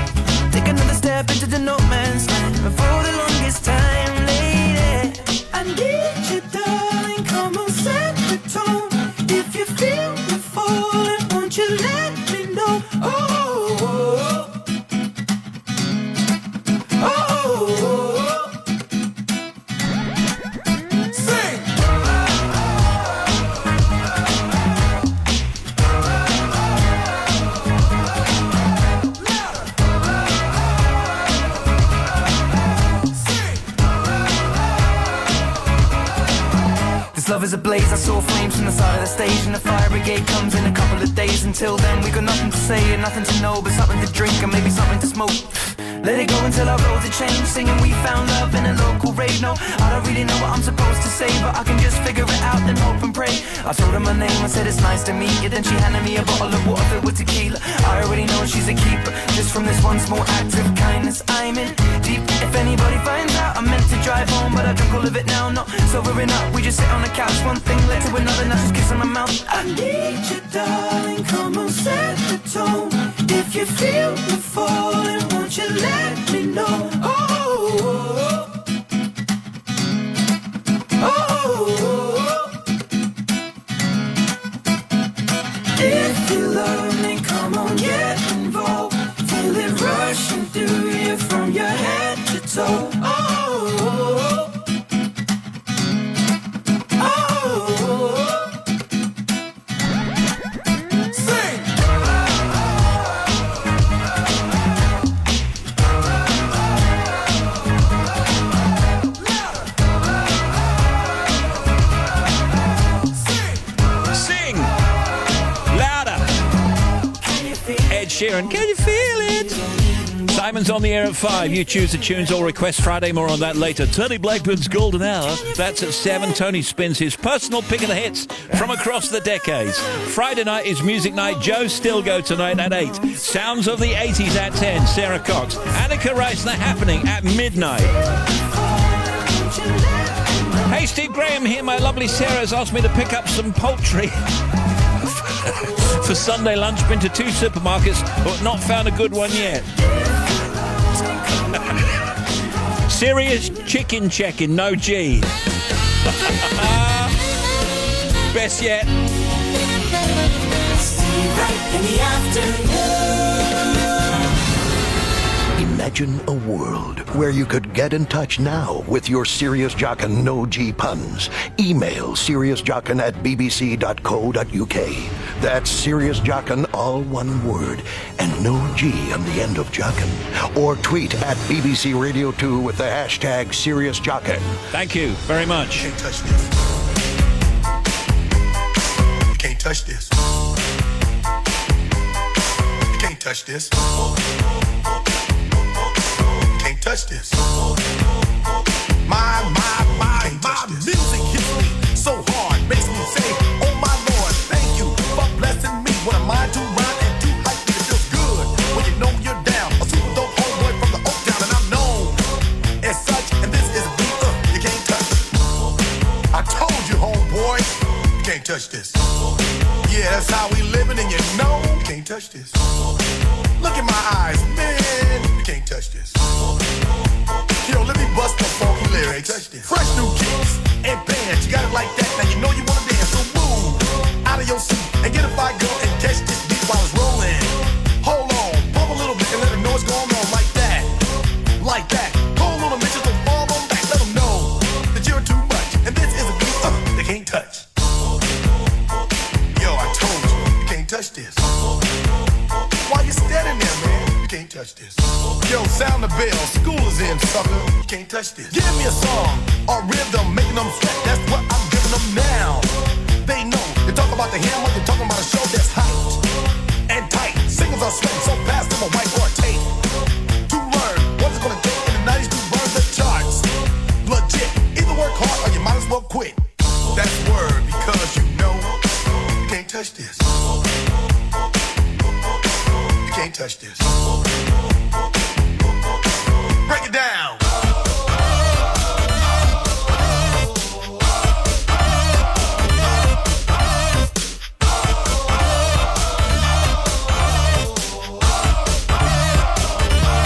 Take another step into the no man's land, but for the longest time, lady, I need you, darling. Come on, set the tone. If you feel me falling, won't you let me know? Oh, oh, oh, oh, oh. Sing. Love is ablaze, I saw flames from the side of the stage, and the fire brigade comes in a couple of days. Until then we got nothing to say and nothing to know, but something to drink and maybe something to smoke. Let it go until our roads are changed, singing we found love in a local rave. No, I don't really know what I'm supposed to say, but I can just figure it out and hope and pray. I told her my name, I said it's nice to meet you. Then she handed me a bottle of water filled with tequila. I already know she's a keeper, just from this one small act of kindness. I'm in deep, if anybody finds out. I meant to drive home, but I drunk all of it now. Not sobering up, we just sit on the couch. One thing led to another, now just kiss on my mouth. I need you, darling, come on, set the tone. If you feel me falling, won't you let me know? Oh, oh, oh, oh. If you love me, come on, get involved. Feel it rushing through you from your head to toe. Oh, oh, oh. Sheeran, can you feel it? Simon's on the air at 5. You choose the tunes or request Friday. More on that later. Tony Blackburn's Golden Hour. That's at 7. Tony spins his personal pick of the hits from across the decades. Friday night is Music Night. Joe Stilgo tonight at 8. Sounds of the 80s at 10. Sarah Cox. Annika Reisner happening at midnight. Hey, Steve Graham here. My lovely Sarah's asked me to pick up some poultry for Sunday lunch. Been to 2 supermarkets, but not found a good one yet. Serious chicken checking, no G. Best yet. Steve Wright in the afternoon. Imagine a world where you could get in touch now with your Serious Jockin' No G puns. Email seriousjockin@bbc.co.uk. That's Serious Jockin', all one word, and no G on the end of Jockin'. Or tweet at BBC Radio 2 with the hashtag Serious Jockin'. Thank you very much. You can't touch this. You can't touch this. touch this. Can't touch this. My music hits me so hard, makes me say, oh my Lord, thank you for blessing me. What a mind to rhyme and to hype me, it feels good when you know you're down. A super dope homeboy from the Oak Town, and I'm known as such, and this is a beat you can't touch. I told you, homeboy, you can't touch this. Yeah, that's how we living, and you know you can't touch this. Look in my eyes, man, you can't touch this. Yo, let me bust the funky lyrics. Fresh new kicks and bands, you got it like that. Now you know you wanna dance, so move out of your seat and get a fire girl and catch this beat while it's rolling. Hold on, pump a little bit and let them know what's going on like that, like that. Hold on, bitches, don't fall on back. Let them know that you're too much, and this is a beat they can't touch. Yo, I told you can't touch this. Why you standing there, man? You can't touch this. Yo, sound the bell, school is in, sucker. You can't touch this. Give me a song or rhythm, making them sweat. That's what I'm giving them now. They know. You talk about the hammer, you're talking about a show that's hyped and tight. Singles are sweating so fast, them a whiteboard tape. To learn what it's gonna take in the 90s to burn the charts. Legit. Either work hard or you might as well quit. That's word because you know you can't touch this. You can't touch this. Break it down.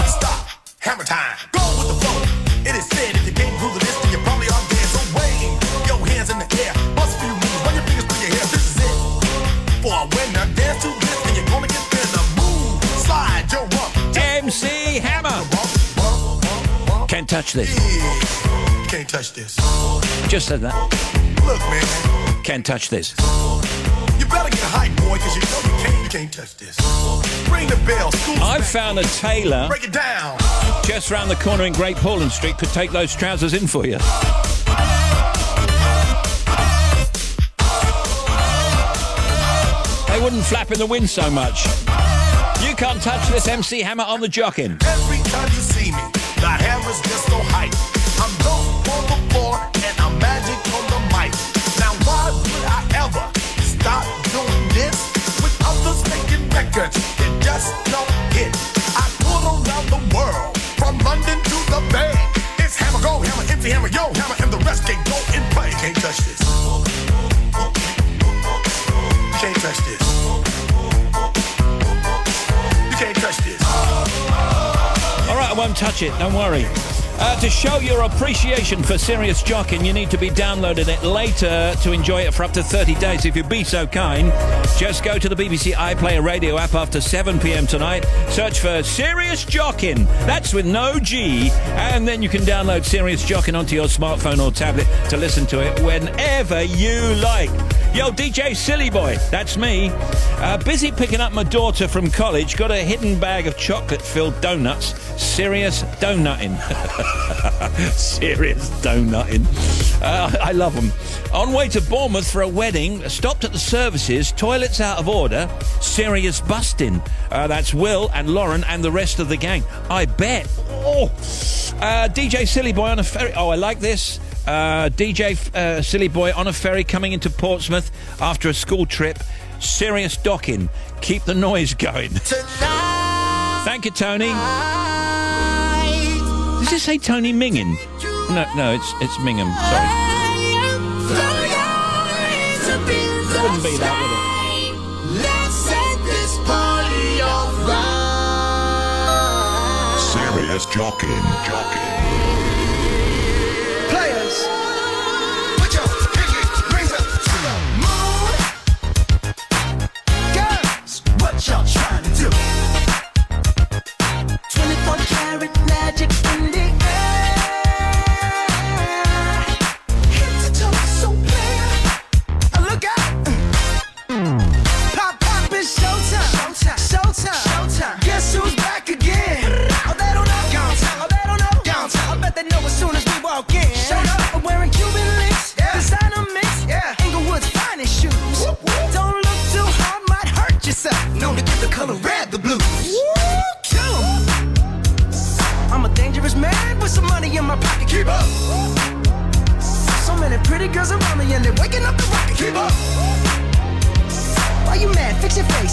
Stop. Hammer time. Go with the flow. It is said if you can't groove the list, then you probably are dead. So wave your hands in the air. Bust a few moves. Run your fingers through your hair. This is it. For a winner, dance to this, and you're gonna get there. The move. Slide your rump. MC Hammer. Can't touch this. Can't touch this. Just said that. Look, man. Can't touch this. You better get hype, boy, because you know you can't touch this. Ring the bell. I've found a tailor Break it down. just round the corner in Great Portland Street could take those trousers in for you. They wouldn't flap in the wind so much. You can't touch this. MC Hammer on the Jockin. Every time you see me, the hammer's just so hype. I'm dope on the floor and I'm magic on the mic. Now why would I ever stop doing this with others making records that just don't hit? I tour around the world, from London to the Bay. It's hammer, go hammer, MC Hammer, yo hammer, and the rest can go and play. You can't touch this. You can't touch this. You can't touch this. All right, I won't touch it. Don't worry. To show your appreciation for Serious Jockin, you need to be downloading it later to enjoy it for up to 30 days. If you'd be so kind, just go to the BBC iPlayer radio app after 7 p.m. tonight. Search for Serious Jockin. That's with no G. And then you can download Serious Jockin onto your smartphone or tablet to listen to it whenever you like. Yo, DJ Silly Boy, that's me. Busy picking up my daughter from college. Got a hidden bag of chocolate-filled donuts. Serious donutting. Serious donutting. I love them. On way to Bournemouth for a wedding. Stopped at the services. Toilets out of order. Serious busting. That's Will and Lauren and the rest of the gang. I bet. Oh. DJ Silly Boy on a ferry. Oh, I like this. DJ Silly Boy on a ferry coming into Portsmouth after a school trip. Serious docking. Keep the noise going. Thank you, Tony. Does it say Tony Mingin? No, it's Mingham. Sorry. It wouldn't be that, would it? Let's set this party alright. Serious Jockin. Players, put your pinky rings up to the moon. Girls, what y'all trying to do? 24 karat magic in the air. Head to toe, so clear. Look out. Pop, it's showtime. Guess who's back again? Oh, they don't know. Oh, they don't know. I bet they know.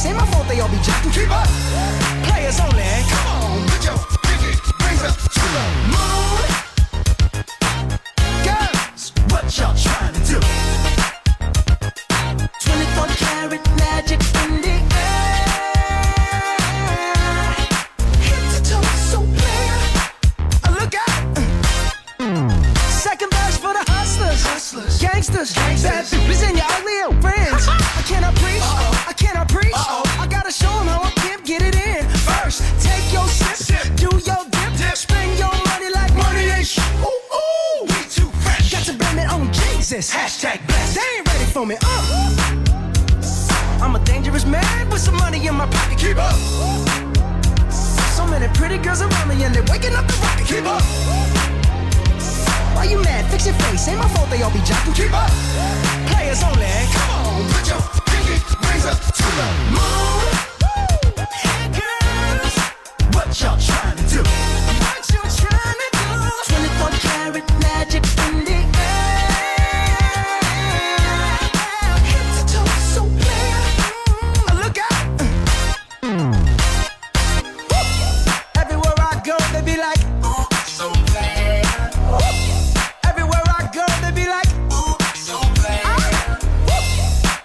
face. Ain't my fault they all be jocking. Keep up. Players only. Come on, put your pinky rings up to the moon. Girls, what y'all trying to do? 24 karat magic in the air. Head to toe, so clear. Look out. Second verse for the hustlers, gangsters, bad bitches and your ugly friends. I cannot preach, I cannot preach. I gotta show them how a pimp get it in. First, take your sip, do your dip, spend your money like money ain't shit. Ooh, ooh, we too fresh. Got to blame it on Jesus. Hashtag blessed. They ain't ready for me. I'm a dangerous man with some money in my pocket. Keep up. So many pretty girls around me and they're waking up the rocket. Keep up. Why you mad? Fix your face. Ain't my fault they all be jocking. Keep up. Players only. Come on, put your pinky rings up to the moon. Hey girls, what y'all trying to do? What you trying to do? 24 karat magic in the air. Head to toe, so clear. Look out. Everywhere I go, they be like, ooh, so bad. Everywhere I go, they be like, ooh, so bad.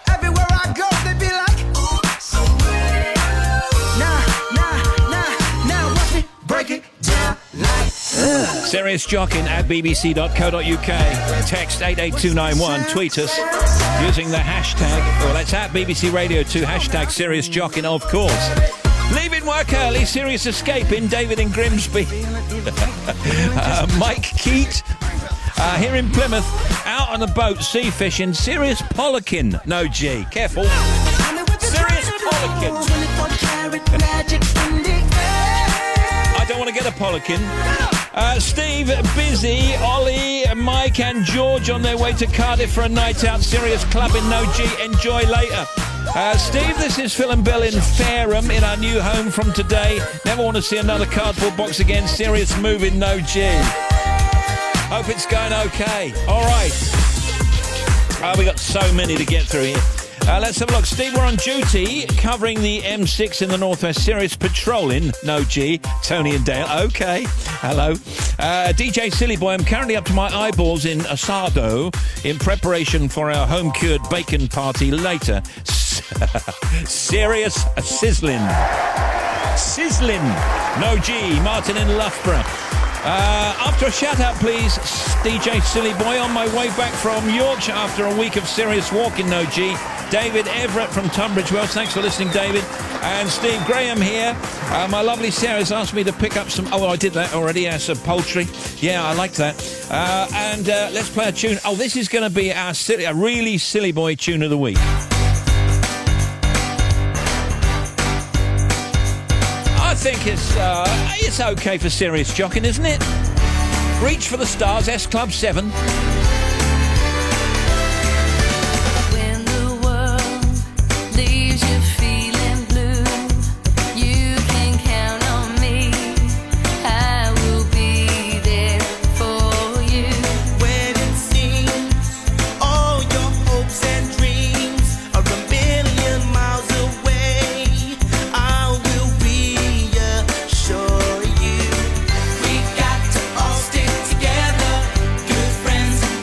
Everywhere I go, they be like, ooh, so bad. Now, watch me break it down like Serious Jockin at bbc.co.uk. Text 88291. Tweet us using the hashtag, well, that's at BBC Radio 2, hashtag Serious Jockin, of course. Leaving work early, serious escape in David in Grimsby. Mike Keat, here in Plymouth, out on the boat, sea fishing, serious polykin. No G, careful. Serious polykin. I don't want to get a polykin. Steve, busy. Ollie, Mike and George on their way to Cardiff for a night out. Serious clubbing, no G. Enjoy later. Steve, this is Phil and Bill in Fareham in our new home from today. Never want to see another cardboard box again. Serious moving, no G. Hope it's going okay. All right. We got so many to get through here. Let's have a look. Steve, we're on duty covering the M6 in the northwest. Serious patrolling, no G. Tony and Dale, okay. Hello. DJ Silly Boy, I'm currently up to my eyeballs in asado in preparation for our home-cured bacon party later. Serious sizzling. Sizzling, no G. Martin in Loughborough. After a shout-out, please, DJ Silly Boy, on my way back from Yorkshire after a week of serious walking, no G. David Everett from Tunbridge Wells. Thanks for listening, David. And Steve Graham here. My lovely Sarah's asked me to pick up some... Oh, I did that already. Some poultry. Yeah, I liked that. And let's play a tune. Oh, this is going to be a really Silly Boy tune of the week. I think it's okay for serious jocking, isn't it? Reach for the stars, S Club 7. When the world leaves you feeling blue, you can count on me. I will be there for you. When it seems all your hopes and dreams are a million miles away, I will reassure you. We got to all stick together, good friends and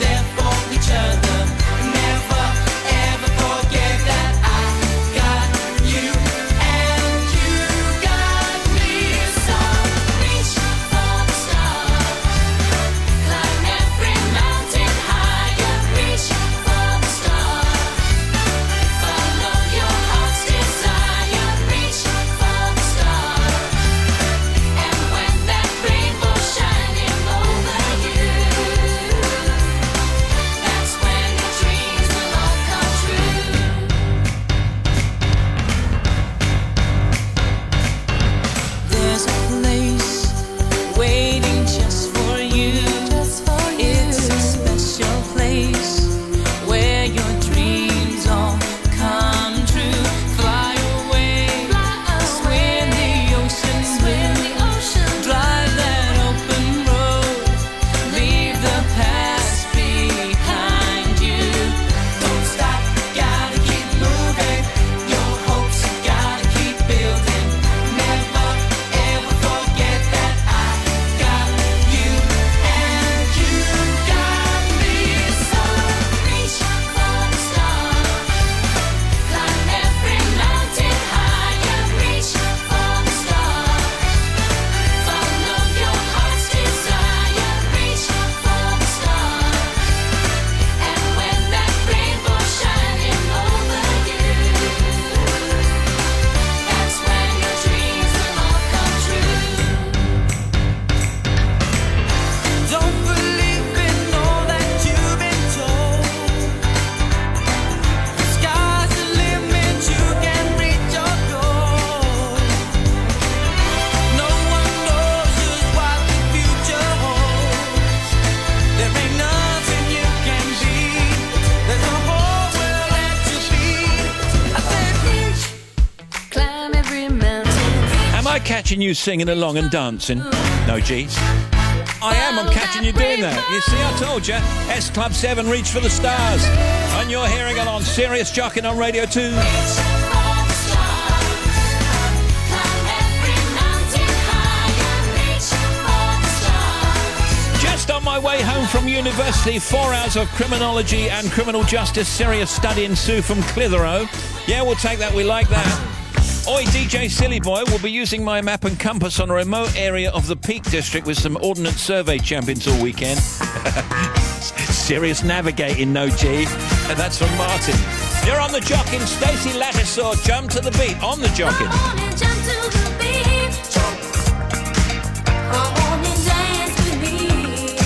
like catching you singing along and dancing. No, G's. I am. I'm catching you doing that. You see, I told you. S Club 7, Reach for the Stars. And you're hearing it on Serious Jockin on Radio 2. Just on my way home from university, 4 hours of criminology and criminal justice serious study ensue from Clitheroe. Yeah, we'll take that. We like that. Oi, DJ Silly Boy will be using my map and compass on a remote area of the Peak District with some Ordnance Survey champions all weekend. Serious navigating, no G. And that's from Martin. You're on the Jockin. Stacey Lattisaw, jump to the beat on the Jockin. Come on and jump to the beat. Come on and dance with me.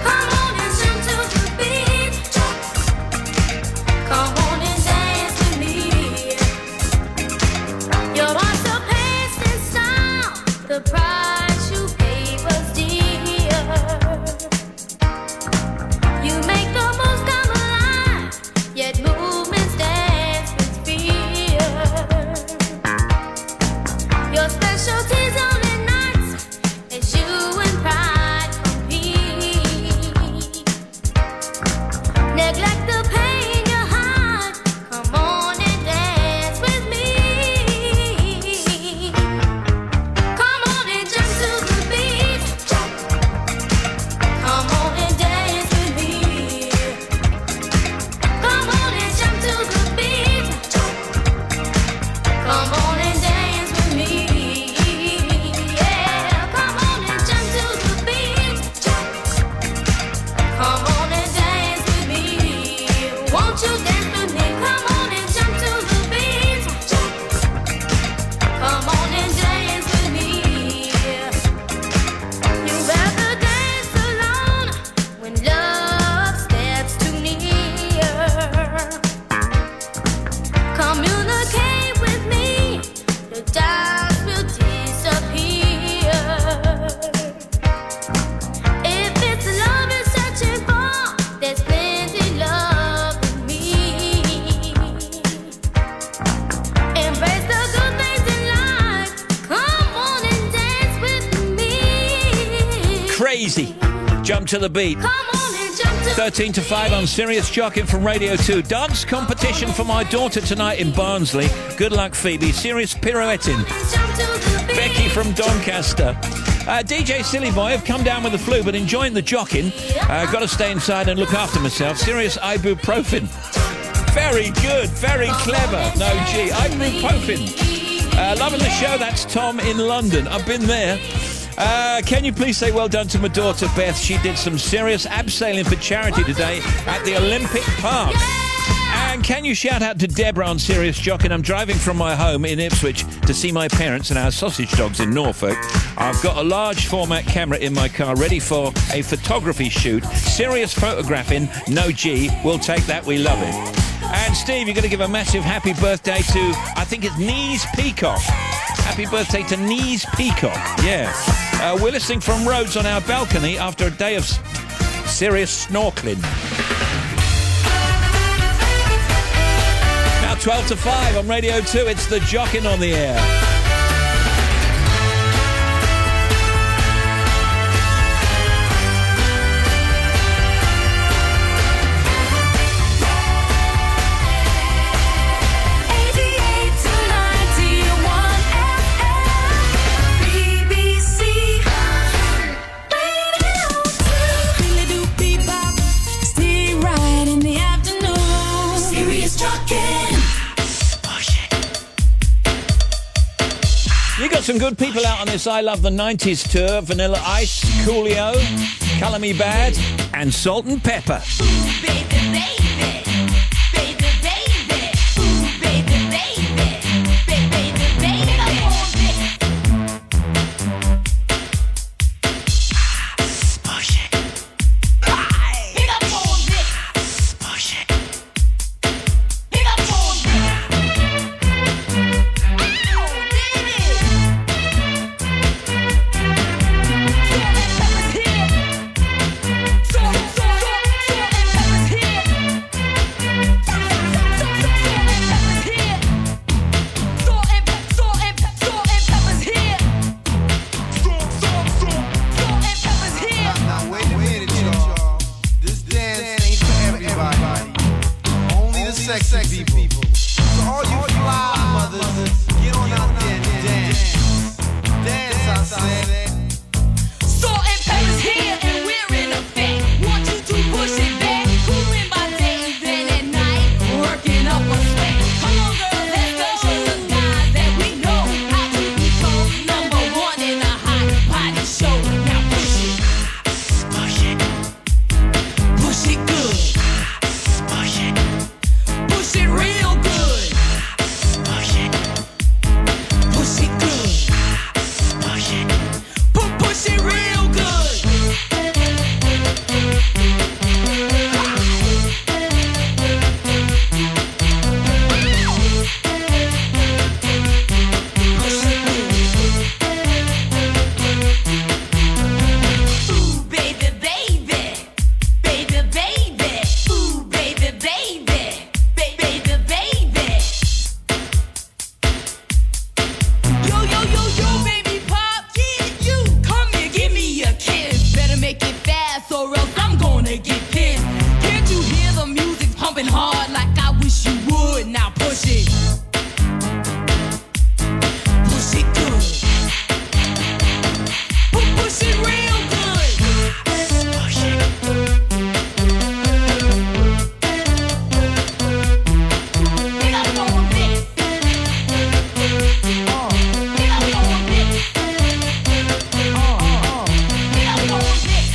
Come on and jump to the beat. Come on and dance with me. Your heart's a pace and style. The price you pay was dear. You make the moves come alive, yet movements dance with fear. Your specialty's only nights as you and pride compete. Neglect the pain you hide. Come on and dance with me. Come on and jump to the beat. Come on and dance with me. Come on and jump to the beat. Come on and dance with me. Yeah, come on and jump to the beat. Come on and dance with me. Won't you dance with me? Come on and jump to the beat. Come on and dance with me. You rather dance alone when love steps too near. Communicate with me, the doubts will disappear. If it's love you're searching for, there's plenty love in me. Embrace the good things in life. Come on and dance with me. Crazy. Jump to the beat. Come on and jump to 13 to 5 on Serious Jockin from Radio 2. Dance competition for my daughter tonight in Barnsley. Good luck, Phoebe. Serious pirouetting. Becky from Doncaster. DJ Silly Boy, I've come down with the flu, but enjoying the Jockin. Got to stay inside and look after myself. Serious ibuprofen. Very good, very clever. No G. Ibuprofen. Loving the show. That's Tom in London. I've been there. Can you please say well done to my daughter Beth? She did some serious abseiling for charity today at the Olympic Park. And can you shout out to Deborah on Serious Jockin? I'm driving from my home in Ipswich to see my parents and our sausage dogs in Norfolk. I've got a large format camera in my car ready for a photography shoot. Serious photographing, no G. We'll take that, we love it. And Steve, you're going to give a massive happy birthday to, I think it's Knees Peacock. Happy birthday to Knees Peacock. Yeah. We're listening from Rhodes on our balcony after a day of serious snorkeling. Now 12 to 5 on Radio 2. It's the Jockin on the air. You got some good people out on this I Love the 90s tour. Vanilla Ice, Coolio, Colour Me Bad, and Salt and Pepper. Here. sexy people. So all you fly mothers, get on out there and dance. Dance, I said. Salt and pepper's here and we're in effect. Want you to push it back. Cooling by day and then at night, working up a sweat. Come on, girl, let's go. Show the guys that we know how to control. Number one in the hot body show. Now push it. Push it. Push it good. Push it. Push it real good. Push it. Push it good. Push it. Push it real good. Ooh, baby, baby. Baby, baby. Ooh, baby, baby. Baby, baby. Yo, yo, yo, yo, baby pop, yeah, you. Come here, give me a kiss. Better make it fast or else I'm gonna get pissed. Can't you hear the music pumping hard like I wish you would? Now push it. Push it good. Push it real good. Push it. Get up on this. Get up on this. Get up on this.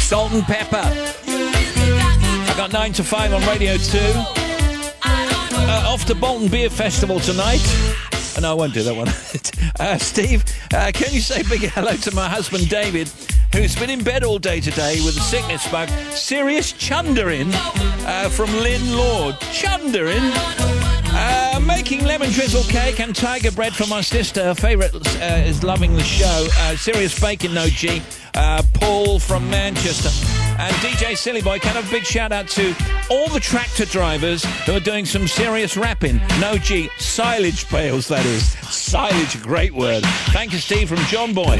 Salt and Pepper. I got 9 to 5 on Radio 2. Off to Bolton Beer Festival tonight. No, I won't do that one. Steve, can you say big hello to my husband David, who's been in bed all day today with a sickness bug? Serious chundering from Lynn Lord. Chundering? Making lemon drizzle cake and tiger bread for my sister. Her favourite is loving the show. Serious bacon, no G. Paul from Manchester. And DJ Silly Boy, can I have a big shout out to all the tractor drivers who are doing some serious rapping. No G, silage bales, that is. Silage, a great word. Thank you, Steve, from John Boy.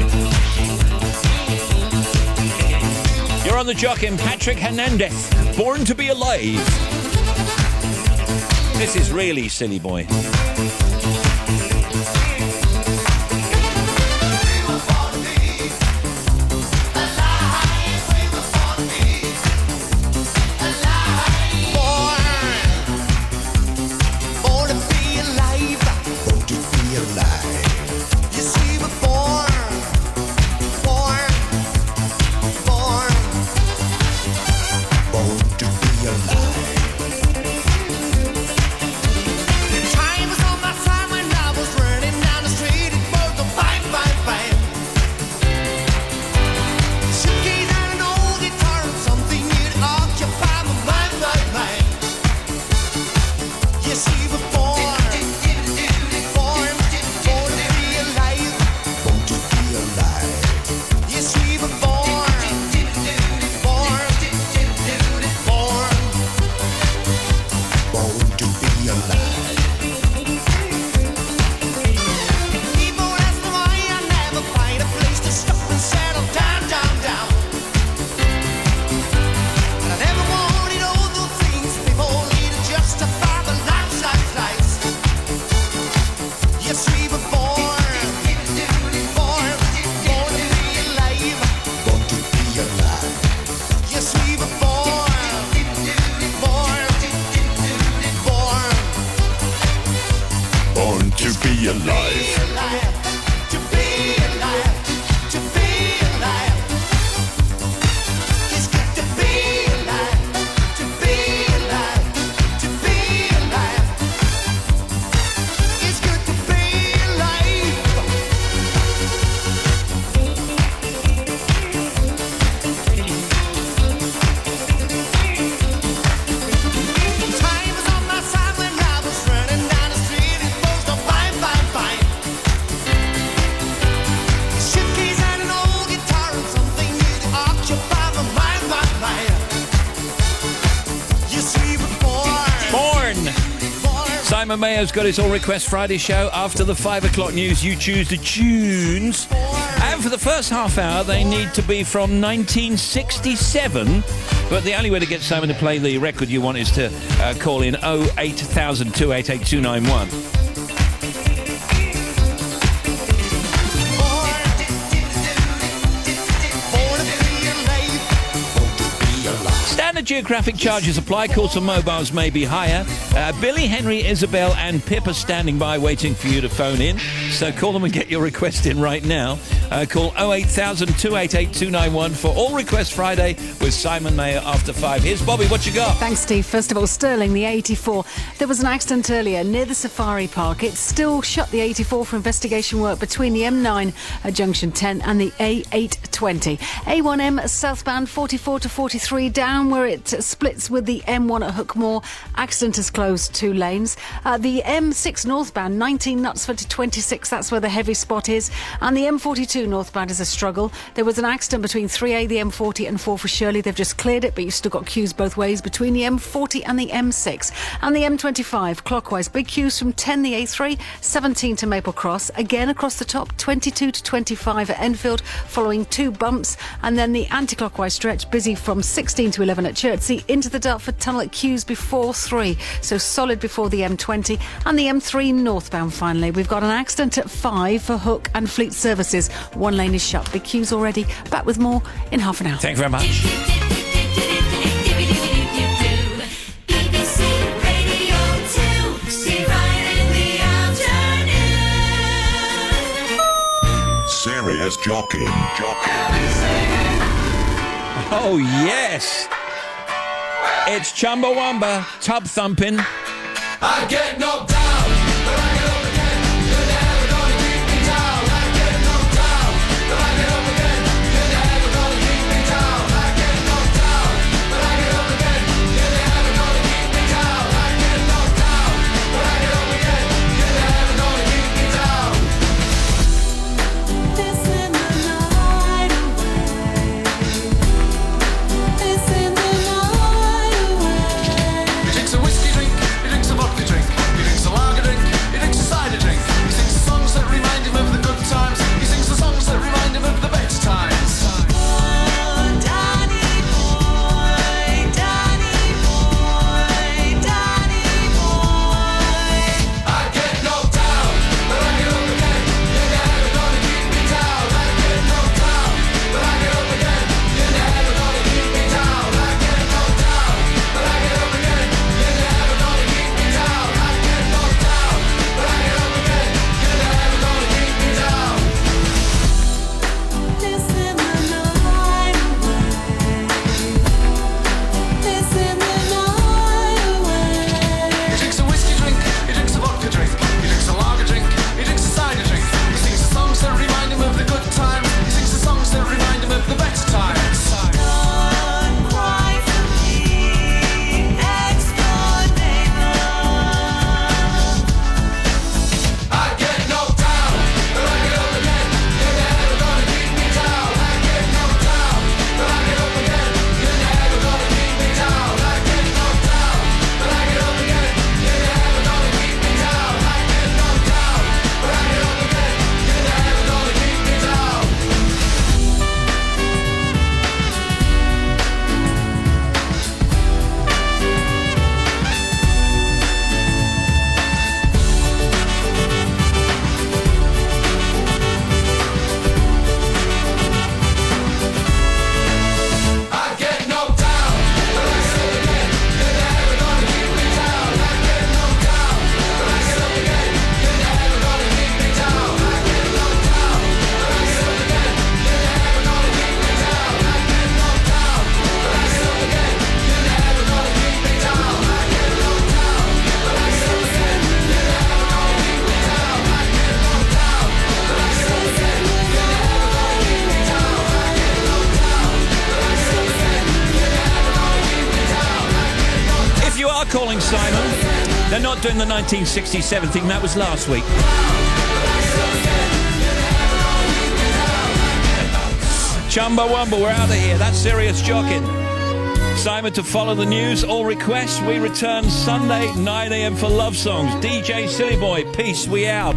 You're on the Jockin, Patrick Hernandez, Born to be Alive. This is really Silly Boy. Simon Mayo's got his All Request Friday show. After the 5 o'clock news, you choose the tunes. And Simon, for the first half hour, they need to be from 1967. But the only way to get Simon to play the record you want is to call in 08000 288 291. Standard geographic charges apply. Calls to mobiles may be higher. Billy, Henry, Isabel and Pip are standing by waiting for you to phone in. So call them and get your request in right now. Call 08000 288 291 for All Request Friday with Simon Mayer after 5. Here's Bobby, what you got? Thanks, Steve. First of all, Stirling, the 84. There was an accident earlier near the Safari Park. It's still shut, the 84, for investigation work between the M9 at Junction 10 and the A820. A1M southbound 44 to 43 down where it splits with the M1 at Hookmore. Accident has closed 2 lanes. The M6 northbound 19 Knutsford to 26, that's where the heavy spot is. And the M42 northbound is a struggle. There was an accident between 3A, the M40 and 4 for Shirley. They've just cleared it, but you've still got queues both ways between the M40 and the M6. And the M25 clockwise, big queues from 10 the A3, 17 to Maple Cross. Again across the top, 22 to 25 at Enfield, following 2 bumps. And then the anti-clockwise stretch, busy from 16 to 11 at Chertsey, into the Dartford Tunnel at queues before 3. So solid before the M20 and the M3 northbound finally. We've got an accident at 5 for Hook and Fleet Services. 1 lane is shut. Big queues already. Back with more in half an hour. Thank you very much. BBC Radio 2, Steve Ryan in the afternoon. Serious Jockin. Oh, yes. It's Chumbawamba, tub thumping. I get knocked down, but I get up again. You're never gonna keep me down. I get knocked down, but I get up again. You're never gonna keep me down. I get knocked down, but I get up again. You're never gonna keep me down. I get knocked down, but I get up again. You're never gonna keep me down. Listen the night away. Listen the night away. He drinks a whiskey drink, he drinks a vodka drink, he drinks a lager drink, he drinks a cider drink. He sings the songs that remind him of the good times, he sings the songs that remind him of the better times. Danny boy, Danny boy, Danny boy. I get knocked down, but I get up again. You're never gonna keep me down. I get knocked down, but I get up again. You're never gonna keep me down. I get knocked down, but I get up again. You're never gonna keep me down. I get knocked down, but I get up again. You're never gonna keep me down. Listen the night away. Listen the night away. He drinks a whiskey drink, he drinks a vodka drink, he drinks a lager drink, he drinks a cider drink. He sings the songs that remind him of the good times, he sings the songs that remind him of the better times. Don't cry for me, ex-door neighbor. I get knocked down, but I get up again. You're never gonna keep me down. I get knocked down, but I get up again. You're never gonna keep me down. I get knocked down, but I get up again. You're never gonna keep me down. I get knocked down, but I get up again. You're never gonna keep me down. I get knocked down, but I get up again. You're never gonna keep me down. I get knocked down, but I get up again. You're never gonna keep me down. I get knocked down, but I get up again. You're never gonna keep me down. I get knocked down, but I get up again. You're never gonna keep me down. I get knocked down, but I get up again. You're never gonna keep me down. I get knocked down, but I get up again. You're never gonna keep me down. I get knocked down, but I get up again. You're never gonna keep me down. I get knocked down. If you are calling Simon, they're not doing the 1967 thing. That was last week. Chumbawamba, we're out of here. That's Serious Jockin. Simon to follow the news. All requests. We return Sunday, 9 a.m. for Love Songs. DJ Silly Boy, peace. We out.